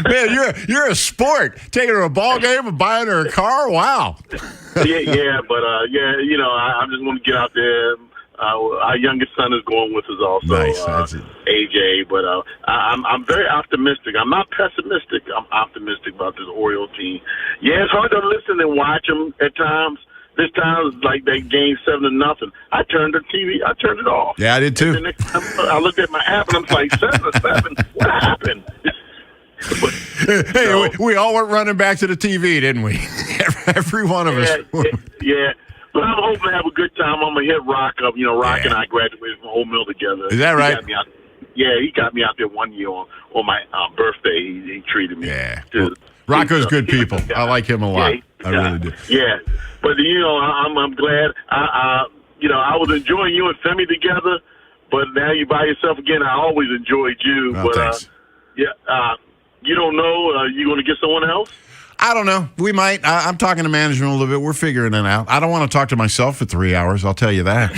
Man, you're a sport. Taking her to a ball game and buying her a car? Wow. But I just want to get out there. Our youngest son is going with us also, nice. AJ. But I'm very optimistic. I'm not pessimistic. I'm optimistic about this Orioles team. Yeah, it's hard to listen and watch them at times. This time, it's like that game 7-0. I turned the TV. I turned it off. Yeah, I did too. And the next time I looked at my app and I'm like 7-7. What happened? Hey, we all went running back to the TV, didn't we? Every one of us. Yeah. But I'm hoping to have a good time. I'm going to hit Rock up. Rock and I graduated from Ole Mill together. Is that right? He got me out there one year on my birthday. He treated me. Yeah. Rocco's good people. I like him a lot. I really do. Yeah. But, I'm glad. I was enjoying you and Femi together, but now you're by yourself again. I always enjoyed you. Oh, thanks. You don't know. You going to get someone else? I don't know. We might. I'm talking to management a little bit. We're figuring it out. I don't want to talk to myself for 3 hours. I'll tell you that.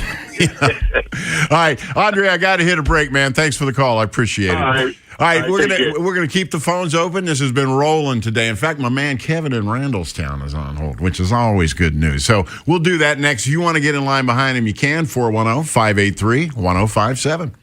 All right, Andre, I got to hit a break, man. Thanks for the call. I appreciate it. All right, we're gonna keep the phones open. This has been rolling today. In fact, my man Kevin in Randallstown is on hold, which is always good news. So we'll do that next. If you want to get in line behind him, you can. 410-583-1057.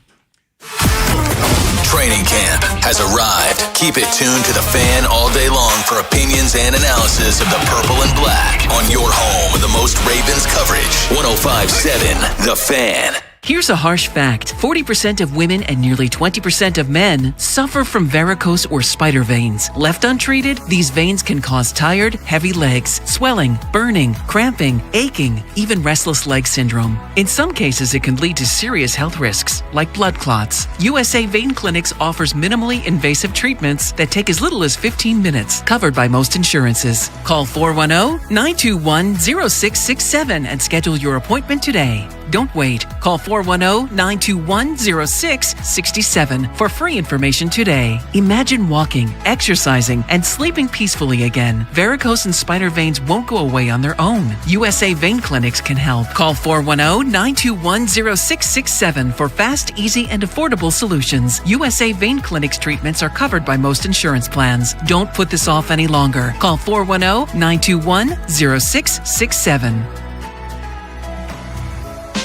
Training camp has arrived. Keep it tuned to The Fan all day long for opinions and analysis of the purple and black on your home with the most Ravens coverage. 105.7 The Fan. Here's a harsh fact. 40% of women and nearly 20% of men suffer from varicose or spider veins. Left untreated, these veins can cause tired, heavy legs, swelling, burning, cramping, aching, even restless leg syndrome. In some cases, it can lead to serious health risks, like blood clots. USA Vein Clinics offers minimally invasive treatments that take as little as 15 minutes, covered by most insurances. Call 410-921-0667 and schedule your appointment today. Don't wait. Call 410-921-0667 for free information today. Imagine walking, exercising, and sleeping peacefully again. Varicose and spider veins won't go away on their own. USA Vein Clinics can help. Call 410-921-0667 for fast, easy, and affordable solutions. USA Vein Clinics treatments are covered by most insurance plans. Don't put this off any longer. Call 410-921-0667.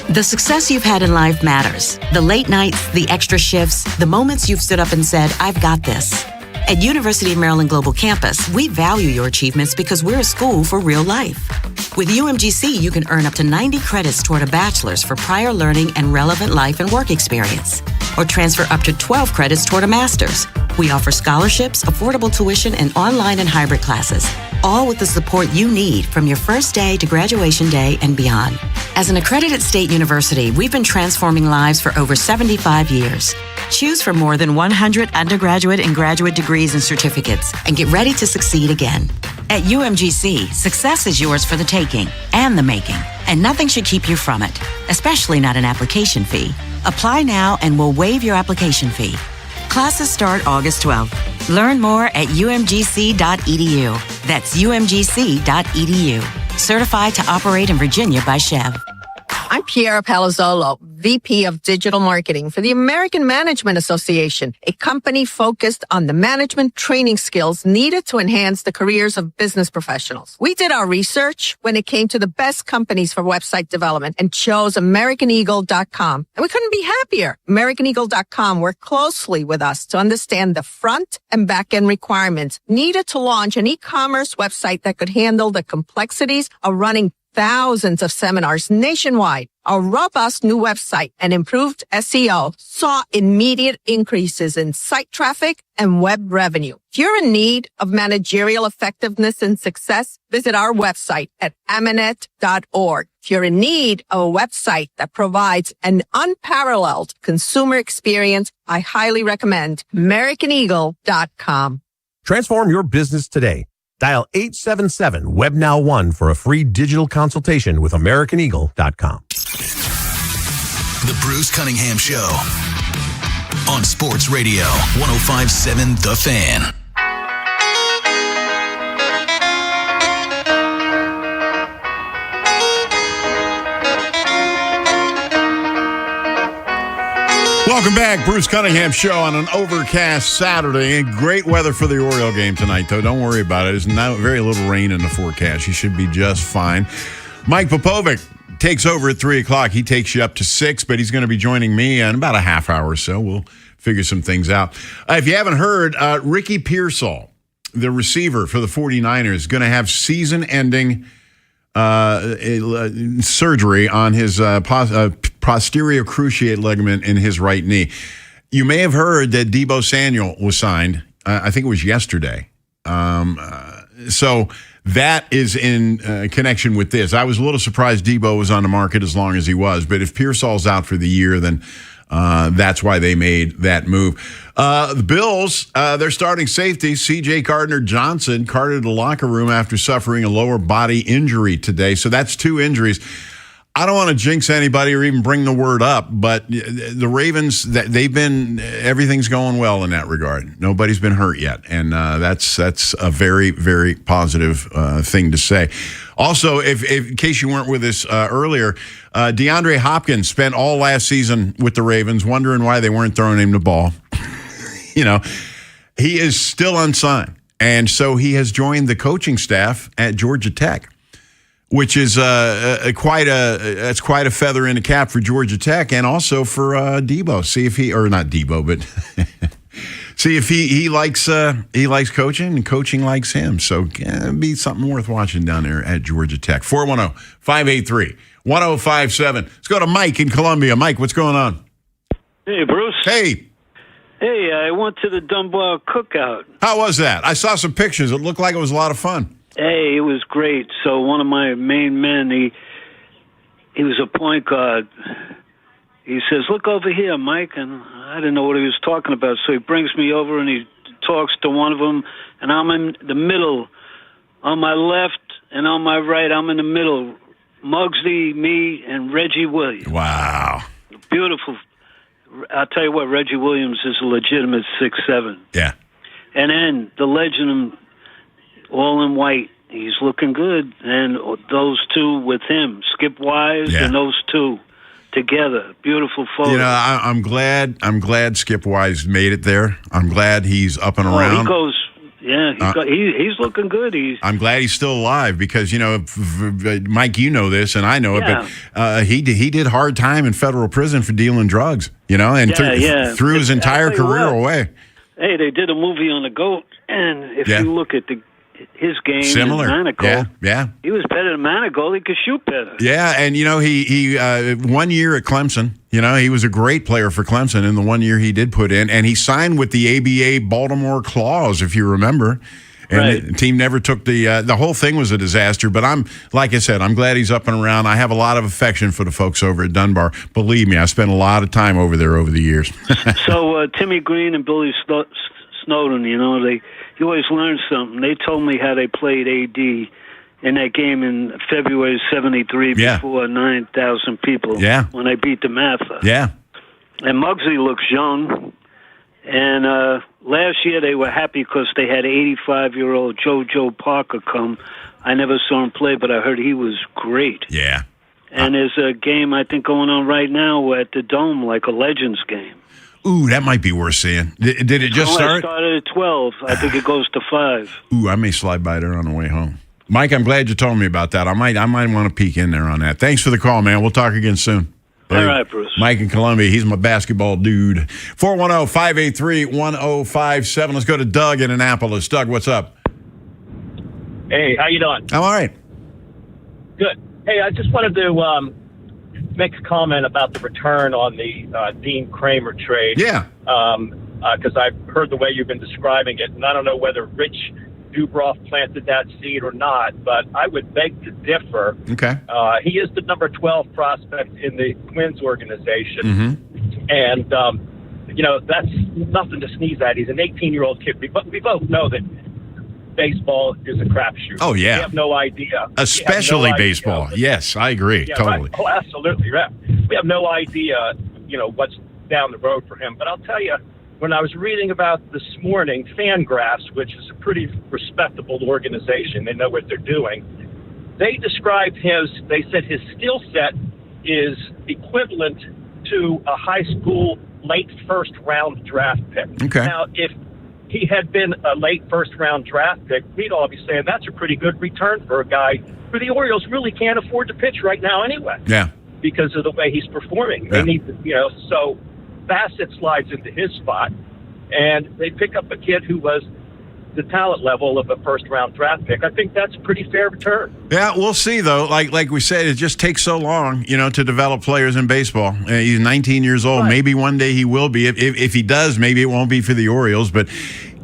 The success you've had in life matters. The late nights, the extra shifts, the moments you've stood up and said, I've got this. At University of Maryland Global Campus, we value your achievements because we're a school for real life. With UMGC, you can earn up to 90 credits toward a bachelor's for prior learning and relevant life and work experience, or transfer up to 12 credits toward a master's. We offer scholarships, affordable tuition, and online and hybrid classes, all with the support you need from your first day to graduation day and beyond. As an accredited state university, we've been transforming lives for over 75 years. Choose from more than 100 undergraduate and graduate degrees and certificates, and get ready to succeed again. At UMGC, success is yours for the taking and the making, and nothing should keep you from it, especially not an application fee. Apply now and we'll waive your application fee. Classes start August 12th. Learn more at umgc.edu. That's umgc.edu. Certified to operate in Virginia by Chev. I'm Piera Palazzolo, VP of Digital Marketing for the American Management Association, a company focused on the management training skills needed to enhance the careers of business professionals. We did our research when it came to the best companies for website development and chose AmericanEagle.com. And we couldn't be happier. AmericanEagle.com worked closely with us to understand the front and back end requirements needed to launch an e-commerce website that could handle the complexities of running thousands of seminars nationwide. Our robust new website and improved SEO saw immediate increases in site traffic and web revenue. If you're in need of managerial effectiveness and success, visit our website at amanet.org. If you're in need of a website that provides an unparalleled consumer experience, I highly recommend AmericanEagle.com. Transform your business today. Dial 877-WebNow1 for a free digital consultation with AmericanEagle.com. The Bruce Cunningham Show on Sports Radio 105.7 The Fan. Welcome back, Bruce Cunningham Show on an overcast Saturday. Great weather for the Oriole game tonight, though. Don't worry about it. There's very little rain in the forecast. You should be just fine. Mike Popovic takes over at 3 o'clock. He takes you up to 6, but he's going to be joining me in about a half hour or so. We'll figure some things out. If you haven't heard, Ricky Pearsall, the receiver for the 49ers, is going to have season-ending surgery on his posterior cruciate ligament in his right knee. You may have heard that Deebo Samuel was signed I think it was yesterday. So that is in connection with this. I was a little surprised Debo was on the market as long as he was, but if Pearsall's out for the year, then that's why they made that move. The Bills, their starting safety, C.J. Gardner-Johnson, carted to the locker room after suffering a lower body injury today. So that's 2 injuries. I don't want to jinx anybody or even bring the word up, but the Ravens, everything's going well in that regard. Nobody's been hurt yet, and that's a very, very positive thing to say. Also, if in case you weren't with us earlier, DeAndre Hopkins spent all last season with the Ravens wondering why they weren't throwing him the ball. He is still unsigned, and so he has joined the coaching staff at Georgia Tech, which is quite a feather in the cap for Georgia Tech and also for Debo. See if he, or not Debo, but see if he likes coaching and coaching likes him. So it'd be something worth watching down there at Georgia Tech. 410-583-1057. Let's go to Mike in Columbia. Mike, what's going on? Hey, Bruce. Hey. Hey, I went to the Dunbar Cookout. How was that? I saw some pictures. It looked like it was a lot of fun. Hey, it was great. So one of my main men, he was a point guard. He says, "Look over here, Mike," and I didn't know what he was talking about. So he brings me over and he talks to one of them, and I'm in the middle. On my left and on my right, I'm in the middle. Muggsy, me, and Reggie Williams. Wow. Beautiful. I'll tell you what, Reggie Williams is a legitimate 6'7". Yeah. And then the legend, all in white. He's looking good. And those 2 with him, Skip Wise and those 2 together. Beautiful photo. I'm glad Skip Wise made it there. I'm glad he's up and around. He goes, he's looking good. I'm glad he's still alive because, Mike, you know this and I know it, but he did hard time in federal prison for dealing drugs, and threw his entire career away. Hey, they did a movie on the GOAT, and if you look at his game, similar, Manigault, yeah, he was better than Manigault. He could shoot better. Yeah, and he 1 year at Clemson, he was a great player for Clemson in the 1 year he did put in, and he signed with the ABA Baltimore Claws, if you remember. And the team never took the whole thing was a disaster. But like I said, I'm glad he's up and around. I have a lot of affection for the folks over at Dunbar. Believe me, I spent a lot of time over there over the years. So Timmy Green and Billy Snowden, you always learn something. They told me how they played AD in that game in February of '73 before 9,000 people. Yeah. When I beat the Matha. Yeah. And Muggsy looks young. And last year they were happy because they had 85-year-old Joe Parker come. I never saw him play, but I heard he was great. Yeah. And there's a game, I think, going on right now at the Dome, like a Legends game. Ooh, that might be worth seeing. Did it just start? It started at 12. I think it goes to 5. Ooh, I may slide by there on the way home. Mike, I'm glad you told me about that. I might want to peek in there on that. Thanks for the call, man. We'll talk again soon. All right, Bruce. Mike in Columbia, he's my basketball dude. 410-583-1057. Let's go to Doug in Annapolis. Doug, what's up? Hey, how you doing? I'm all right. Good. Hey, I just wanted to make a comment about the return on the Dean Kramer trade. Yeah. Because I've heard the way you've been describing it, and I don't know whether Rich Dubroff planted that seed or not, but I would beg to differ. Okay. He is the number 12 prospect in the Twins organization. Mm-hmm. And, that's nothing to sneeze at. He's an 18-year-old kid. But we both know that baseball is a crapshoot. Oh, yeah. We have no idea. Especially baseball. Yes, I agree. Yeah, totally. Right. Oh, absolutely. Right. We have no idea, what's down the road for him. But I'll tell you, when I was reading about this morning, Fangraphs, which is a pretty respectable organization, they know what they're doing, they described they said his skill set is equivalent to a high school late first-round draft pick. Okay. Now, if he had been a late first-round draft pick, we'd all be saying that's a pretty good return for a guy who the Orioles really can't afford to pitch right now anyway. Yeah. Because of the way he's performing. Yeah. They need so Bassett slides into his spot, and they pick up a kid who was the talent level of a first-round draft pick. I think that's a pretty fair return. Yeah, we'll see, though. Like we said, it just takes so long, to develop players in baseball. He's 19 years old. Right. Maybe one day he will be. If he does, maybe it won't be for the Orioles. But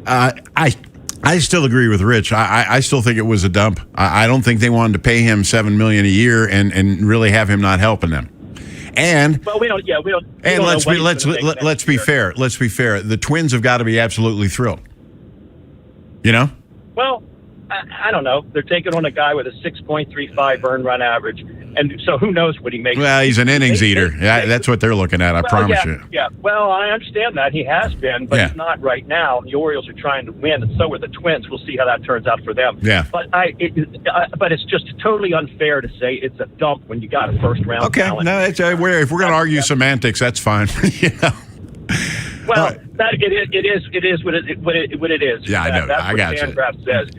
I still agree with Rich. I still think it was a dump. I don't think they wanted to pay him $7 million a year and really have him not helping them. And well, we don't. And let's be fair. Let's be fair. The Twins have got to be absolutely thrilled. You know? Well, I don't know. They're taking on a guy with a 6.35 earned run average, and so who knows what he makes. Well, he's an innings eater. Yeah, that's what they're looking at. I promise you. Yeah. Well, I understand that he has been, but he's not right now. The Orioles are trying to win, and so are the Twins. We'll see how that turns out for them. Yeah. But but it's just totally unfair to say it's a dump when you got a first round. talent. No, it's, if we're going to argue semantics, that's fine. You know. Well, it is what it is. Yeah, I know. That's I what got you. Fangraphs says.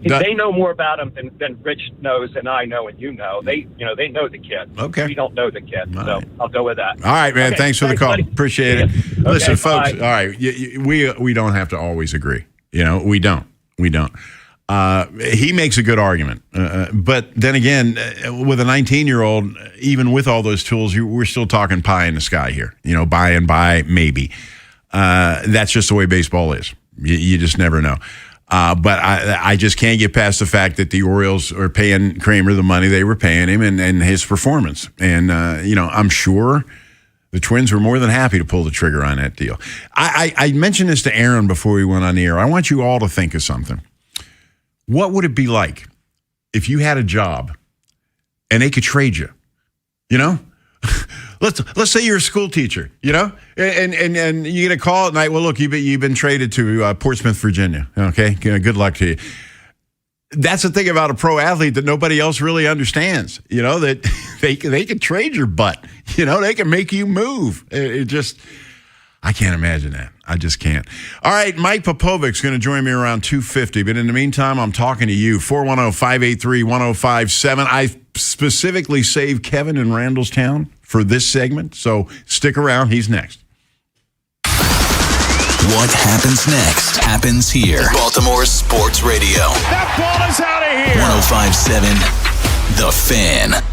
They know more about him than Rich knows, and I know, and you know. They know the kid. Okay. We don't know the kid, so I'll go with that. All right, man. Okay, thanks for the call. buddy. Appreciate it. Okay, Listen, folks. bye. All right, we don't have to always agree. You know, we don't. He makes a good argument, but then again, with a 19-year-old, even with all those tools, we're still talking pie in the sky here. You know, by and by, maybe. That's just the way baseball is. You just never know. But I just can't get past the fact that the Orioles are paying Kramer the money they were paying him and his performance. And, I'm sure the Twins were more than happy to pull the trigger on that deal. I mentioned this to Aaron before we went on the air. I want you all to think of something. What would it be like if you had a job and they could trade you? You know? Let's say you're a school teacher, you know, and you get a call at night. Well, look, you've been traded to Portsmouth, Virginia. Okay, good luck to you. That's the thing about a pro athlete that nobody else really understands. You know, that they can trade your butt. You know, they can make you move. I can't imagine that. I just can't. All right, Mike Popovic's going to join me around 2:50. But in the meantime, I'm talking to you. 410-583-1057. I specifically saved Kevin in Randallstown for this segment, so stick around. He's next. What happens next happens here. Baltimore Sports Radio. That ball is out of here. 105.7 The Fan.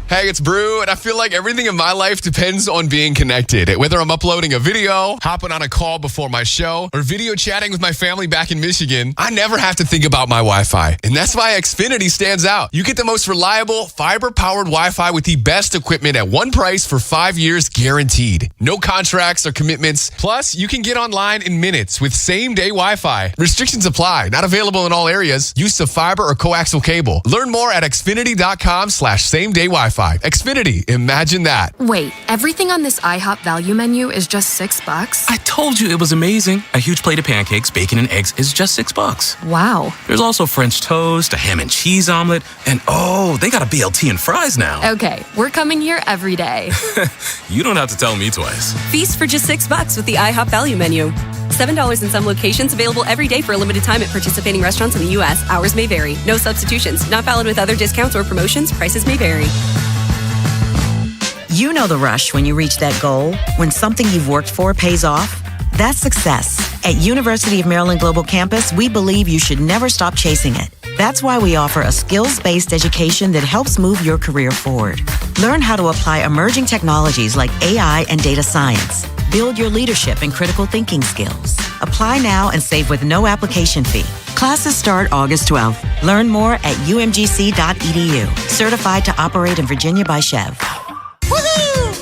Hey, it's Brew, and I feel like everything in my life depends on being connected. Whether I'm uploading a video, hopping on a call before my show, or video chatting with my family back in Michigan, I never have to think about my Wi-Fi. And that's why Xfinity stands out. You get the most reliable, fiber-powered Wi-Fi with the best equipment at one price for 5 years guaranteed. No contracts or commitments. Plus, you can get online in minutes with same-day Wi-Fi. Restrictions apply. Not available in all areas. Use of fiber or coaxial cable. Learn more at xfinity.com/same-day Wi-Fi. Xfinity, imagine that. Wait, everything on this IHOP value menu is just $6? I told you it was amazing. A huge plate of pancakes, bacon, and eggs is just $6. Wow. There's also French toast, a ham and cheese omelet, and they got a BLT and fries now. Okay, we're coming here every day. You don't have to tell me twice. Feast for just $6 with the IHOP value menu. $7 in some locations, available every day for a limited time at participating restaurants in the U.S. Hours may vary. No substitutions. Not valid with other discounts or promotions. Prices may vary. You know the rush when you reach that goal, when something you've worked for pays off. That's success. At University of Maryland Global Campus, we believe you should never stop chasing it. That's why we offer a skills-based education that helps move your career forward. Learn how to apply emerging technologies like AI and data science. Build your leadership and critical thinking skills. Apply now and save with no application fee. Classes start August 12th. Learn more at umgc.edu. Certified to operate in Virginia by Chev.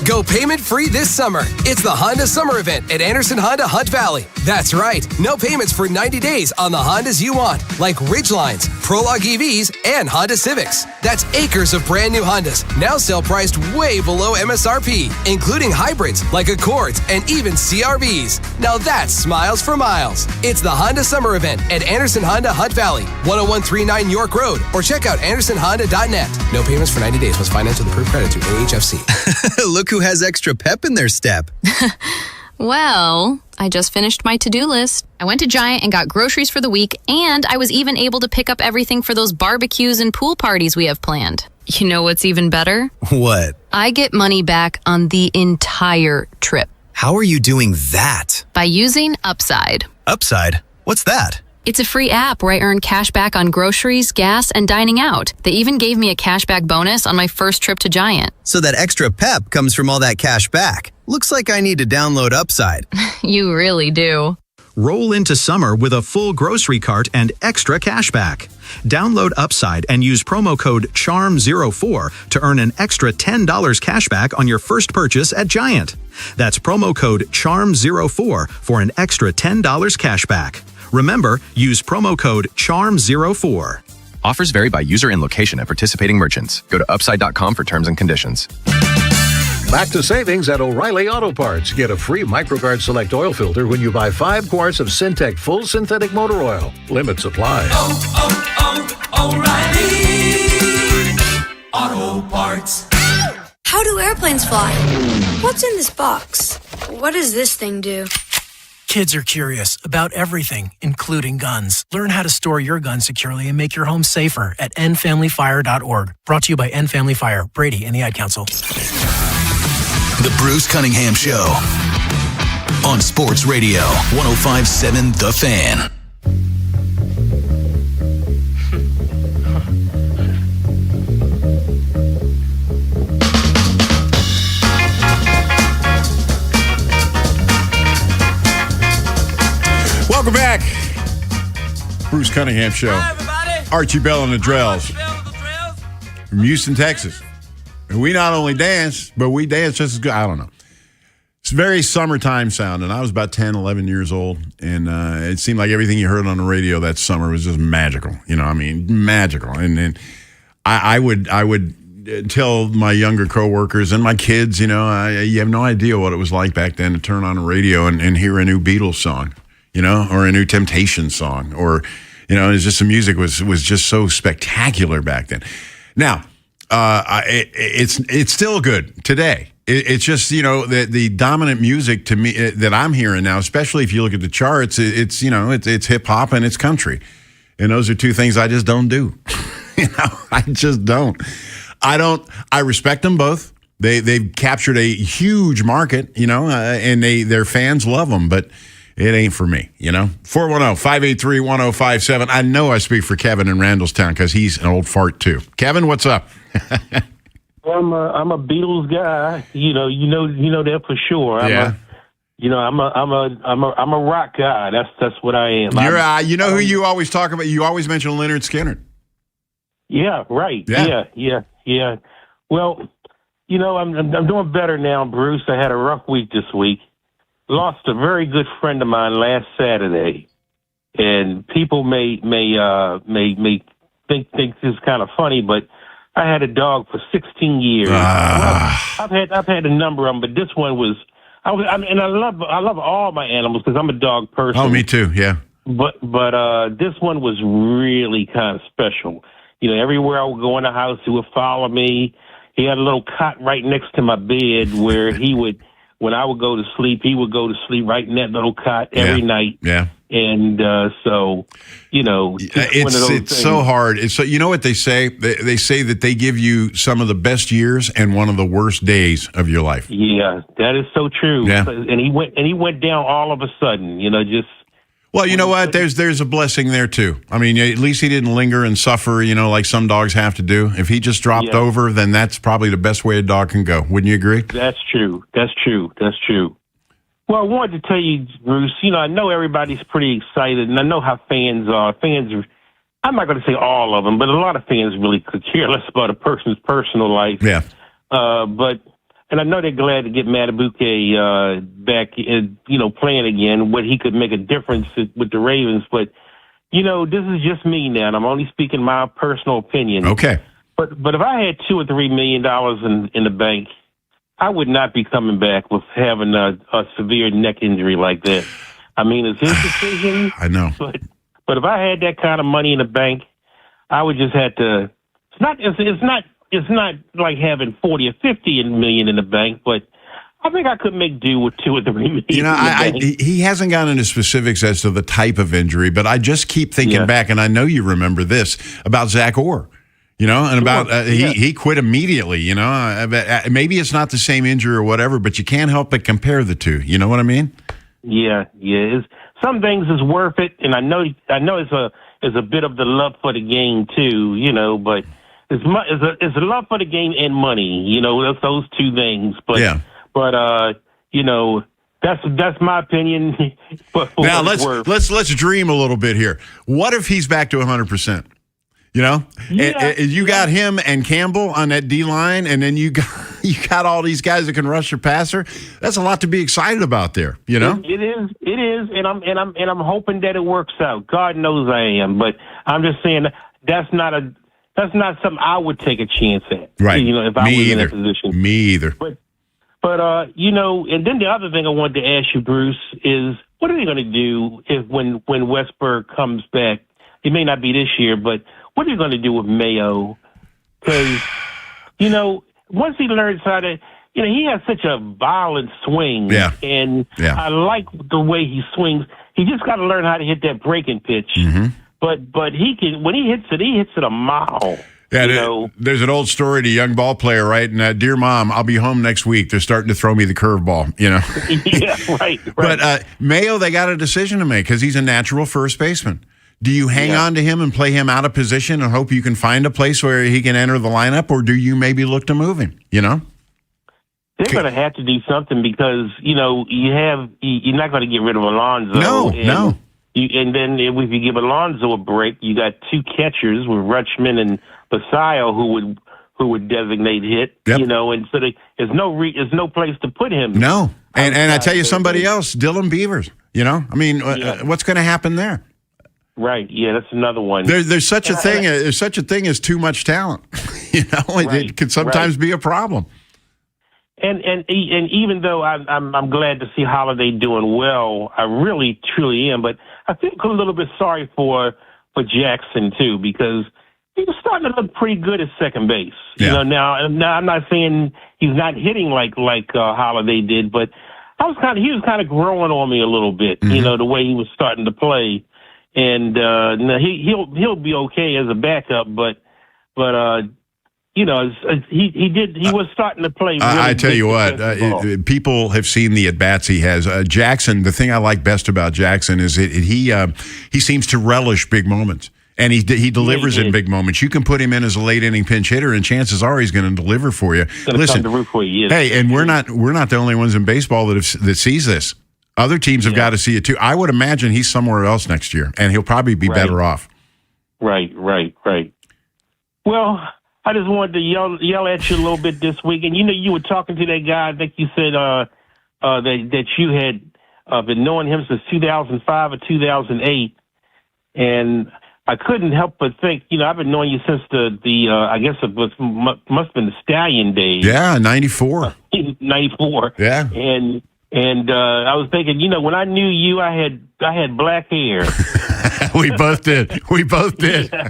Go payment-free this summer. It's the Honda Summer Event at Anderson Honda Hunt Valley. That's right. No payments for 90 days on the Hondas you want, like Ridgelines, Prologue EVs, and Honda Civics. That's acres of brand new Hondas, now sell priced way below MSRP, including hybrids like Accords and even CRVs. Now that's smiles for miles. It's the Honda Summer Event at Anderson Honda Hunt Valley, 10139 York Road, or check out andersonhonda.net. No payments for 90 days. Must finance with approved credit to AHFC. Look who has extra pep in their step. Well, I just finished my to-do list. I went to Giant and got groceries for the week, and I was even able to pick up everything for those barbecues and pool parties we have planned. You know what's even better? What? I get money back on the entire trip. How are you doing that? By using Upside. Upside? What's that? It's a free app where I earn cash back on groceries, gas, and dining out. They even gave me a cashback bonus on my first trip to Giant. So that extra pep comes from all that cash back. Looks like I need to download Upside. You really do. Roll into summer with a full grocery cart and extra cash back. Download Upside and use promo code CHARM04 to earn an extra $10 cash back on your first purchase at Giant. That's promo code CHARM04 for an extra $10 cash back. Remember, use promo code CHARM04. Offers vary by user and location at participating merchants. Go to upside.com for terms and conditions. Back to savings at O'Reilly Auto Parts. Get a free MicroGuard Select oil filter when you buy 5 quarts of Syntec Full Synthetic Motor Oil. Limits apply. O'Reilly Auto Parts. How do airplanes fly? What's in this box? What does this thing do? Kids are curious about everything, including guns. Learn how to store your gun securely and make your home safer at endfamilyfire.org. Brought to you by End Family Fire, Brady, and the Ad Council. The Bruce Cunningham Show on Sports Radio 105.7 The Fan. Welcome back. Bruce Cunningham Show. Hi, everybody. Archie Bell and the Drells. From Houston, Texas. And we not only dance, but we dance just as good. I don't know. It's very summertime sound. And I was about 10, 11 years old. And it seemed like everything you heard on the radio that summer was just magical. You know, I mean, magical. And I would tell my younger coworkers and my kids, you know, you have no idea what it was like back then to turn on the radio and hear a new Beatles song, you know, or a new Temptations song, or, you know, it's just the music was just so spectacular back then. Now, it's still good today. It's just, you know, the dominant music to me that I'm hearing now, especially if you look at the charts, it's you know, it's hip hop and it's country, and those are two things I just don't do. You know, I just don't. I respect them both. They've captured a huge market, you know, and their fans love them, but it ain't for me, you know. 410-583-1057. I know I speak for Kevin in Randallstown because he's an old fart too. Kevin, what's up? I'm a Beatles guy. You know that for sure. I'm a rock guy. That's what I am. You know who you always talk about? You always mention Leonard Skinner. Yeah, right. Yeah. Well, you know, I'm doing better now, Bruce. I had a rough week this week. Lost a very good friend of mine last Saturday, and people may think this is kind of funny, but I had a dog for 16 years. Well, I've had a number of them, but this one was. I love all my animals because I'm a dog person. Oh, me too. Yeah. But this one was really kind of special. You know, everywhere I would go in the house, he would follow me. He had a little cot right next to my bed where he would. When I would go to sleep, he would go to sleep right in that little cot every night. Yeah. And so, you know, it's so hard. It's so, you know what they say? They say that they give you some of the best years and one of the worst days of your life. Yeah, that is so true. Yeah. And he went down all of a sudden. You know, just. Well, you know what? There's a blessing there too. I mean, at least he didn't linger and suffer, you know, like some dogs have to do. If he just dropped over, then that's probably the best way a dog can go. Wouldn't you agree? That's true. Well, I wanted to tell you, Bruce, you know, I know everybody's pretty excited, and I know how fans are. I'm not going to say all of them, but a lot of fans really could care less about a person's personal life. Yeah. And I know they're glad to get Matabuke back, you know, playing again, where he could make a difference with the Ravens. But, you know, this is just me now, and I'm only speaking my personal opinion. Okay. But if I had $2 or $3 million in the bank, I would not be coming back with having a severe neck injury like that. I mean, it's his decision. I know. But if I had that kind of money in the bank, I would just have to. It's not like having 40 or 50 million in the bank, but I think I could make do with 2 or 3 million. You know, he hasn't gone into specifics as to the type of injury, but I just keep thinking back, and I know you remember this about Zach Orr. You know, and about he quit immediately. You know, maybe it's not the same injury or whatever, but you can't help but compare the two. You know what I mean? Yeah. Some things is worth it, and I know it's a bit of the love for the game too. You know, but it's a love for the game and money. You know, that's those two things. But you know, That's my opinion. Now let's dream a little bit here. What if he's back to 100%? You know, you got him and Campbell on that D line, and then you got all these guys that can rush your passer. That's a lot to be excited about there. You know, it is, and I'm hoping that it works out. God knows I am, but I'm just saying that's not something I would take a chance at. Right? You know, if I was in that position. Me either. But you know, and then the other thing I wanted to ask you, Bruce, is what are they going to do if when Westberg comes back? It may not be this year, but what are you going to do with Mayo? Because, you know, once he learns how to, you know, he has such a violent swing. Yeah. And I like the way he swings. He just got to learn how to hit that breaking pitch. Mm-hmm. But he can, when he hits it a mile. Yeah, there's an old story to a young ball player, right? And dear mom, I'll be home next week. They're starting to throw me the curveball, you know. Yeah, right. But Mayo, they got a decision to make because he's a natural first baseman. Do you hang on to him and play him out of position and hope you can find a place where he can enter the lineup, or do you maybe look to move him? You know, they're going to have to do something because you're not going to get rid of Alonso. No. And then if you give Alonso a break, you got two catchers with Rutschman and Basayo who would designate hit. Yep. You know, and so there's no place to put him. No, and I tell you somebody else, Dylan Beavers. You know, I mean, what's going to happen there? Right. Yeah, that's another one. There's such a thing. There's such a thing as too much talent. You know, it can sometimes be a problem. And even though I'm glad to see Holiday doing well, I really truly am. But I feel a little bit sorry for Jackson too, because he was starting to look pretty good at second base. Yeah. You know, now I'm not saying he's not hitting like Holiday did, but he was kind of growing on me a little bit. Mm-hmm. You know, the way he was starting to play. And he'll be okay as a backup, but you know, he was starting to play. Really I tell you what, people have seen the at bats he has. Jackson, the thing I like best about Jackson is he seems to relish big moments, and he delivers in big moments. You can put him in as a late inning pinch hitter, and chances are he's going to deliver for you. Listen, hey, and we're not the only ones in baseball that sees this. Other teams have got to see it too. I would imagine he's somewhere else next year, and he'll probably be better off. Right. Well, I just wanted to yell at you a little bit this week, and you know, you were talking to that guy. I think you said that you had been knowing him since 2005 or 2008, and I couldn't help but think, you know, I've been knowing you since the I guess it must have been the Stallion days. Yeah, 94. 94. Yeah, And I was thinking, you know, when I knew you, I had black hair. We both did. Yeah.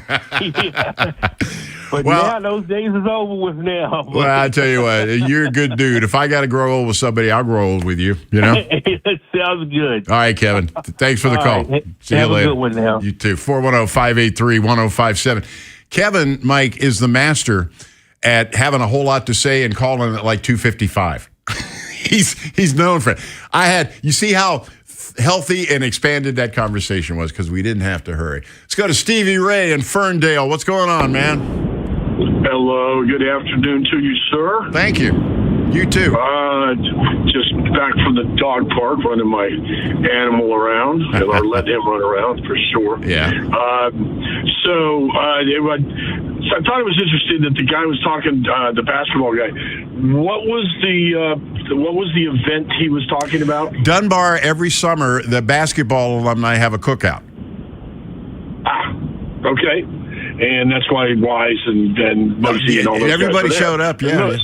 But now those days is over with now. Well, I tell you what, you're a good dude. If I got to grow old with somebody, I'll grow old with you. You know. That sounds good. All right, Kevin. Thanks for the call. Right. See you later. Have a good one now. You too. 410-583-1057. Kevin, Mike, is the master at having a whole lot to say and calling it like 255. He's known for it. You see how healthy and expanded that conversation was because we didn't have to hurry. Let's go to Stevie Ray in Ferndale. What's going on, man? Hello. Good afternoon to you, sir. Thank you. You too. Just back from the dog park, running my animal around, or letting him run around for sure. Yeah. So I thought it was interesting that the guy was talking, the basketball guy. What was the event he was talking about? Dunbar, every summer, the basketball alumni have a cookout. Okay. And that's why Wise and Muggsy and all those everybody guys showed up, yeah.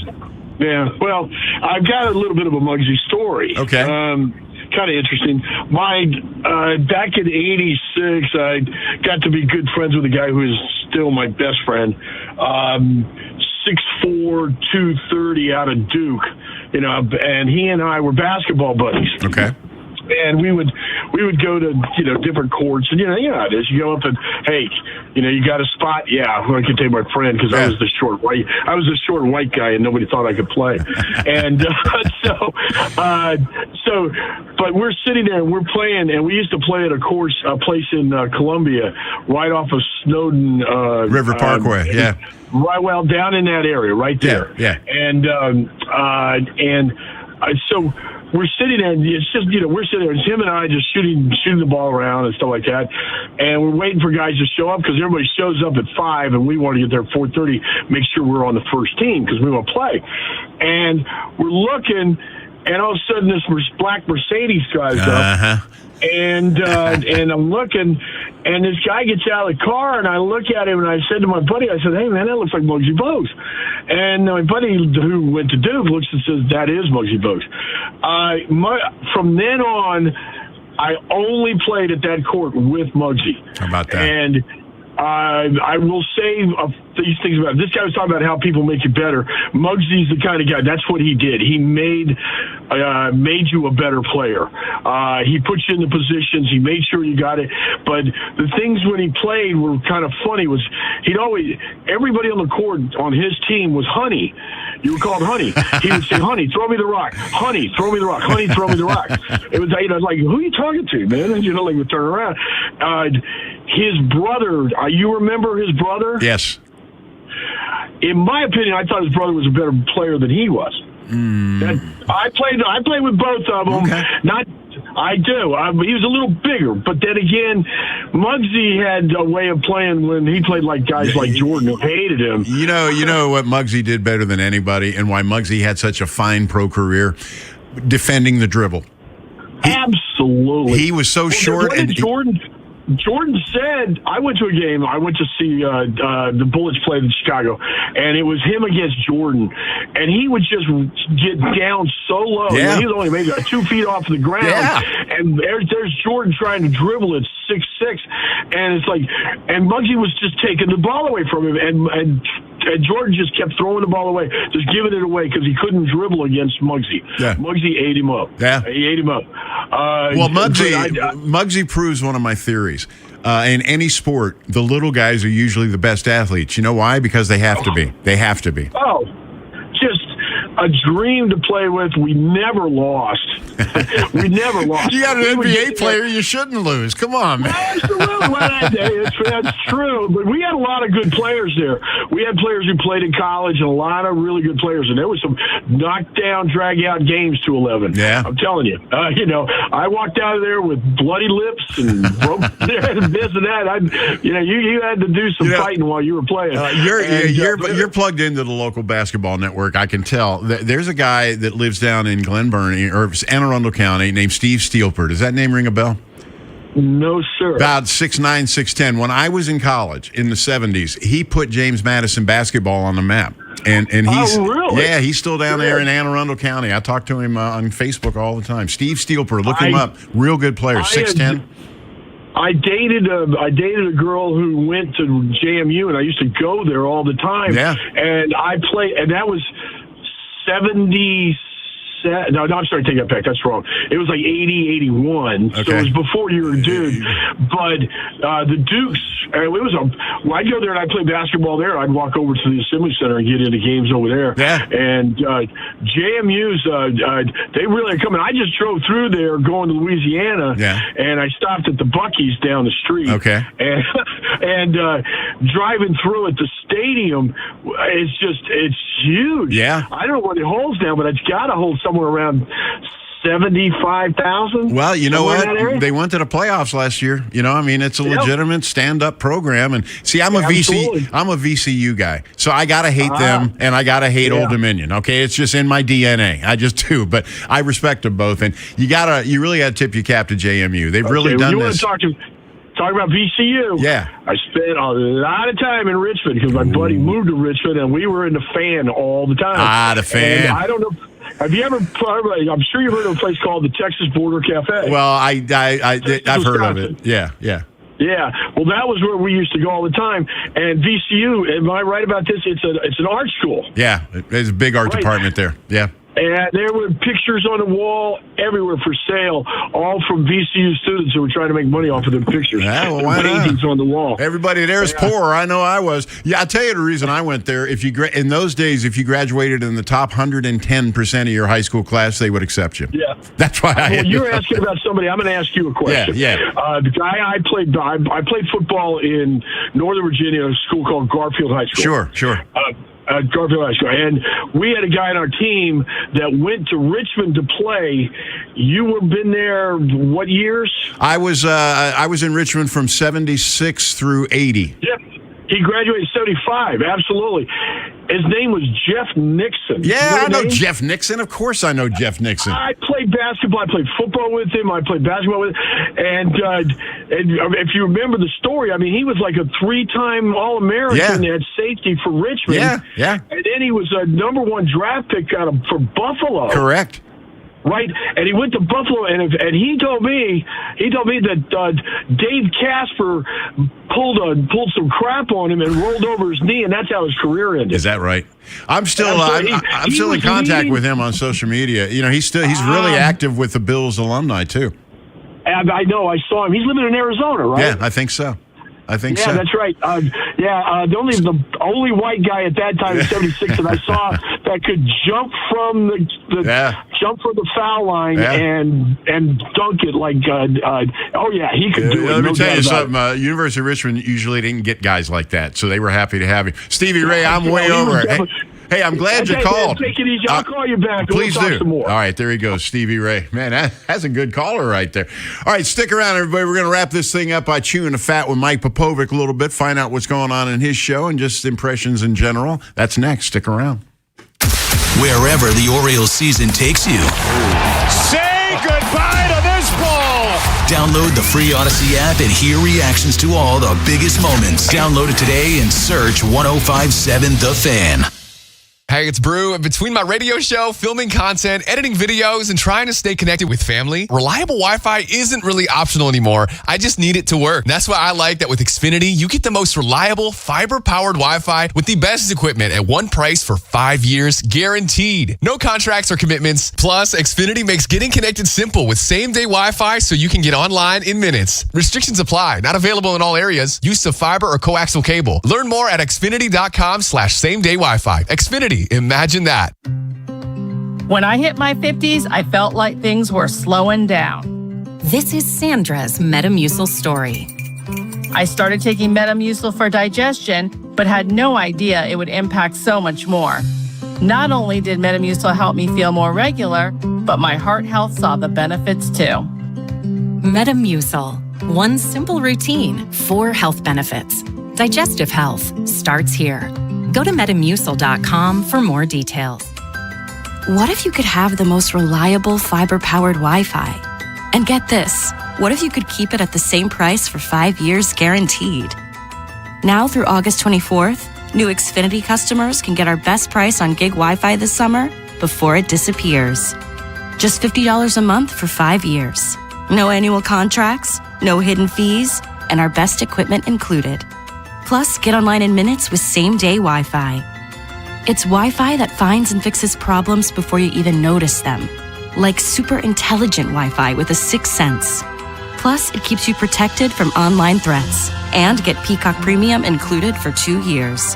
Yeah, well, I've got a little bit of a Muggsy story. Okay. Kind of interesting. Back in '86, I got to be good friends with a guy who is still my best friend. 6'4", 230 out of Duke, you know, and he and I were basketball buddies. Okay. And we would go to, you know, different courts, and you know how it is. You go up and, hey, you know, you got a spot? Yeah, I can take my friend because I was the short white guy, and nobody thought I could play. And but we're sitting there and we're playing, and we used to play at a place in Columbia, right off of Snowden River Parkway. Yeah. Right, well, down in that area, right there. Yeah. And so we're sitting there, and it's just, we're sitting there. It's him and I just shooting the ball around and stuff like that. And we're waiting for guys to show up because everybody shows up at 5, and we want to get there at 4:30, make sure we're on the first team because we want to play. And we're looking, and all of a sudden this black Mercedes drives up. And I'm looking, and this guy gets out of the car, and I look at him, and I said to my buddy, I said, "Hey, man, that looks like Muggsy Bogues." And my buddy who went to Duke looks and says, "That is Muggsy Bogues." From then on, I only played at that court with Muggsy. How about that? And I will say these things about this guy was talking about how people make you better. Muggsy's the kind of guy. That's what he did. He made you a better player. He put you in the positions. He made sure you got it. But the things when he played were kind of funny. Was everybody on the court on his team was Honey. You were called Honey. He would say, "Honey, throw me the rock. Honey, throw me the rock. Honey, throw me the rock." It was like, who are you talking to, man? And like would turn around. His brother. You remember his brother? Yes. In my opinion, I thought his brother was a better player than he was. I played with both of them. Okay. I do. He was a little bigger, but then again, Muggsy had a way of playing when he played like guys like Jordan who hated him. You know what Muggsy did better than anybody, and why Muggsy had such a fine pro career? Defending the dribble. Absolutely. He was so short. And Jordan said, I went to a game. I went to see the Bullets play in Chicago, and it was him against Jordan. And he would just get down so low. Yeah. He was only maybe 2 feet off the ground. Yeah. And there's Jordan trying to dribble at 6'6". And it's like, and Muggsy was just taking the ball away from him. And Jordan just kept throwing the ball away, just giving it away because he couldn't dribble against Muggsy. Yeah. Muggsy ate him up. Yeah. He ate him up. Well, Muggsy proves one of my theories. In any sport, the little guys are usually the best athletes. You know why? Because they have to be. They have to be. Oh, just a dream to play with. We never lost. We never lost. You got an NBA player you shouldn't lose. Come on, man. That's true. But we had a lot of good players there. We had players who played in college and a lot of really good players. And there was some knockdown, drag-out games to 11. Yeah. I'm telling you. I walked out of there with bloody lips and broke this and that. You had to do some fighting while you were playing. You're plugged into the local basketball network. I can tell. There's a guy that lives down in Glen Burnie or Anne Arundel County named Steve Steelper. Does that name ring a bell? No, sir. About 6'9", 6'10". When I was in college in the 70s, he put James Madison basketball on the map. And he's really? Yeah, he's still down there in Anne Arundel County. I talk to him on Facebook all the time. Steve Steelper, look him up. Real good player, 6'10". I dated a girl who went to JMU, and I used to go there all the time. Yeah. And I played, and that was 70. No, I'm sorry, take that back. That's wrong. It was like 80, 81. Okay. So it was before you were a dude. But the Dukes, I'd go there and I'd play basketball there. I'd walk over to the Assembly Center and get into games over there. Yeah. And JMU's, they really are coming. I just drove through there going to Louisiana. Yeah. And I stopped at the Buc-ee's down the street. Okay. And driving through at the stadium, it's huge. Yeah. I don't know what it holds now, but it's got to hold somewhere around 75,000. Well, you know what? They went to the playoffs last year. It's a legitimate stand-up program. And see, I'm a VCU guy, so I gotta hate them and I gotta hate Old Dominion. Okay, it's just in my DNA. I just do. But I respect them both, and you really gotta tip your cap to JMU. They've really done this. Talk about VCU. Yeah. I spent a lot of time in Richmond because my buddy moved to Richmond, and we were in the Fan all the time. The Fan. And I don't know. Have you ever? I'm sure you've heard of a place called the Texas Border Cafe. Well, I've heard of it. Yeah. Yeah, well, that was where we used to go all the time. And VCU, am I right about this? It's an art school. Yeah, there's a big art department there. Yeah. And there were pictures on the wall everywhere for sale, all from VCU students who were trying to make money off of their pictures. Yeah, well, why paintings not? On the wall. Everybody there is poor. I know I was. Yeah, I'll tell you the reason I went there. In those days, if you graduated in the top 110% of your high school class, they would accept you. Yeah. That's why you're asking about somebody. I'm going to ask you a question. Yeah. The guy I played football in Northern Virginia, a school called Garfield High School. Sure. Garfield High School. And we had a guy on our team that went to Richmond to play. You were been there what years? I was in Richmond from 76 through 80. Yep. He graduated 75, absolutely. His name was Jeff Nixon. Yeah, I know Jeff Nixon. Of course I know Jeff Nixon. I played basketball. I played football with him. I played basketball with him. And if you remember the story, I mean, he was like a 3-time All-American at safety for Richmond. Yeah. And then he was a number 1 draft pick for Buffalo. Correct. Right, and he went to Buffalo, and he told me that Dave Casper pulled some crap on him and rolled over his knee, and that's how his career ended. Is that right? I'm still in contact with him on social media. You know, he's really active with the Bills alumni too. And I know, I saw him. He's living in Arizona, right? Yeah, I think so. So. Yeah, that's right. The only white guy at that time in '76 that I saw that could jump from the foul line and dunk it like he could do it. Let me tell you something. University of Richmond usually didn't get guys like that, so they were happy to have you, Stevie Ray. I'm way over. Hey, I'm glad you called. Take it easy. I'll call you back. Please we'll do. Talk some more. All right, there he goes, Stevie Ray. Man, that's a good caller right there. All right, stick around, everybody. We're going to wrap this thing up by chewing the fat with Mike Popovic a little bit, find out what's going on in his show and just impressions in general. That's next. Stick around. Wherever the Orioles season takes you. Say goodbye to this ball. Download the free Odyssey app and hear reactions to all the biggest moments. Download it today and search 105.7 The Fan. Hey, it's Brew. Between my radio show, filming content, editing videos, and trying to stay connected with family, reliable Wi-Fi isn't really optional anymore. I just need it to work. That's why I like that with Xfinity, you get the most reliable, fiber-powered Wi-Fi with the best equipment at one price for 5 years, guaranteed. No contracts or commitments. Plus, Xfinity makes getting connected simple with same-day Wi-Fi so you can get online in minutes. Restrictions apply. Not available in all areas. Use of fiber or coaxial cable. Learn more at xfinity.com/same-day Wi-Fi. Xfinity. Imagine that. When I hit my 50s, I felt like things were slowing down. This is Sandra's Metamucil story. I started taking Metamucil for digestion, but had no idea it would impact so much more. Not only did Metamucil help me feel more regular, but my heart health saw the benefits too. Metamucil. One simple routine, 4 health benefits. Digestive health starts here. Go to Metamucil.com for more details. What if you could have the most reliable fiber-powered Wi-Fi? And get this, what if you could keep it at the same price for 5 years guaranteed? Now through August 24th, new Xfinity customers can get our best price on gig Wi-Fi this summer before it disappears. Just $50 a month for 5 years. No annual contracts, no hidden fees, and our best equipment included. Plus, get online in minutes with same-day Wi-Fi. It's Wi-Fi that finds and fixes problems before you even notice them. Like super intelligent Wi-Fi with a 6th sense. Plus, it keeps you protected from online threats. And get Peacock Premium included for 2 years.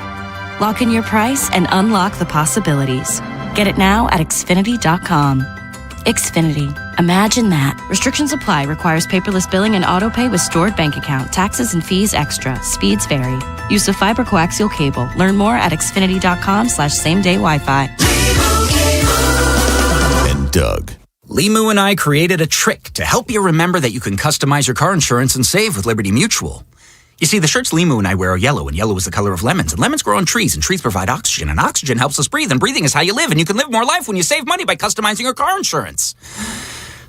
Lock in your price and unlock the possibilities. Get it now at Xfinity.com. Xfinity. Imagine that. Restrictions apply. Requires paperless billing and autopay with stored bank account. Taxes and fees extra. Speeds vary. Use of fiber coaxial cable. Learn more at Xfinity.com/same-day Wi-Fi. And Doug. Limu and I created a trick to help you remember that you can customize your car insurance and save with Liberty Mutual. You see, the shirts Limu and I wear are yellow, and yellow is the color of lemons, and lemons grow on trees, and trees provide oxygen, and oxygen helps us breathe, and breathing is how you live, and you can live more life when you save money by customizing your car insurance.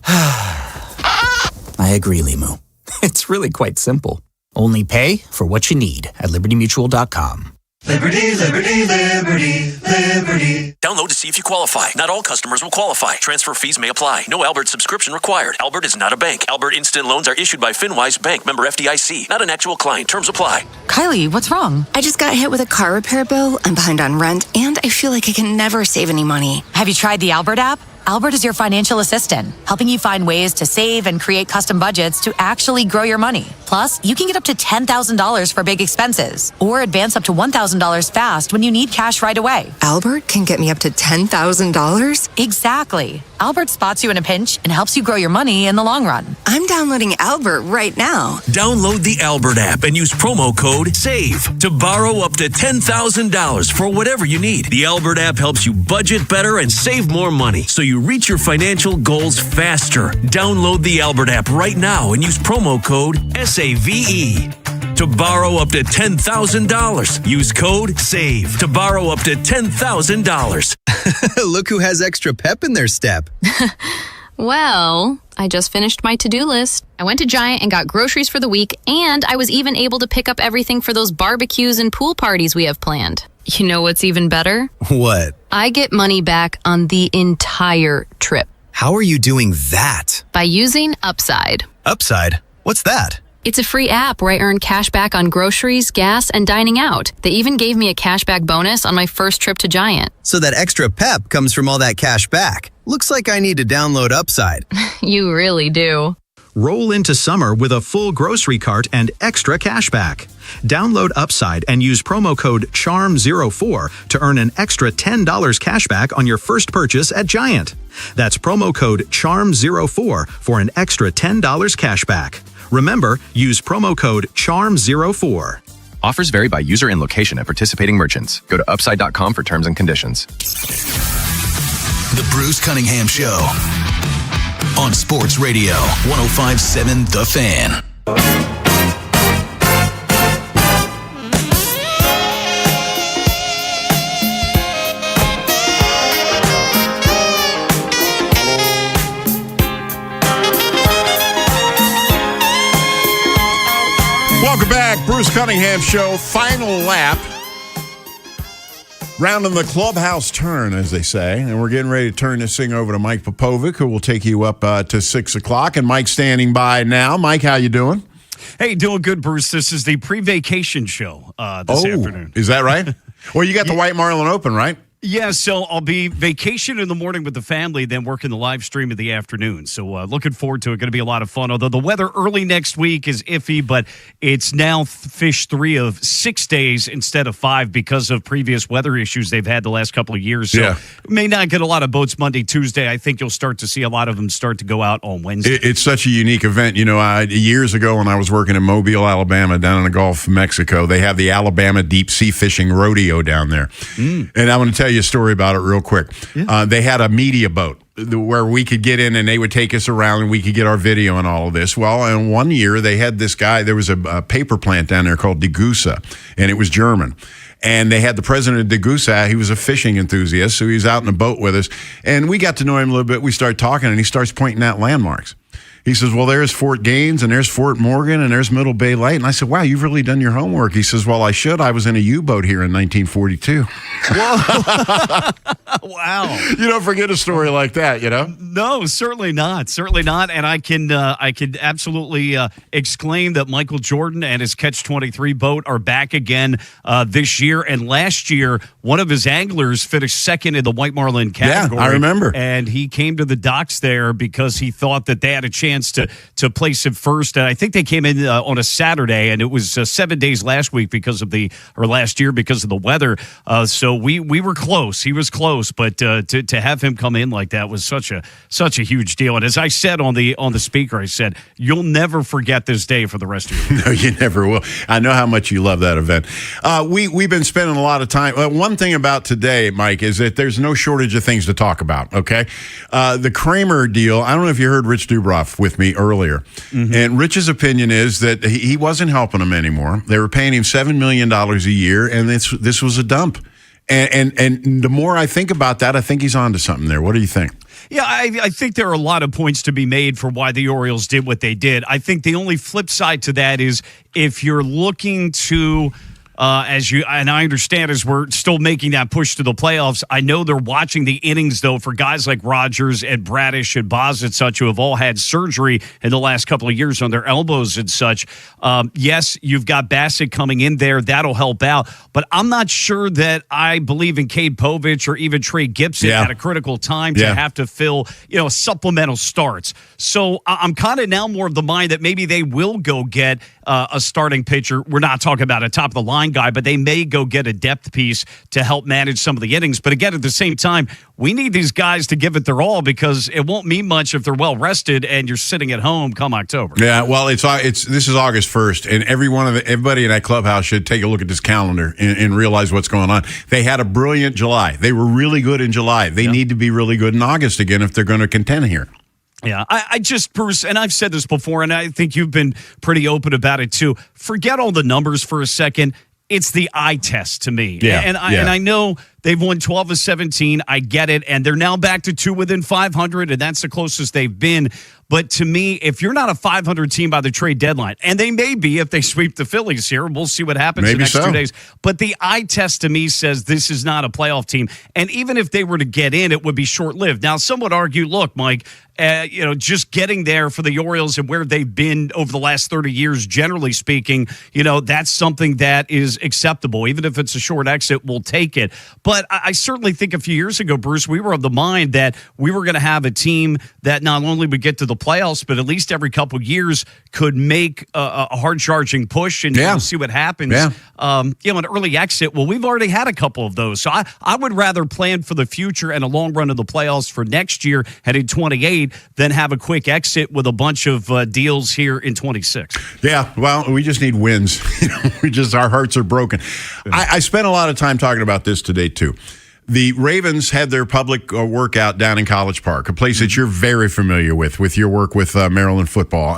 I agree, Limu. It's really quite simple. Only pay for what you need at LibertyMutual.com. Liberty, liberty, liberty, liberty. Download to see if you qualify. Not all customers will qualify. Transfer fees may apply. No Albert subscription required. Albert is not a bank. Albert Instant Loans are issued by FinWise Bank, member FDIC. Not an actual client. Terms apply. Kylie, what's wrong? I just got hit with a car repair bill. I'm behind on rent, and I feel like I can never save any money. Have you tried the Albert app? Albert is your financial assistant, helping you find ways to save and create custom budgets to actually grow your money. Plus, Plus, you can get up to $10,000 for big expenses or advance up to $1,000 fast when you need cash right away. Albert can get me up to $10,000? Exactly. Albert spots you in a pinch and helps you grow your money in the long run. I'm downloading Albert right now. Download the Albert app and use promo code SAVE to borrow up to $10,000 for whatever you need. The Albert app helps you budget better and save more money so you reach your financial goals faster. Download the Albert app right now and use promo code SAVE to borrow up to $10,000. Use code SAVE to borrow up to $10,000. Look who has extra pep in their step. Well, I just finished my to-do list. I went to Giant and got groceries for the week, and I was even able to pick up everything for those barbecues and pool parties we have planned. You know what's even better? What? I get money back on the entire trip. How are you doing that? By using Upside. Upside? What's that? It's a free app where I earn cash back on groceries, gas, and dining out. They even gave me a cashback bonus on my first trip to Giant. So that extra pep comes from all that cash back. Looks like I need to download Upside. You really do. Roll into summer with a full grocery cart and extra cash back. Download Upside and use promo code CHARM04 to earn an extra $10 cash back on your first purchase at Giant. That's promo code CHARM04 for an extra $10 cash back. Remember, use promo code CHARM04. Offers vary by user and location at participating merchants. Go to upside.com for terms and conditions. The Bruce Cunningham Show on Sports Radio 105.7 The Fan. Welcome back, Bruce Cunningham Show, final lap. Rounding the clubhouse turn, as they say. And we're getting ready to turn this thing over to Mike Popovic, who will take you up to 6 o'clock. And Mike's standing by now. Mike, how you doing? Hey, doing good, Bruce. This is the pre-vacation show this afternoon. Is that right? Well, you got the White Marlin Open, right? Yeah, so I'll be vacation in the morning with the family, then working the live stream in the afternoon. So looking forward to it. Going to be a lot of fun. Although the weather early next week is iffy, but it's now fish 3 of 6 days instead of 5 because of previous weather issues they've had the last couple of years. So may not get a lot of boats Monday, Tuesday. I think you'll start to see a lot of them start to go out on Wednesday. It's such a unique event. You know, years ago when I was working in Mobile, Alabama, down in the Gulf of Mexico, they have the Alabama Deep Sea Fishing Rodeo down there. And I want to tell you a story about it real quick. They had a media boat where we could get in and they would take us around and we could get our video and all of this. Well, in one year they had this guy, there was a paper plant down there called Degussa, and it was German. And they had the president of Degussa. He was a fishing enthusiast, so he was out in a boat with us. And we got to know him a little bit. We started talking, and he starts pointing out landmarks. He says, well, there's Fort Gaines, and there's Fort Morgan, and there's Middle Bay Light. And I said, wow, you've really done your homework. He says, well, I should. I was in a U-boat here in 1942. Wow. You don't forget a story like that, you know? No, certainly not. Certainly not. And I can absolutely exclaim that Michael Jordan and his Catch-23 boat are back again this year. And last year, one of his anglers finished second in the White Marlin category. Yeah, I remember. And he came to the docks there because he thought that they had a chance to place him first. And I think they came in on a Saturday, and it was 7 days last year because of the weather. So we were close. He was close, but to have him come in like that was such a huge deal. And as I said on the speaker, I said, you'll never forget this day for the rest of your life. No, you never will. I know how much you love that event. We've been spending a lot of time. One thing about today, Mike, is that there's no shortage of things to talk about, okay? The Kramer deal, I don't know if you heard Rich Dubroff with me earlier. And Rich's opinion is that he wasn't helping them anymore. They were paying him $7 million a year, and this was a dump. And the more I think about that, I think he's onto something there. What do you think? Yeah, I think there are a lot of points to be made for why the Orioles did what they did. I think the only flip side to that is if you're looking to and I understand as we're still making that push to the playoffs, I know they're watching the innings, though, for guys like Rogers and Bradish and Boz and such who have all had surgery in the last couple of years on their elbows and such. Yes, you've got Bassett coming in there. That'll help out. But I'm not sure that I believe in Cade Povich or even Trey Gibson at a critical time to have to fill, supplemental starts. So I'm kind of now more of the mind that maybe they will go get a starting pitcher. We're not talking about a top-of-the-line guy, but they may go get a depth piece to help manage some of the innings. But again, at the same time, we need these guys to give it their all because it won't mean much if they're well-rested and you're sitting at home come October. Yeah, well, this is August 1st, and everybody in that clubhouse should take a look at this calendar and realize what's going on. They had a brilliant July. They were really good in July. They need to be really good in August again if they're going to contend here. Yeah, I just, Bruce, and I've said this before, and I think you've been pretty open about it too. Forget all the numbers for a second. It's the eye test to me. Yeah, and I know they've won 12 of 17. I get it. And they're now back to 2 within 500, and that's the closest they've been. But to me, if you're not a 500 team by the trade deadline, and they may be if they sweep the Phillies here, we'll see what happens the next 2 days. But the eye test to me says this is not a playoff team. And even if they were to get in, it would be short-lived. Now, some would argue, look, Mike, just getting there for the Orioles and where they've been over the last 30 years, generally speaking, that's something that is acceptable. Even if it's a short exit, we'll take it. But I certainly think a few years ago, Bruce, we were of the mind that we were going to have a team that not only would get to the playoffs, but at least every couple of years could make a hard-charging push, and we'll see what happens. Yeah. An early exit, well, we've already had a couple of those. So I would rather plan for the future and a long run of the playoffs for next year, headed 28, than have a quick exit with a bunch of deals here in 26. Yeah, well, we just need wins. Our hearts are broken. I spent a lot of time talking about this today, too. The Ravens had their public workout down in College Park, a place that you're very familiar with your work with Maryland football.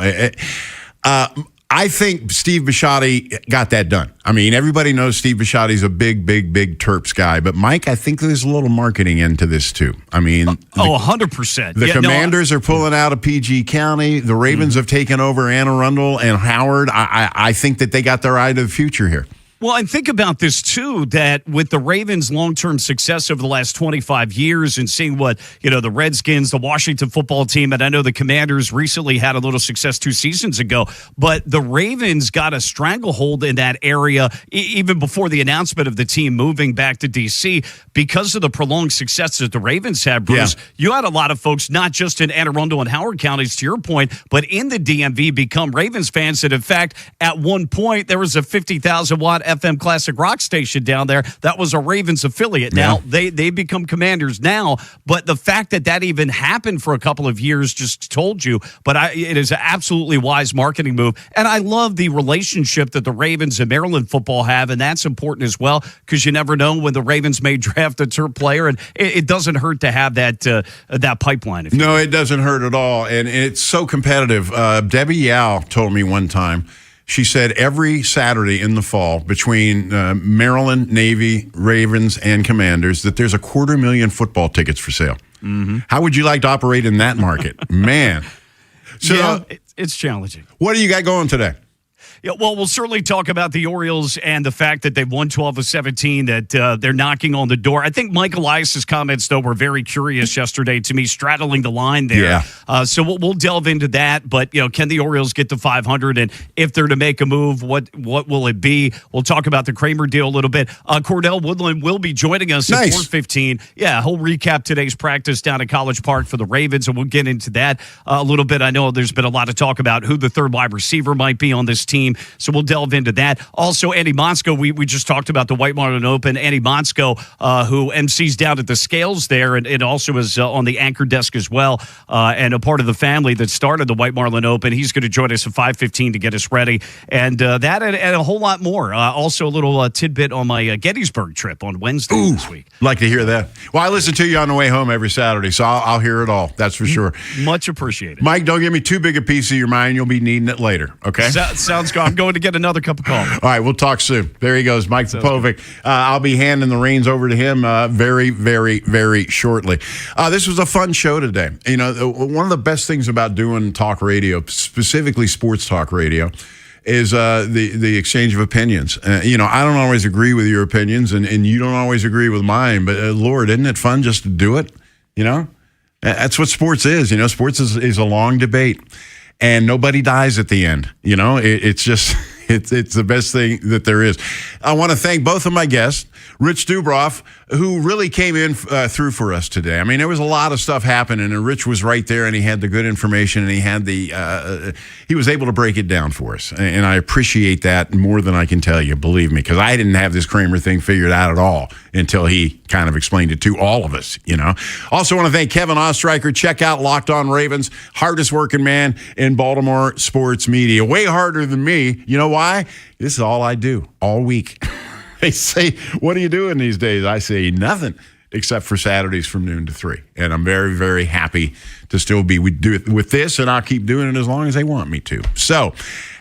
I think Steve Bisciotti got that done. I mean, everybody knows Steve Bisciotti's a big Terps guy. But, Mike, I think there's a little marketing into this, too. I mean... 100%. The Commanders are pulling out of PG County. The Ravens have taken over Anne Arundel and Howard. I think that they got their eye to the future here. Well, and think about this, too, that with the Ravens' long-term success over the last 25 years and seeing what, the Redskins, the Washington football team, and I know the Commanders recently had a little success 2 seasons ago, but the Ravens got a stranglehold in that area even before the announcement of the team moving back to D.C. because of the prolonged success that the Ravens had, Bruce. Yeah. You had a lot of folks, not just in Anne Arundel and Howard counties, to your point, but in the DMV become Ravens fans. And, in fact, at one point, there was a 50,000-watt FM classic rock station down there that was a Ravens affiliate. Now they become Commanders now, but the fact that even happened for a couple of years just told you. But it is an absolutely wise marketing move, and I love the relationship that the Ravens and Maryland football have, and that's important as well because you never know when the Ravens may draft a Terp player, and it doesn't hurt to have that pipeline. No, it doesn't hurt at all, and it's so competitive. Debbie Yao told me one time. She said every Saturday in the fall between Maryland, Navy, Ravens, and Commanders that there's 250,000 football tickets for sale. Mm-hmm. How would you like to operate in that market? Man. So, it's challenging. What do you got going today? Yeah, well, we'll certainly talk about the Orioles and the fact that they've won 12 of 17, that they're knocking on the door. I think Mike Elias's comments, though, were very curious yesterday to me, straddling the line there. Yeah. So we'll delve into that. But, can the Orioles get to 500? And if they're to make a move, what will it be? We'll talk about the Kramer deal a little bit. Cordell Woodland will be joining us at 4:15. Yeah, he'll recap today's practice down at College Park for the Ravens, and we'll get into that a little bit. I know there's been a lot of talk about who the third wide receiver might be on this team. So we'll delve into that. Also, Andy Monsko, we just talked about the White Marlin Open. Andy Monsko, who MCs down at the scales there, and also is on the anchor desk as well, and a part of the family that started the White Marlin Open. He's going to join us at 5:15 to get us ready. And that and a whole lot more. Also, a little tidbit on my Gettysburg trip on Wednesday this week. Like to hear that. Well, I listen to you on the way home every Saturday, so I'll hear it all. That's for sure. Much appreciated. Mike, don't give me too big a piece of your mind. You'll be needing it later, okay? Sounds good. I'm going to get another cup of coffee. All right, we'll talk soon. There he goes, Mike Popovic. I'll be handing the reins over to him very, very, very shortly. This was a fun show today. One of the best things about doing talk radio, specifically sports talk radio, is the exchange of opinions. I don't always agree with your opinions, and you don't always agree with mine, but Lord, isn't it fun just to do it? That's what sports is. Sports is a long debate, and nobody dies at the end. It's just... It's the best thing that there is. I want to thank both of my guests, Rich Dubroff who really came in through for us today. I mean, there was a lot of stuff happening, and Rich was right there, and he had the good information, and he had he was able to break it down for us, and I appreciate that more than I can tell you, believe me, because I didn't have this Kramer thing figured out at all until he kind of explained it to all of us, you know. Also want to thank Kevin Ostreicher. Check out Locked On Ravens, hardest working man in Baltimore sports media. Way harder than me. You know why? This is all I do all week. They say, what are you doing these days? I say nothing except for Saturdays from noon to 3. And I'm very, very happy to still be with this, and I'll keep doing it as long as they want me to. So,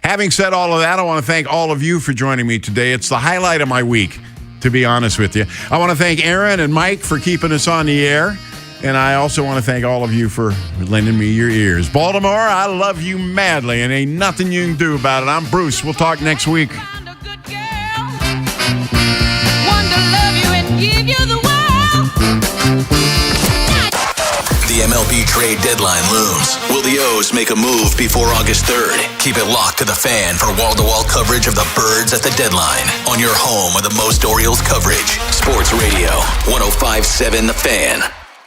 having said all of that, I want to thank all of you for joining me today. It's the highlight of my week, to be honest with you. I want to thank Aaron and Mike for keeping us on the air. And I also want to thank all of you for lending me your ears. Baltimore, I love you madly, and ain't nothing you can do about it. I'm Bruce. We'll talk next week. The MLB trade deadline looms. Will the O's make a move before August 3rd? Keep it locked to the Fan for wall-to-wall coverage of the Birds at the deadline on your home of the most Orioles coverage. Sports Radio 105.7 The Fan.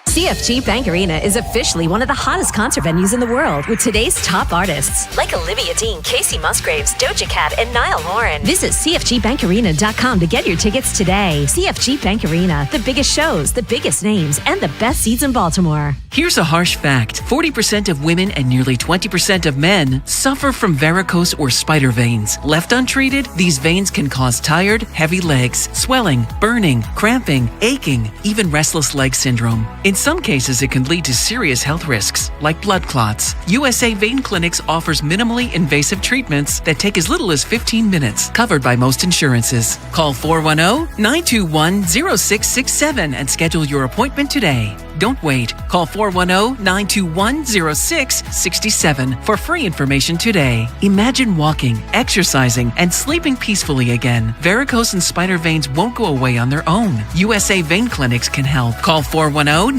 CFG Bank Arena is officially one of the hottest concert venues in the world with today's top artists like Olivia Dean, Casey Musgraves, Doja Cat, and Niall Horan. Visit CFGBankArena.com to get your tickets today. CFG Bank Arena, the biggest shows, the biggest names, and the best seats in Baltimore. Here's a harsh fact. 40% of women and nearly 20% of men suffer from varicose or spider veins. Left untreated, these veins can cause tired, heavy legs, swelling, burning, cramping, aching, even restless leg syndrome. In some cases, it can lead to serious health risks, like blood clots. USA Vein Clinics offers minimally invasive treatments that take as little as 15 minutes, covered by most insurances. Call 410-921-0667 and schedule your appointment today. Don't wait. Call 410-921-0667 for free information today. Imagine walking, exercising, and sleeping peacefully again. Varicose and spider veins won't go away on their own. USA Vein Clinics can help. Call 410-921-0667.